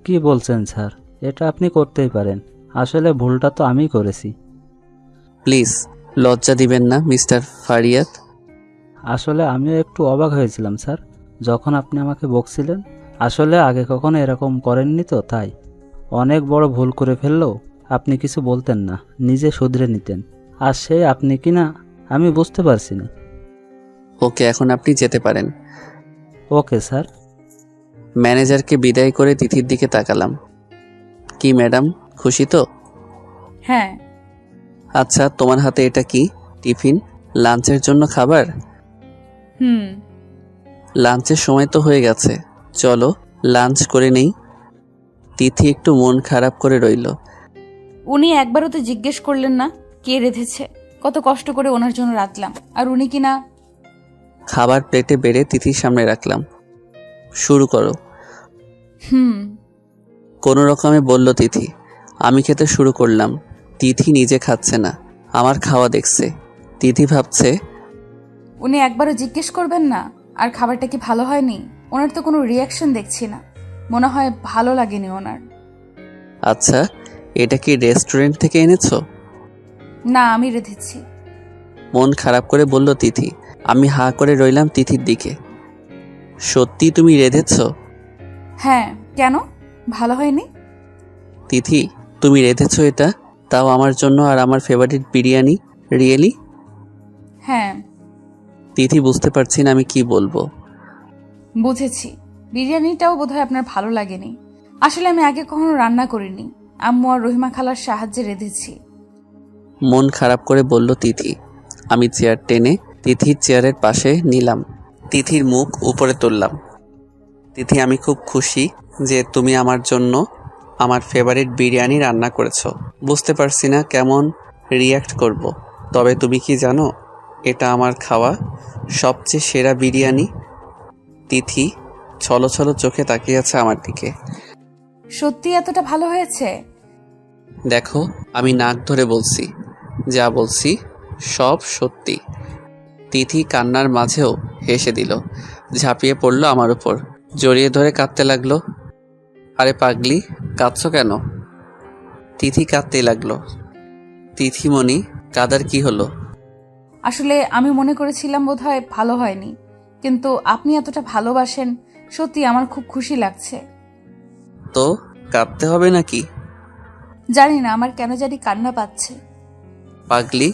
কি বলছেন স্যার? এটা আপনি করতেই পারেন। আসলে ভুলটা তো আমিই করেছি। প্লিজ লজ্জা দিবেন না মিস্টার ফারিয়াত। আসলে আমিও একটু অবাক হয়েছিলাম স্যার, যখন আপনি আমাকে বকছিলেন। আসলে আগে কখনো এরকম করেননি তো, তাই। অনেক বড় ভুল করে ফেললেও আপনি কিছু বলতেন না, নিজে শুধরে নিতেন। আর সে আপনি কি না আমি বুঝতে পারছি না। ওকে, এখন আপনি যেতে পারেন। Okay sir. ম্যানেজারকে বিদায় করে তিথির দিকে তাকালাম। কি ম্যাডাম, খুশি তো? হ্যাঁ। আচ্ছা, তোমার হাতে এটা কি? টিফিন? লাঞ্চের জন্য খাবার? লাঞ্চের সময় তো হয়ে গেছে, চলো লাঞ্চ করে নেই। তিথি একটু মন খারাপ করে রইল। উনি একবারও তো জিজ্ঞেস করলেন না কে রেঁধেছে? কত কষ্ট করে ওনার জন্য রাখলাম, আর উনি কিনা। খাবার প্লেটে বেড়ে তিথির সামনে রাখলাম। শুরু করো। কোনো রকমে বলল তিথি। আমি খেতে শুরু করলাম। তিথি নিজে খাচ্ছে না, আমার খাওয়া দেখছে। তিথি ভাবছে, উনি একবারও জিজ্ঞেস করবেন না আর খাবারটা কি ভালো হয়নি? ওনার তো কোনো রিয়াকশন দেখছি না, মনে হয় ভালো লাগেনি ওনার। আচ্ছা, এটা কি রেস্টুরেন্ট থেকে এনেছো? না, আমি রেঁধেছি। মন খারাপ করে বলল তিথি। আমি হা করে রইলাম তিথির দিকে। সত্যি তুমি রেঁধেছো? হ্যাঁ, কেন ভালো হয়নি? তিথি, তুমি রেঁধেছো এটা, তাও আমার জন্য আর আমার ফেভারিট বিরিয়ানি? রিয়েলি? হ্যাঁ। তিথি, বুঝতে পারছি না আমি কি বলবো। বুঝেছি, বিরিয়ানিটাও বোধহয় আপনার ভালো লাগেনি। আসলে আমি আগে কখনো রান্না করিনি, আম্মু আর রহিমা খালার সাহায্যে রেঁধেছি। মন খারাপ করে বলল তিথি। আমি চেয়ার টেনে তিথির চেয়ারের পাশে নিলাম। তিথির মুখ উপরে তুললাম। তিথি, আমি খুব খুশি যে তুমি আমার জন্য আমার ফেভারিট বিরিয়ানি রান্না করেছো। বুঝতে পারছি না কেমন রিয়্যাক্ট করব। তবে তুমি কি জানো, এটা আমার খাওয়া সবচেয়ে সেরা বিরিয়ানি। তিথি ছলো ছলো চোখে তাকিয়ে আছে আমার দিকে। সত্যি এতটা ভালো হয়েছে? দেখো, আমি নাক ধরে বলছি, যা বলছি সব সত্যি। তিথি কান্নার মাঝেও হেসে দিল, ঝাঁপিয়ে পড়ল আমার উপর, জড়িয়ে ধরে কাঁদতে লাগলো। আরে পাগলি, কাঁদছো কেন? তিথি কাঁদতেই লাগলো। তিথিমণি, কাদার কি হলো? আসলে আমি মনে করেছিলাম বোধহয় ভালো হয়নি, কিন্তু আপনি এতটা ভালোবাসেন, সত্যি আমার খুব খুশি লাগছে। তো কাঁদতে হবে নাকি? জানি না, আমার কেন জানি কান্না পাচ্ছে। পাগলি।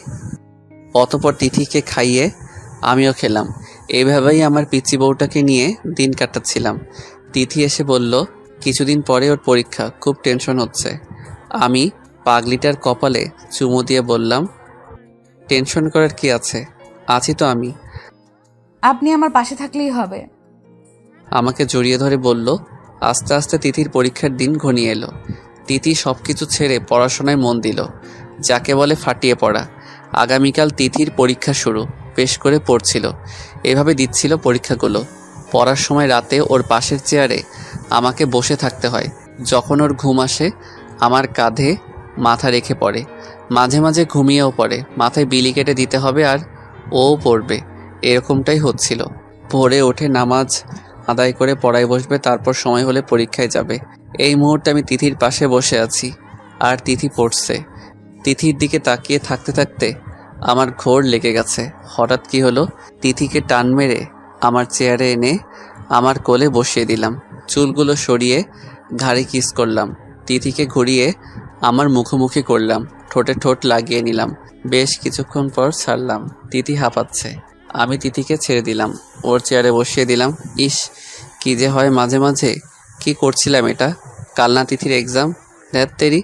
অতঃপর তিথিকে খাইয়ে আমিও খেলাম। এইভাবেই আমার পিচ্চি বউটাকে নিয়ে দিন কাটাচ্ছিলাম। তিথি এসে বলল, কিছুদিন পরে ওর পরীক্ষা, খুব টেনশন হচ্ছে। আমি পাগলিটার কপালে চুমু দিয়ে বললাম, টেনশন করার কি আছে, আছি তো আমি। আপনি আমার পাশে থাকলেই হবে। আমাকে জড়িয়ে ধরে বলল। আস্তে আস্তে তিথির পরীক্ষার দিন ঘনিয়ে এলো। তিথি সব কিছু ছেড়ে পড়াশোনায় মন দিল, যাকে বলে ফাটিয়ে পড়া। আগামীকাল তিথির পরীক্ষা শুরু, বেশ করে পড়ছিল, এভাবে দিচ্ছিল পরীক্ষাগুলো। পড়ার সময় রাতে ওর পাশের চেয়ারে আমাকে বসে থাকতে হয়। যখন ওর ঘুম আসে আমার কাঁধে মাথা রেখে পড়ে, মাঝে মাঝে ঘুমিয়েও পড়ে। মাথায় বিলি কেটে দিতে হবে আর ও পড়বে, এরকমটাই হচ্ছিল। ভোরে ওঠে নামাজ আদায় করে পড়ায় বসবে, তারপর সময় হলে পরীক্ষায় যাবে। এই মুহূর্তে আমি তিথির পাশে বসে আছি আর তিথি পড়ছে। তিথির দিকে তাকিয়ে থাকতে থাকতে আমার ঘোর লেগে গেছে। হঠাৎ কি হলো, তিথিকে টান মেরে আমার চেয়ারে এনে আমার কোলে বসিয়ে দিলাম। চুলগুলো সরিয়ে ঘাড়ে কিস করলাম। তিথিকে ঘুরিয়ে আমার মুখোমুখি করলাম, ঠোঁটে ঠোঁট লাগিয়ে নিলাম। বেশ কিছুক্ষণ পর ছাড়লাম। তিথি হাঁপাচ্ছে। আমি তিথিকে ছেড়ে দিলাম, ওর চেয়ারে বসিয়ে দিলাম। ইস, কি যে হয় মাঝে মাঝে। কি করছিলাম এটা? কাল না তিথির এক্সাম? তেরি।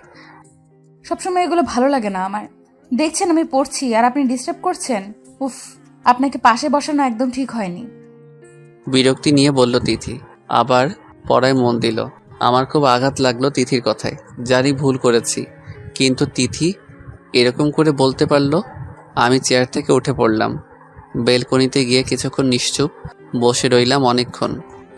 সবসময় এগুলো ভালো লাগে না আমার। দেখছেন আমি পড়ছি আর আপনি ডিস্টার্ব করছেন। উফ, আপনাকে পাশে বসানো একদম ঠিক হয়নি। বিরক্তি নিয়ে বলল তিথি। আবার পড়ায় মন দিল। আমার খুব আঘাত লাগলো তিথির কথায়। জানি ভুল করেছি, কিন্তু তিথি এরকম করে বলতে পারলো। আমি চেয়ার থেকে উঠে পড়লাম। বেলকনিতে গিয়ে কিছুক্ষণ নিশ্চুপ বসে রইলাম অনেকক্ষণ।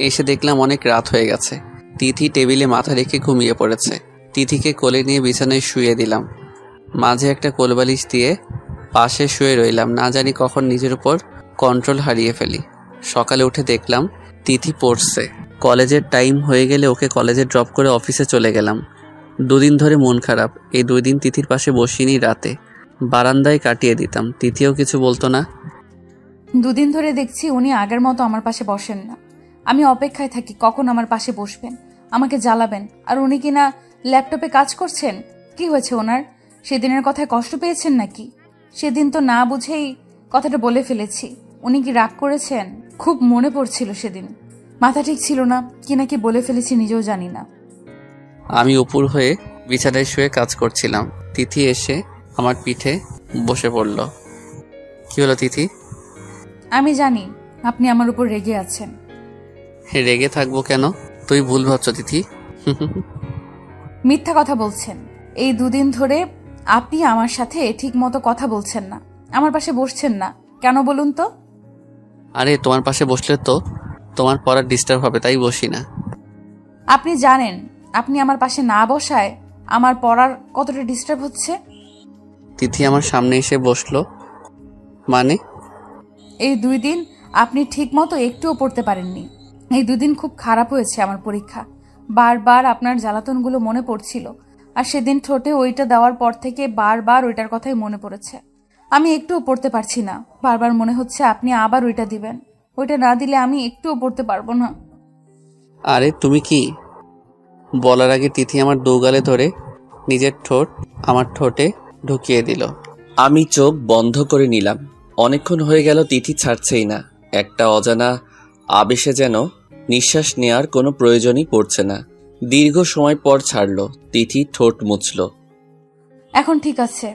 এসে দেখলাম অনেক রাত হয়ে গেছে। তিথি টেবিলে মাথা রেখে ঘুমিয়ে পড়েছে। তিথিকে কোলে নিয়ে বিছানায় শুয়ে দিলাম। মাঝে একটা কোলবালিশ দিয়ে পাশে শুয়ে রইলাম। না জানি কখন নিজের উপর কন্ট্রোল হারিয়ে ফেলি। সকালে উঠে দেখলাম তিথি পড়ছে। কলেজের টাইম হয়ে গেলে ওকে কলেজে ড্রপ করে অফিসে চলে গেলাম। 2 দিন ধরে মন খারাপ। এই 2 দিন তিথির পাশে বসিনি, রাতে বারান্দায় কাটিয়ে দিতাম। তিথিও কিছু বলতো না। 2 দিন ধরে দেখছি উনি আগের মতো আমার পাশে বসেন না। আমি অপেক্ষায় থাকি কখন আমার পাশে বসবেন, আমাকে জ্বালাবেন। আর উনি কিনা ল্যাপটপে কাজ করছেন। কি হয়েছে ওনার? সেদিনের কথায় কষ্ট পেয়েছেন নাকি? সেদিন তো না বুঝেই কথাটা বলে ফেলেছি। উনি কি রাগ করেছেন? খুব মনে পড়ছিল সেদিন। মাথা ঠিক ছিল না, কি নাকি বলে ফেলেছি নিজেও জানি না। আমি উপর হয়ে বিছানায় শুয়ে কাজ করছিলাম। তিথি এসে আমার পিঠে বসে পড়ল। কি হলো তিথি? আমি জানি আপনি আমার উপর রেগে আছেন। রেগে থাকবো কেন? তুই ভুল ভাবছ তিথি। মিথ্যা কথা বলছেন। এই 2 দিন ধরে আপনি আমার সাথে ঠিক মতো কথা বলছেন না, আমার পাশে বসছেন না। কেন বলুন তো? আরে তোমার পাশে বসলে তো তোমার পড়ার ডিস্টার্ব হবে, তাই বসি না। আপনি জানেন আপনি আমার পাশে না বসায় আমার পড়ার কতটা ডিস্টার্ব হচ্ছে? তিথি আমার সামনে এসে বসলো। মানে? এই 2 দিন আপনি ঠিক মতো একটুও পড়তে পারেননি। এই 2 দিন খুব খারাপ হয়েছে আমার পরীক্ষা। বারবার আপনার জ্বালাতনগুলো মনে পড়ছিল। আর সেদিন ঠোঁটে ওইটা দেওয়ার পর থেকে বারবার ওইটার কথাই মনে পড়েছে। আমি একটুও পড়তে পারছি না। বারবার মনে হচ্ছে আপনি আবার ওইটা দিবেন। ওইটা না দিলে আমি একটুও পড়তে পারবো না। আরে তুমি কি? বলার আগে তিথি আমার 2 গালে ধরে নিজের ঠোঁট আমার ঠোঁটে ঢুকিয়ে দিল। আমি চোখ বন্ধ করে নিলাম। অনেকক্ষণ হয়ে গেল তিথি ছাড়ছেই না। একটা অজানা আবেশে যেন নিঃশ্বাস নেওয়ার কোনো প্রয়োজনই পড়ছে না। দীর্ঘ সময় পর ছাড়ল। তিথি ঠোঁট মুছল। এখন ঠিক আছে।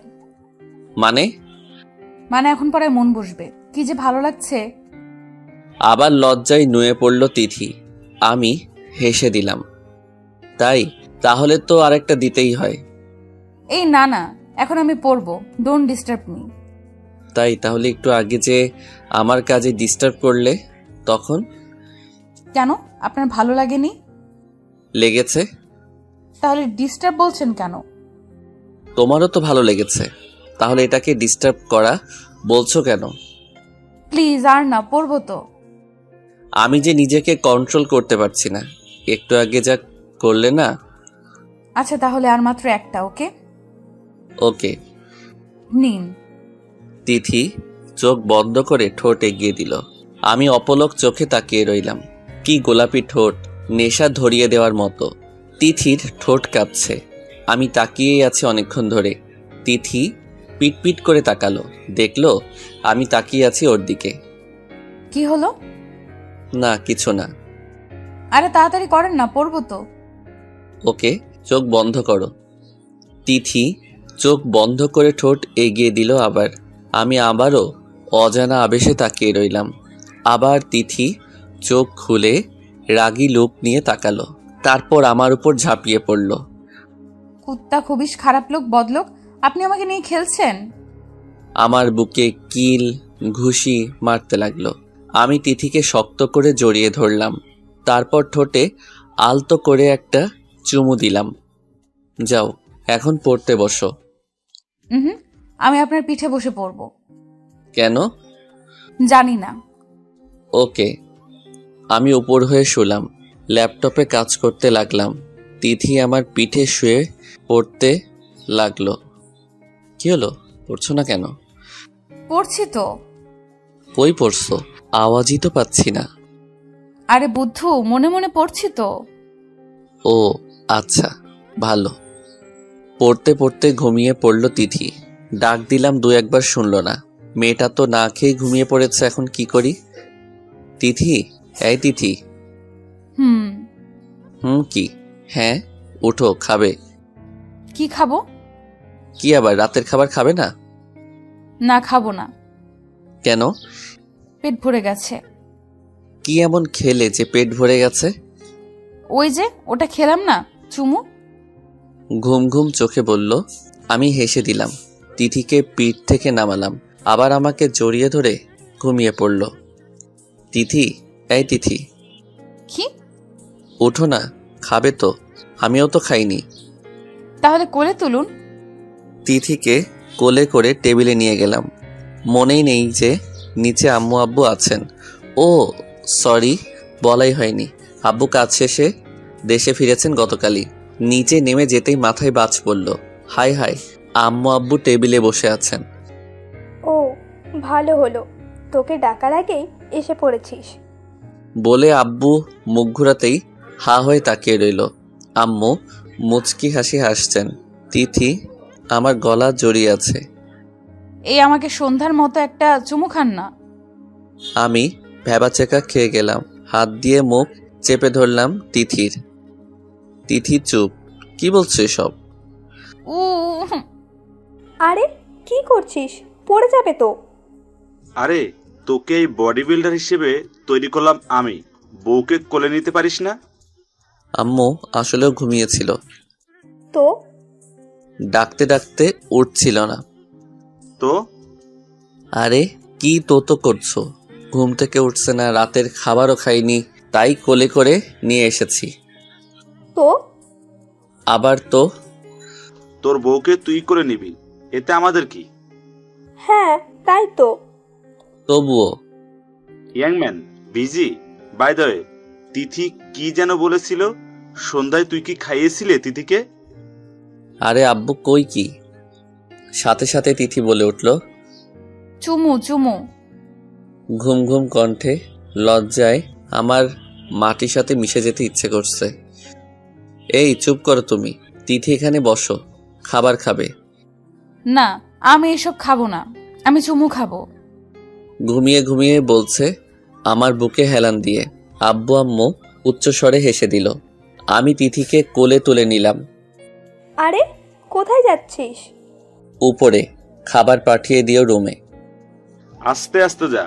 মানে? এখন পরে মন বসবে। কি যে ভালো লাগছে। আবার লজ্জায় নুয়ে পড়ল তিথি। আমি হেসে দিলাম। তাহলে তো আরেকটা দিতেই হয়। এই না না, এখন আমি পড়বো। Don't disturb me. তাহলে একটু আগে যে আমার কাজে ডিস্টার্ব করলে তখন? কেন? আপনার ভালো লাগেনি? লেগেছে। তাহলে ডিস্টার্ব বলছেন কেন? তোমারও তো ভালো লেগেছে, তাহলে এটাকে ডিস্টার্ব করা বলছো কেন? প্লিজ আর না, পড়বো তো। আমি যে নিজেকে কন্ট্রোল করতে পারছি না। একটু আগে যা করলে না। আচ্ছা তাহলে আর মাত্র একটা। ওকে ওকে নিন। তিথি চোখ বন্ধ করে ঠোঁট এগিয়ে দিল। আমি অপলক চোখে তাকিয়ে রইলাম। কি গোলাপি ঠোঁট, নেশা ধরিয়ে দেওয়ার মতো। তিথির ঠোঁট কাঁপছে। আমি তাকিয়েই আছি অনেকক্ষণ ধরে। তিথি পিটপিট করে তাকালো, দেখলো আমি তাকিয়ে আছি ওর দিকে। কি হলো? না কিছু না। আরে তাড়াতাড়ি করেন না, পড়বো তো। ওকে, চোখ বন্ধ করো। তিথি চোখ বন্ধ করে ঠোঁট এগিয়ে দিল আবার। আমি আবারও অজানা আবেশে তাকিয়ে রইলাম। আবার তিথি চোখ খুলে রাগী লোক নিয়ে তাকালো, তারপর আমার উপর ঝাঁপিয়ে পড়ল। কুত্তা খুবই খারাপ লোক, বদলোক। আপনি আমাকে নিয়ে খেলছেন? আমার বুকে কিল ঘুষি মারতে লাগলো। আমি তিথিকে শক্ত করে জড়িয়ে ধরলাম, তারপর ঠোঁটে আলতো করে একটা চুমু দিলাম। যাও এখন পড়তে বসো। আমি আপনার পিঠে বসে পড়বো। কেন? জানি না। ওকে। আমি উপর হয়ে শুলাম, ল্যাপটপে কাজ করতে লাগলাম। তিথি আমার পিঠে শুয়ে পড়তে লাগলো। কি হলো, পড়ছো না কেন? পড়ছি তো। কই পড়ছো? আওয়াজই তো পাচ্ছি না। আরে বুদ্ধু, মনে মনে পড়ছি তো। ও আচ্ছা, ভালো। পড়তে পড়তে ঘুমিয়ে পড়ল তিথি। ডাক দিলাম দু একবার শুনলো না। মেয়েটা তো না খেয়ে ঘুমিয়ে পড়েছে, এখন কি করি? তিথি, এই তিথি। কি? হ্যাঁ, উঠো, খাবে। কি খাবো? কি আবার, রাতের খাবার খাবে না? না, খাবো না। কেন? পেট ভরে গেছে। কি এমন খেলে যে পেট ভরে গেছে? ওই যে ওটা খেলাম না, চুমু। ঘুম ঘুম চোখে বলল। আমি হেসে দিলাম। তিথিকে পিঠ থেকে নামালাম, আবার আমাকে জড়িয়ে ধরে ঘুমিয়ে পড়ল। তিথি, এই তিথি। কি? উঠো না, খাবে তো। আমিও তো খাইনি। তাহলে কোলে তুলুন। তিথিকে কোলে করে টেবিলে নিয়ে গেলাম। মনেই নেই যে নিচে আম্মু আব্বু আছেন। ও সরি, বলাই হয়নি। আব্বু কাজ শেষে দেশে ফিরেছেন গতকালই। নিচে নেমে যেতেই মাথায় বাজ পড়ল। হাই হাই, আম্মু আব্বু টেবিলে বসে আছেন। ও ভালো হলো, তোকে ডাকার আগেই এসে পড়েছিস বলে আব্বু মুখ ঘুরাতেই হা হয়ে তাকিয়ে রইল। আম্মু মুচকি হাসি হাসছেন। তিথি আমার গলা জড়িয়ে আছে। এই আমাকে সন্ধ্যার মতো একটা চুমু খান না। আমি ভ্যাবাচেকা খেয়ে গেলাম। হাত দিয়ে মুখ চেপে ধরলাম তিথির। তিথি চুপ। কি বলছো এসব? উ আরে কি করছিস, পড়ে যাবে তো। আরে তোকে এই বডি বিল্ডার হিসেবে তৈরি করলাম আমি, বউকে কোলে নিতে পারিস না? আম্মু আসলেও ঘুমিয়েছিল। তো ডাকতে ডাকতে উঠছিল না। তো আরে কি তো করছো? ঘুম থেকে উঠছে না, রাতের খাবারও খাইনি, তাই কোলে করে নিয়ে এসেছি। তো আবার তো? তোর বউকে তুই করে নিবি, এতে আমাদের কি? হ্যাঁ তাই তো। তবুও। ইয়াংম্যান বিজি। বাই দ্য ওয়ে, তিথি কি যেন বলেছিল? সন্ধ্যায় তুই কি খাইয়েছিলে তিথিকে? আরে আব্বু কই কি? সাথে সাথে তিথি বলে উঠল, চুমু চুমু। ঘুম ঘুম কণ্ঠে। লজ্জায় আমার মাটির সাথে মিশে যেতে ইচ্ছে করছে। এই চুপ করো তুমি। তিথি এখানে বসো, খাবার খাবে। না, আমি এসব খাবো না, আমি চুমু খাবো। ঘুমিয়ে ঘুমিয়ে বলছে আমার বুকে হেলান দিয়ে। আব্বু আম্মু উচ্চস্বরে হেসে দিল। আমি তিথিকে কোলে তুলে নিলাম। আরে কোথায় যাচ্ছিস? উপরে, খাবার পাঠিয়ে দিও রুমে। আস্তে আস্তে যা।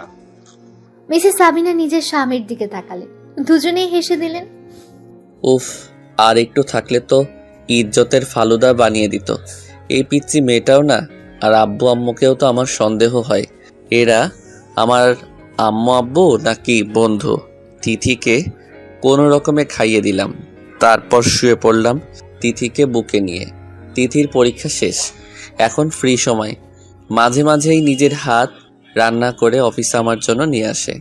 মিসেস সাবিনা নিজের স্বামীর দিকে তাকালেন, দুজনেই হেসে দিলেন। উফ, আর একটু থাকলে তো ইজ্জতের ফালুদা বানিয়ে দিত। এই পিচ্চি মেয়েটাও না। আর আব্বু আম্মুকেও তো আমার সন্দেহ হয়, এরা আমার আম্মু আব্বু নাকি বন্ধু। তিথিকে কোনো রকমে খাইয়ে দিলাম, তারপর শুয়ে পড়লাম তিথিকে বুকে নিয়ে। তিথির পরীক্ষা শেষ, এখন ফ্রি সময়। মাঝে মাঝেই নিজের হাত রান্না করে অফিসে আমার জন্য নিয়ে আসে,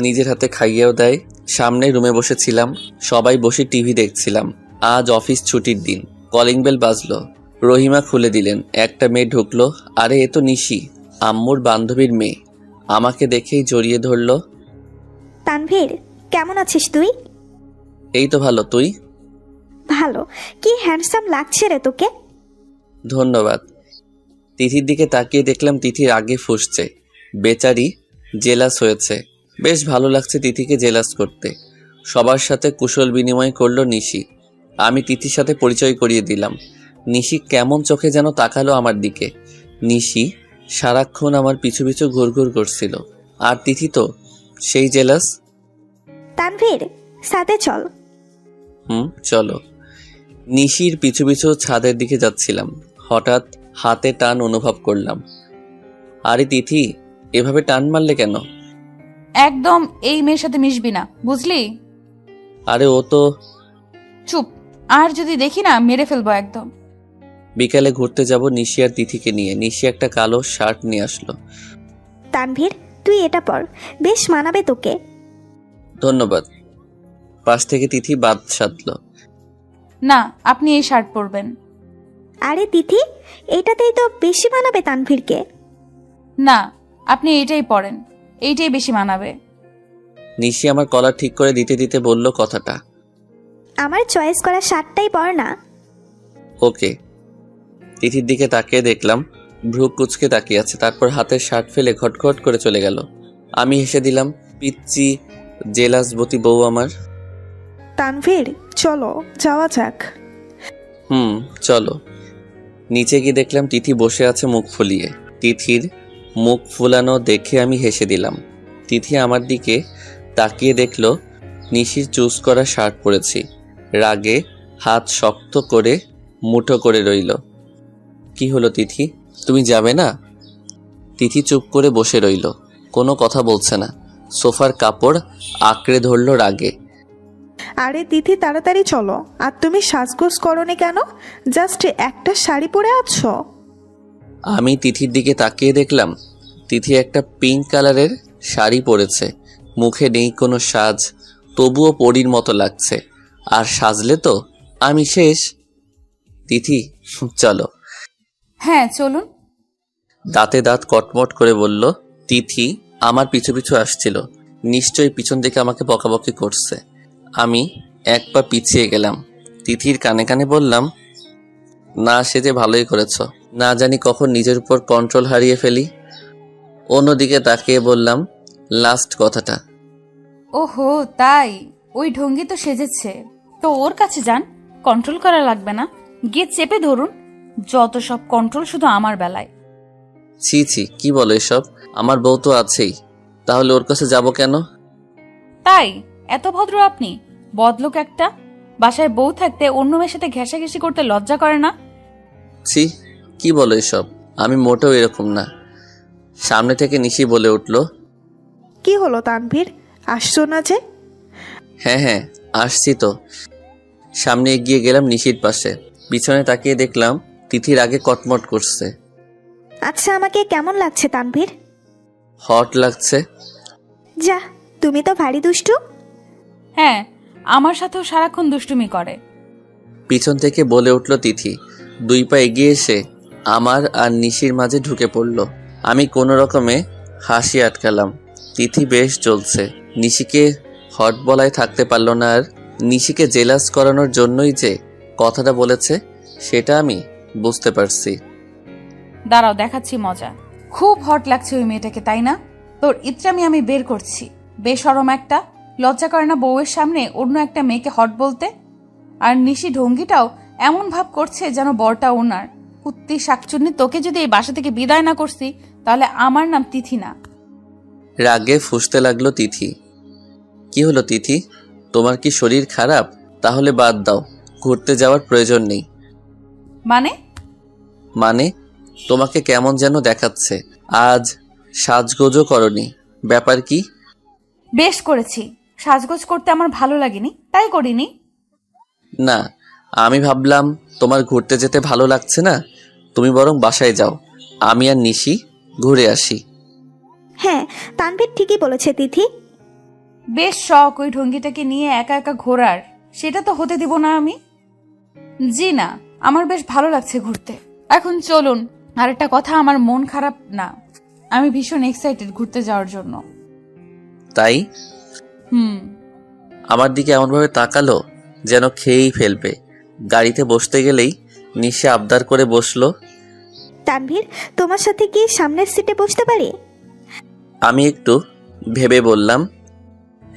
নিজের হাতে খাইয়েও দেয়। সামনে রুমে বসেছিলাম, সবাই বসে টিভি দেখছিলাম। আজ অফিস ছুটির দিন। কলিং বেল বাজলো, রহিমা খুলে দিলেন। একটা মেয়ে ঢুকলো। আরে এ তো নিশি, আম্মুর বান্ধবীর মেয়ে। আমাকে দেখেই জড়িয়ে ধরলো। তানভীর, কেমন আছিস তুই? এই তো ভালো, তুই? ভালো। কি হ্যান্ডসাম লাগছে রে তোকে। ধন্যবাদ। তিথির দিকে তাকিয়ে দেখলাম তিথি রাগে ফুঁসছে। বেচারি জেলাস হয়েছে। বেশ ভালো লাগছে তিথিকে জেলাস করতে। সবার সাথে কুশল বিনিময় করলো নিশি। আমি তিথির সাথে পরিচয় করিয়ে দিলাম। নিশি কেমন চোখে যেন তাকালো আমার দিকে। নিশি সারাক্ষণ আমার পিছু পিছু ঘুরঘুর করছিল। আর তিথি তো সেই জেলাস। তানভীর, সাথে চল। চলো। নিশির পিছু পিছু ছাদের দিকে যাচ্ছিলাম, হঠাৎ হাতে টান অনুভব করলাম। আরে তিথি, এভাবে টান মারলে কেন? একদম এই মেয়ের সাথে মিশবি না, বুঝলি? আরে ও তো। চুপ, আর যদি দেখি না মেরে ফেলবো একদম। বিকালে ঘুরতে যাব নিশি আর তিথিকে নিয়ে। নিশি একটা কালো শার্ট নিয়ে আসলো। তানভীর, তুই এটা পর, বেশ মানাবে তোকে। ধন্যবাদ। পাশ থেকে তিথি বাদ সাধলো। না, আপনি এই শার্ট পরবেন। আরে তিথি, এটাতেই তো বেশি মানাবে তানভীরকে। না, আপনি এইটাই পরেন, এইটাই বেশি মানাবে। নিশি আমার কলার ঠিক করে দিতে দিতে বলল কথাটা। আমার চয়েস করা শার্টটাই পর না। ওকে। তিথির দিকে তাকিয়ে দেখলাম ভ্রু কুচকে তাকিয়ে আছে, তারপর হাতের শার্ট ফেলে ঘটঘট করে চলে গেল। আমি হেসে দিলাম, পিচ্চি জেলাসবতী বউ আমার। তানভীর চলো যাওয়া যাক। চলো। নিচে গিয়ে দেখলাম তিথি বসে আছে মুখ ফুলিয়ে। তিথির মুখ ফুলানো দেখে আমি হেসে দিলাম। তিথি আমার দিকে তাকিয়ে দেখলো নিশির চুজ করা শার্ট পরেছি। রাগে হাত শক্ত করে মুঠো করে রইল। কি হলো তিথি, তুমি যাবে না? তিথি চুপ করে বসে রইল, কোনো কথা বলছে না। সোফার কাপড় আঁকড়ে ধরল রাগে। আরে তিথি তাড়াতাড়ি চলো। আর তুমি সাজগোজ করোনি কেন? জাস্ট একটা শাড়ি পরে আছো। আমি তিথির দিকে তাকিয়ে দেখলাম তিথি একটা পিঙ্ক কালারের শাড়ি পরেছে। মুখে নেই কোনো সাজ, তবুও পরীর মতো লাগছে। আর সাজলে তো আমি শেষ। তিথি চলো। হ্যাঁ চলুন। দাঁতে দাঁত কটমট করে বলল তিথি। আমার পিছু পিছু আসছিল, নিশ্চয়ই পিছন থেকে আমাকে বকাবকি করছে। আমি এক পা পিছিয়ে গেলাম। তিথির কানে কানে বললাম, না সেজে ভালোই করেছ, না জানি কখন নিজের উপর কন্ট্রোল হারিয়ে ফেলি। অন্যদিকে তাকিয়ে বললাম লাস্ট কথাটা। ওহো তাই, ওই ঢঙ্গি তো সেজেছে, তো ওর কাছে যান, কন্ট্রোল করা লাগবে না, গিয়ে চেপে ধরুন। যত সব কন্ট্রোল শুধু আমার বেলায়। ছি ছি, কি বলো এসব? আমার বউ তো আছেই, তাহলে ওর কাছে যাব কেন? তাই এত ভদ্র আপনি? বদলোক একটা। বাসায় বউ থাকতে অন্য মেয়ের সাথে ঘেঁষাঘেঁষি করতে লজ্জা করে না? ছি, কি বলো এসব? আমি মোটেও এরকম না। সামনে থেকে নিশি বলে উঠল, কি হলো তানভীর, আসছো না যে? হ্যাঁ আসছি তো। সামনে এগিয়ে গেলাম নিশির পাশে। পিছনে তাকিয়ে দেখলাম তিথির আগে কটমট করছে। আচ্ছা আমাকে কেমন লাগছে তানভীর? হট লাগছে। যা, তুমি তো ভারী দুষ্টু। হ্যাঁ, আমার সাথেও সারাক্ষণ দুষ্টুমি করে। পিছন থেকে বলে উঠল তিথি। 2 পা এগিয়ে এসে আমার আর নিশির মাঝে ঢুকে পড়ল। আমি কোনো রকমে হাসি আটকালাম। তিথি বেশ চলছে। নিশিকে হট বলায় থাকতে পারল না। আর নিশিকে জেলাস করানোর জন্যই যে কথাটা বলেছে সেটা আমি বুঝতে পারছি। দাঁড়াও দেখাচ্ছি মজা। খুব হট লাগছে ওই মেয়েটাকে, তাই না? তোর ইচ্ছামি আমি বের করছি। বেশরম একটা, লজ্জা করে না বউয়ের সামনে অন্য একটা মেয়েকে হট বলতে? আর নিশি ঢঙ্গিটাও এমন ভাব করছে যেন বরটা ওনার। কুত্তি শাকচুন্নি, তোকে যদি এই বাসা থেকে বিদায় না করছি তাহলে আমার নাম তিথি না। রাগে ফুঁসতে লাগলো তিথি। কি হলো তিথি, তোমার কি শরীর খারাপ? তাহলে বাদ দাও, ঘুরতে যাওয়ার প্রয়োজন নেই। মানে তোমাকে কেমন যেন দেখাচ্ছে। আজ সাজগোজও করনি, ব্যাপার কি? বেশ করেছি, সাজগোজ করতে আমার ভালো লাগেনি তাই করিনি। না, আমি ভাবলাম তোমার ঘুরতে যেতে ভালো লাগছে না, তুমি বরং বাসায় যাও, আমি আর নিশি ঘুরে আসি। হ্যাঁ তানভীর ঠিকই বলেছে তিথি। বেশ শখ ওই ঢঙ্গিটাকে নিয়ে একা একা ঘোরার, সেটা তো হতে দিব না আমি। জি না, আমার বেশ ভালো লাগছে ঘুরতে। এখন চলুন। আর একটা কথা, আমার মন খারাপ না, আমি ভীষণ এক্সাইটেড ঘুরতে যাওয়ার জন্য। তাই? আমার দিকে এমনভাবে তাকালো যেন খেয়েই ফেলবে। গাড়িতে বসতে গেলেই নিশি আবদার করে বসলো, তানভীর তোমার সাথে কি সামনের সিটে বসতে পারি? আমি একটু ভেবে বললাম,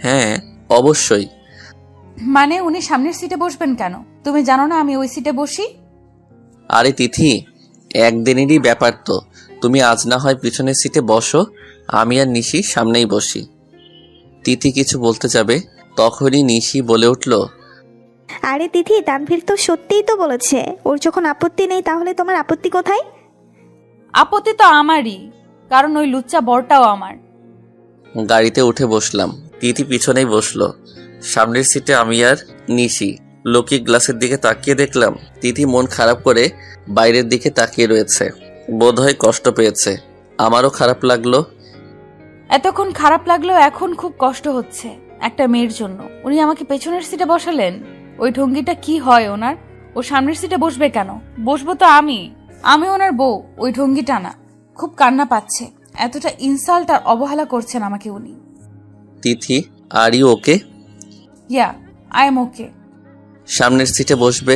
হ্যাঁ অবশ্যই। মানে উনি সামনের সিটে বসবেন কেন? তুমি জানো না আমি ওই সিটে বসি? আরে তিথি, একদিনেরই ব্যাপার তো, তুমি আজ না হয় পিছনের সিটে বসো, আমি আর নিশি সামনেই বসি। তিথি কিছু বলতে যাবে, তখনই নিশি বলে উঠল, আরে তিথি তানভীর তো সত্যিই তো বলেছে, ওর যখন আপত্তি নেই তাহলে তোমার আপত্তি কোথায়? আপত্তি তো আমারই, কারণ ওই লুচ্চা বরটাও আমার। গাড়িতে উঠে বসলাম। তিথি পিছনেই বসলো। সামনের সিটে আমি আর নিশি। লৌকিক গ্লাসের দিকে তাকিয়ে দেখলাম তিথি মন খারাপ করে বাইরের দিকে তাকিয়ে রয়েছে। বোধহয় কষ্ট পেয়েছে। আমারও খারাপ লাগলো। এতক্ষণ খারাপ লাগলো, এখন খুব কষ্ট হচ্ছে একটা মেয়ের জন্য। উনি আমাকে পেছনের সিটে বসালেন। ওই ঢঙ্গিটা কি হয় ওনার? ও সামনের সিটে বসবে কেন? বসবো তো আমি ওনার বউ, ওই ঢঙ্গিটা না। খুব কান্না পাচ্ছে, এতটা ইনসাল্ট আর অবহেলা করছেন আমাকে উনি। Tithi, are you okay? Yeah, I am okay. সামনের সিটে বসবে?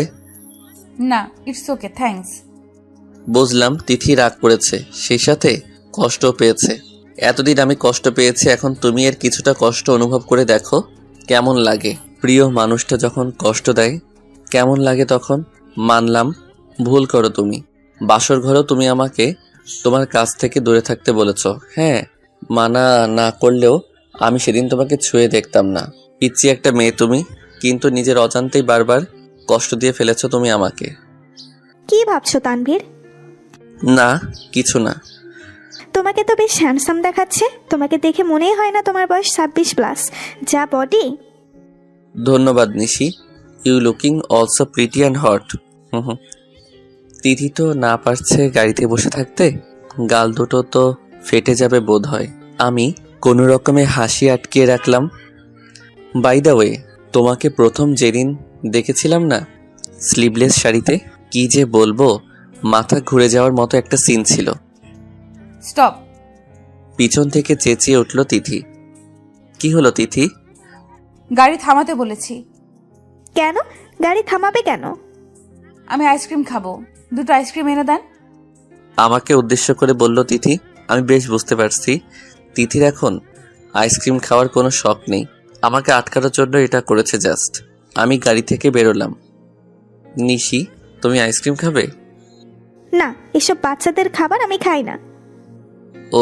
না, ইটস ওকে, থ্যাঙ্কস। বুঝলাম তিথি রাগ করেছে, সেই সাথে কষ্ট পেয়েছে। এতদিন আমি কষ্ট পেয়েছি, এখন তুমি এর কিছুটা কষ্ট অনুভব করে দেখো কেমন লাগে। প্রিয় মানুষটা যখন কষ্ট দেয় কেমন লাগে তখন। মানলাম ভুল করো তুমি, বাসর ঘরেও তুমি আমাকে তোমার কাছ থেকে দূরে থাকতে বলেছ। হ্যাঁ, মানা না করলেও আমি সেদিন তোমাকে ছুঁয়ে দেখতাম না। পিচ্ছি একটা মেয়ে তুমি, কিন্তু নিজের অজান্তেই বারবার কষ্ট দিয়ে ফেলেছো তুমি আমাকে। কি ভাবছো তানভীর? না, কিছু না। তোমাকে তো বেশ হ্যান্ডসাম দেখাচ্ছে। তোমাকে দেখে মনেই হয় না তোমার বয়স 26+। যা বডি। ধন্যবাদ Nishi, you looking also pretty and hot. Tithi তো না পারছে গাড়িতে বসে থাকতে, গাল দুটো তো ফেটে যাবে বোধ হয়। আমি কোনো রকমে হাসি আটকিয়ে রাখলাম। বাই দ্য ওয়ে, তোমাকে প্রথম যেদিন দেখেছিলাম না স্লিভলেস শাড়িতে, কি যে বলবো, মাথা ঘুরে যাওয়ার মতো একটা সিন ছিল। স্টপ। পিছন থেকে চেঁচিয়ে উঠল তিথি। কি হলো তিথি? গাড়ি থামাতে বলেছি। কেন গাড়ি থামাবে কেন? আমি আইসক্রিম খাবো, 2টো আইসক্রিম এনে দেন। আমাকে উদ্দেশ্য করে বলল তিথি। আমি বেশ বুঝতে পারছি তিথির এখন আইসক্রিম খাওয়ার কোনো শখ নেই, আমাকে আটকানোর জন্য এটা করেছে জাস্ট। আমি গাড়ি থেকে বেরোলাম। নিশি, তুমি আইসক্রিম খাবে? না, এসব বাচ্চাদের খাবার আমি খাই না।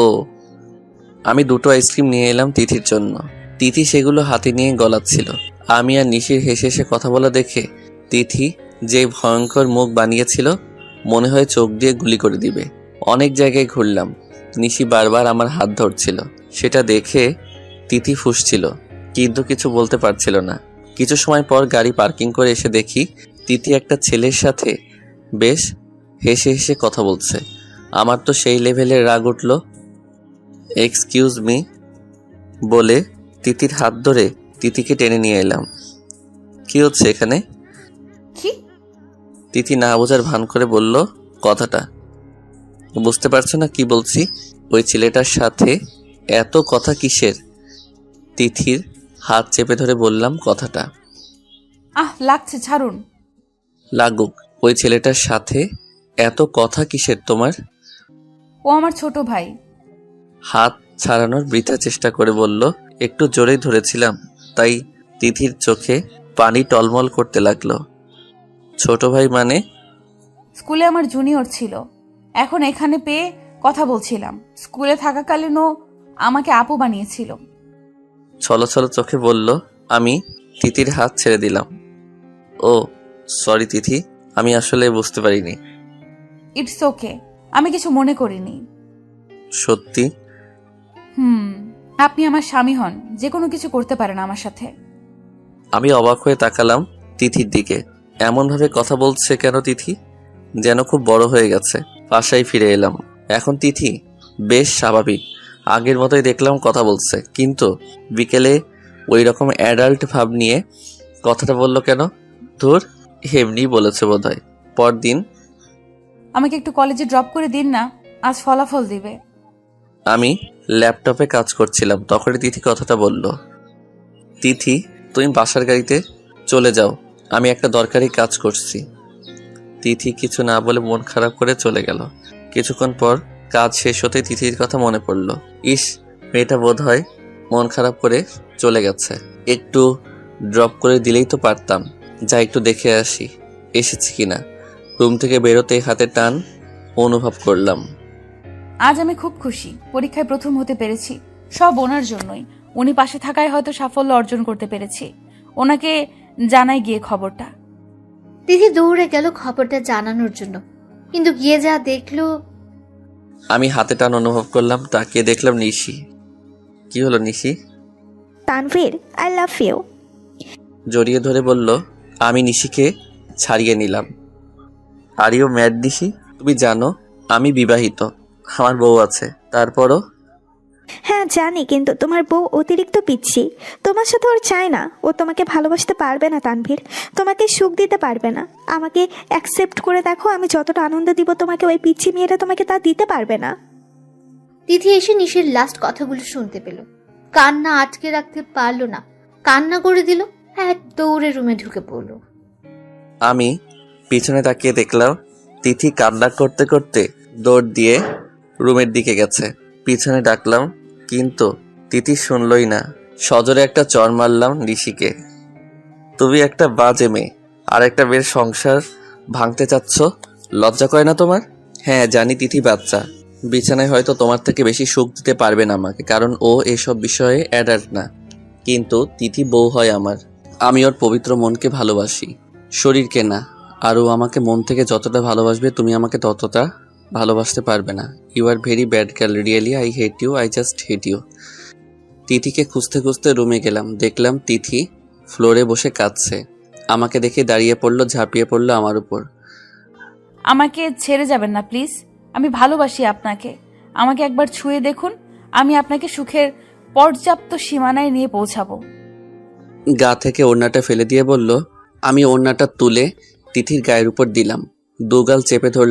ও, আমি 2টো আইসক্রিম নিয়ে এলাম তিথির জন্য। তিথি সেগুলো হাতে নিয়ে গলাচ্ছিল। আমি আর নিশির হেসে হেসে কথা বলা দেখে তিথি যে ভয়ঙ্কর মুখ বানিয়েছিল, মনে হয় চোখ দিয়ে গুলি করে দিবে। অনেক জায়গায় ঘুরলাম, নিশি বারবার আমার হাত ধরছিল। সেটা দেখে তিথি ফুঁসছিল, কিন্তু কিছু বলতে পারছিল না। কিছু সময় পর গাড়ি পার্কিং করে এসে দেখি তিথি একটা ছেলের সাথে বেশ হেসে হেসে কথা বলছে। আমার তো সেই লেভেলের রাগ উঠল। এক্সকিউজ মি বলে তিথির হাত ধরে তিথিকে টেনে নিয়ে এলাম। কি হচ্ছে এখানে? কি? তিথি না বোঝার ভান করে বলল কথাটা। বুঝতে পারছো না কি বলছি? ওই ছেলেটার সাথে এত কথা কিসের? তিথির হাত চেপে ধরে বললাম কথাটা। লাগছে, ছাড়ুন। লাগুক, ওই ছেলেটার সাথে এত কথা কিসের তোমার? ও আমার ছোট ভাই। হাত ছাড়ানোর বৃথা চেষ্টা করে বলল। একটু জোরেই ধরেছিলাম, তাই তিথির চোখে পানি টলমল করতে লাগলো। ছোট ভাই মানে? স্কুলে আমার জুনিয়র ছিল, এখন এখানে পেয়ে কথা বলছিলাম। স্কুলে থাকাকালীনও আমাকে আপু বানিয়েছিল। ছলো ছলো চোখে বলল। আমি তিথির হাত ছেড়ে দিলাম। ও সরি তিথি, আমি আসলে বুঝতে পারিনি। ইটস ওকে, আমি কিছু মনে করিনি। সত্যি? আপনি আমার স্বামী হন, যে কোনো কিছু করতে পারেন আমার সাথে। আমি অবাক হয়ে তাকালাম তিথির দিকে। এমন ভাবে কথা বলছে কেন তিথি? যেন খুব বড় হয়ে গেছে। বাসায় ফিরে এলাম। এখন তিথি বেশ স্বাভাবিক, আগের মতোই দেখলাম কথা বলছে, কিন্তু বিকেলে ওই রকম অ্যাডাল্ট ভাব নিয়ে কথাটা বলল কেন? ধুর, এমনি বলেছে বোধহয়। পরদিন, আমাকে একটু কলেজে ড্রপ করে দিন না, আজ ফলাফল দিবে। আমি ল্যাপটপে কাজ করছিলাম, তখনই তিথি কথাটা বলল। তিথি, তুমি বাসার গাড়িতে চলে যাও, আমি একটা দরকারি কাজ করছি। তিথি কিছু না বলে মন খারাপ করে চলে গেল। কিছুক্ষণ পর কাজ শেষ হতে তিথির কথা মনে পড়ল। ইস, মেয়েটা বোধ হয় মন খারাপ করে চলে গেছে, একটু ড্রপ করে দিলেই তো পারতাম। যা একটু দেখে আসি এসেছি কিনা। রুম থেকে বেরোতে হাতে টান অনুভব করলাম। আজ আমি খুব খুশি, পরীক্ষায় প্রথম হতে পেরেছি। সব ওনার জন্যই। উনি পাশে থাকায় হয়তো সাফল্য অর্জন করতে পেরেছি। ওনাকে জানাই গিয়ে খবরটা। তিথি দৌড়ে গেল খবরটা জানানোর জন্য, কিন্তু গিয়ে যা দেখলো। আমি হাতে টান অনুভব করলাম, তাকিয়ে দেখলাম নিশি। কি হলো Nishi? Tanvir, I love you. জড়িয়ে ধরে বলল। আমি নিশিকে ছাড়িয়ে নিলাম। Are you mad Nishi? তুমি জানো আমি বিবাহিত, আমার বউ আছে। তারপরও? হ্যাঁ জানি, কিন্তু তোমার বউ অতিরিক্ত পিচ্ছি। তোমার সাথে ওর চায় না। ও তোমাকে ভালোবাসতে পারবে না তানভীর, তোমাকে সুখ দিতে পারবে না। আমাকে অ্যাকসেপ্ট করে দেখো, আমি যতটা আনন্দ দিব তোমাকে, ওই পিচ্ছি মেয়েটা তোমাকে তা দিতে পারবে না। তিথি এসে নিশির লাস্ট কথাগুলো শুনতে পেল। কান্না আটকে রাখতে পারলো না, কান্না করে দিল। এক দৌড়ে রুমে ঢুকে পড়ল। আমি পিছনে তাকিয়ে দেখলাম তিথি কান্না করতে করতে দৌড় দিয়ে রুমের দিকে গেছে। পিছনে ডাকলাম, কিন্তু তিথি শুনলই না। সজোরে একটা চর মারলাম ঋষিকে। তুমি একটা বাজে মেয়ে, আর একটা মেয়ের সংসার ভাঙতে চাচ্ছ, লজ্জা করে না তোমার? হ্যাঁ জানি তিথি বাচ্চা, বিছানায় হয়তো তোমার থেকে বেশি সুখ দিতে পারবে না আমাকে, কারণ ও এসব বিষয়ে অ্যাডাল্ট না। কিন্তু তিথি বউ হয় আমার। আমি ওর পবিত্র মনকে ভালোবাসি, শরীরকে না। আর ও আমাকে মন থেকে যতটা ভালোবাসবে তুমি আমাকে ততটা ভালোবাসতে পারবে না। You are very bad girl, really I hate you, I just hate you. তিথিকে খুঁজতে খুঁজতে রুমে গেলাম, দেখলাম তিথি ফ্লোরে বসে কাঁদছে। আমাকে দেখে দাঁড়িয়ে পড়লো, ঝাঁপিয়ে পড়লো আমার উপর। আমাকে ছেড়ে যাবেন না প্লিজ, আমি ভালোবাসি আপনাকে। আমাকে একবার ছুঁয়ে দেখুন, আমি আপনাকে সুখের পর্যাপ্ত সীমানায় নিয়ে পৌঁছাবো। গা থেকে ওড়নাটা ফেলে দিয়ে বলল। আমি ওড়নাটা তুলে তিথির গায়ের উপর দিলাম, দুগাল চেপে ধরলাম।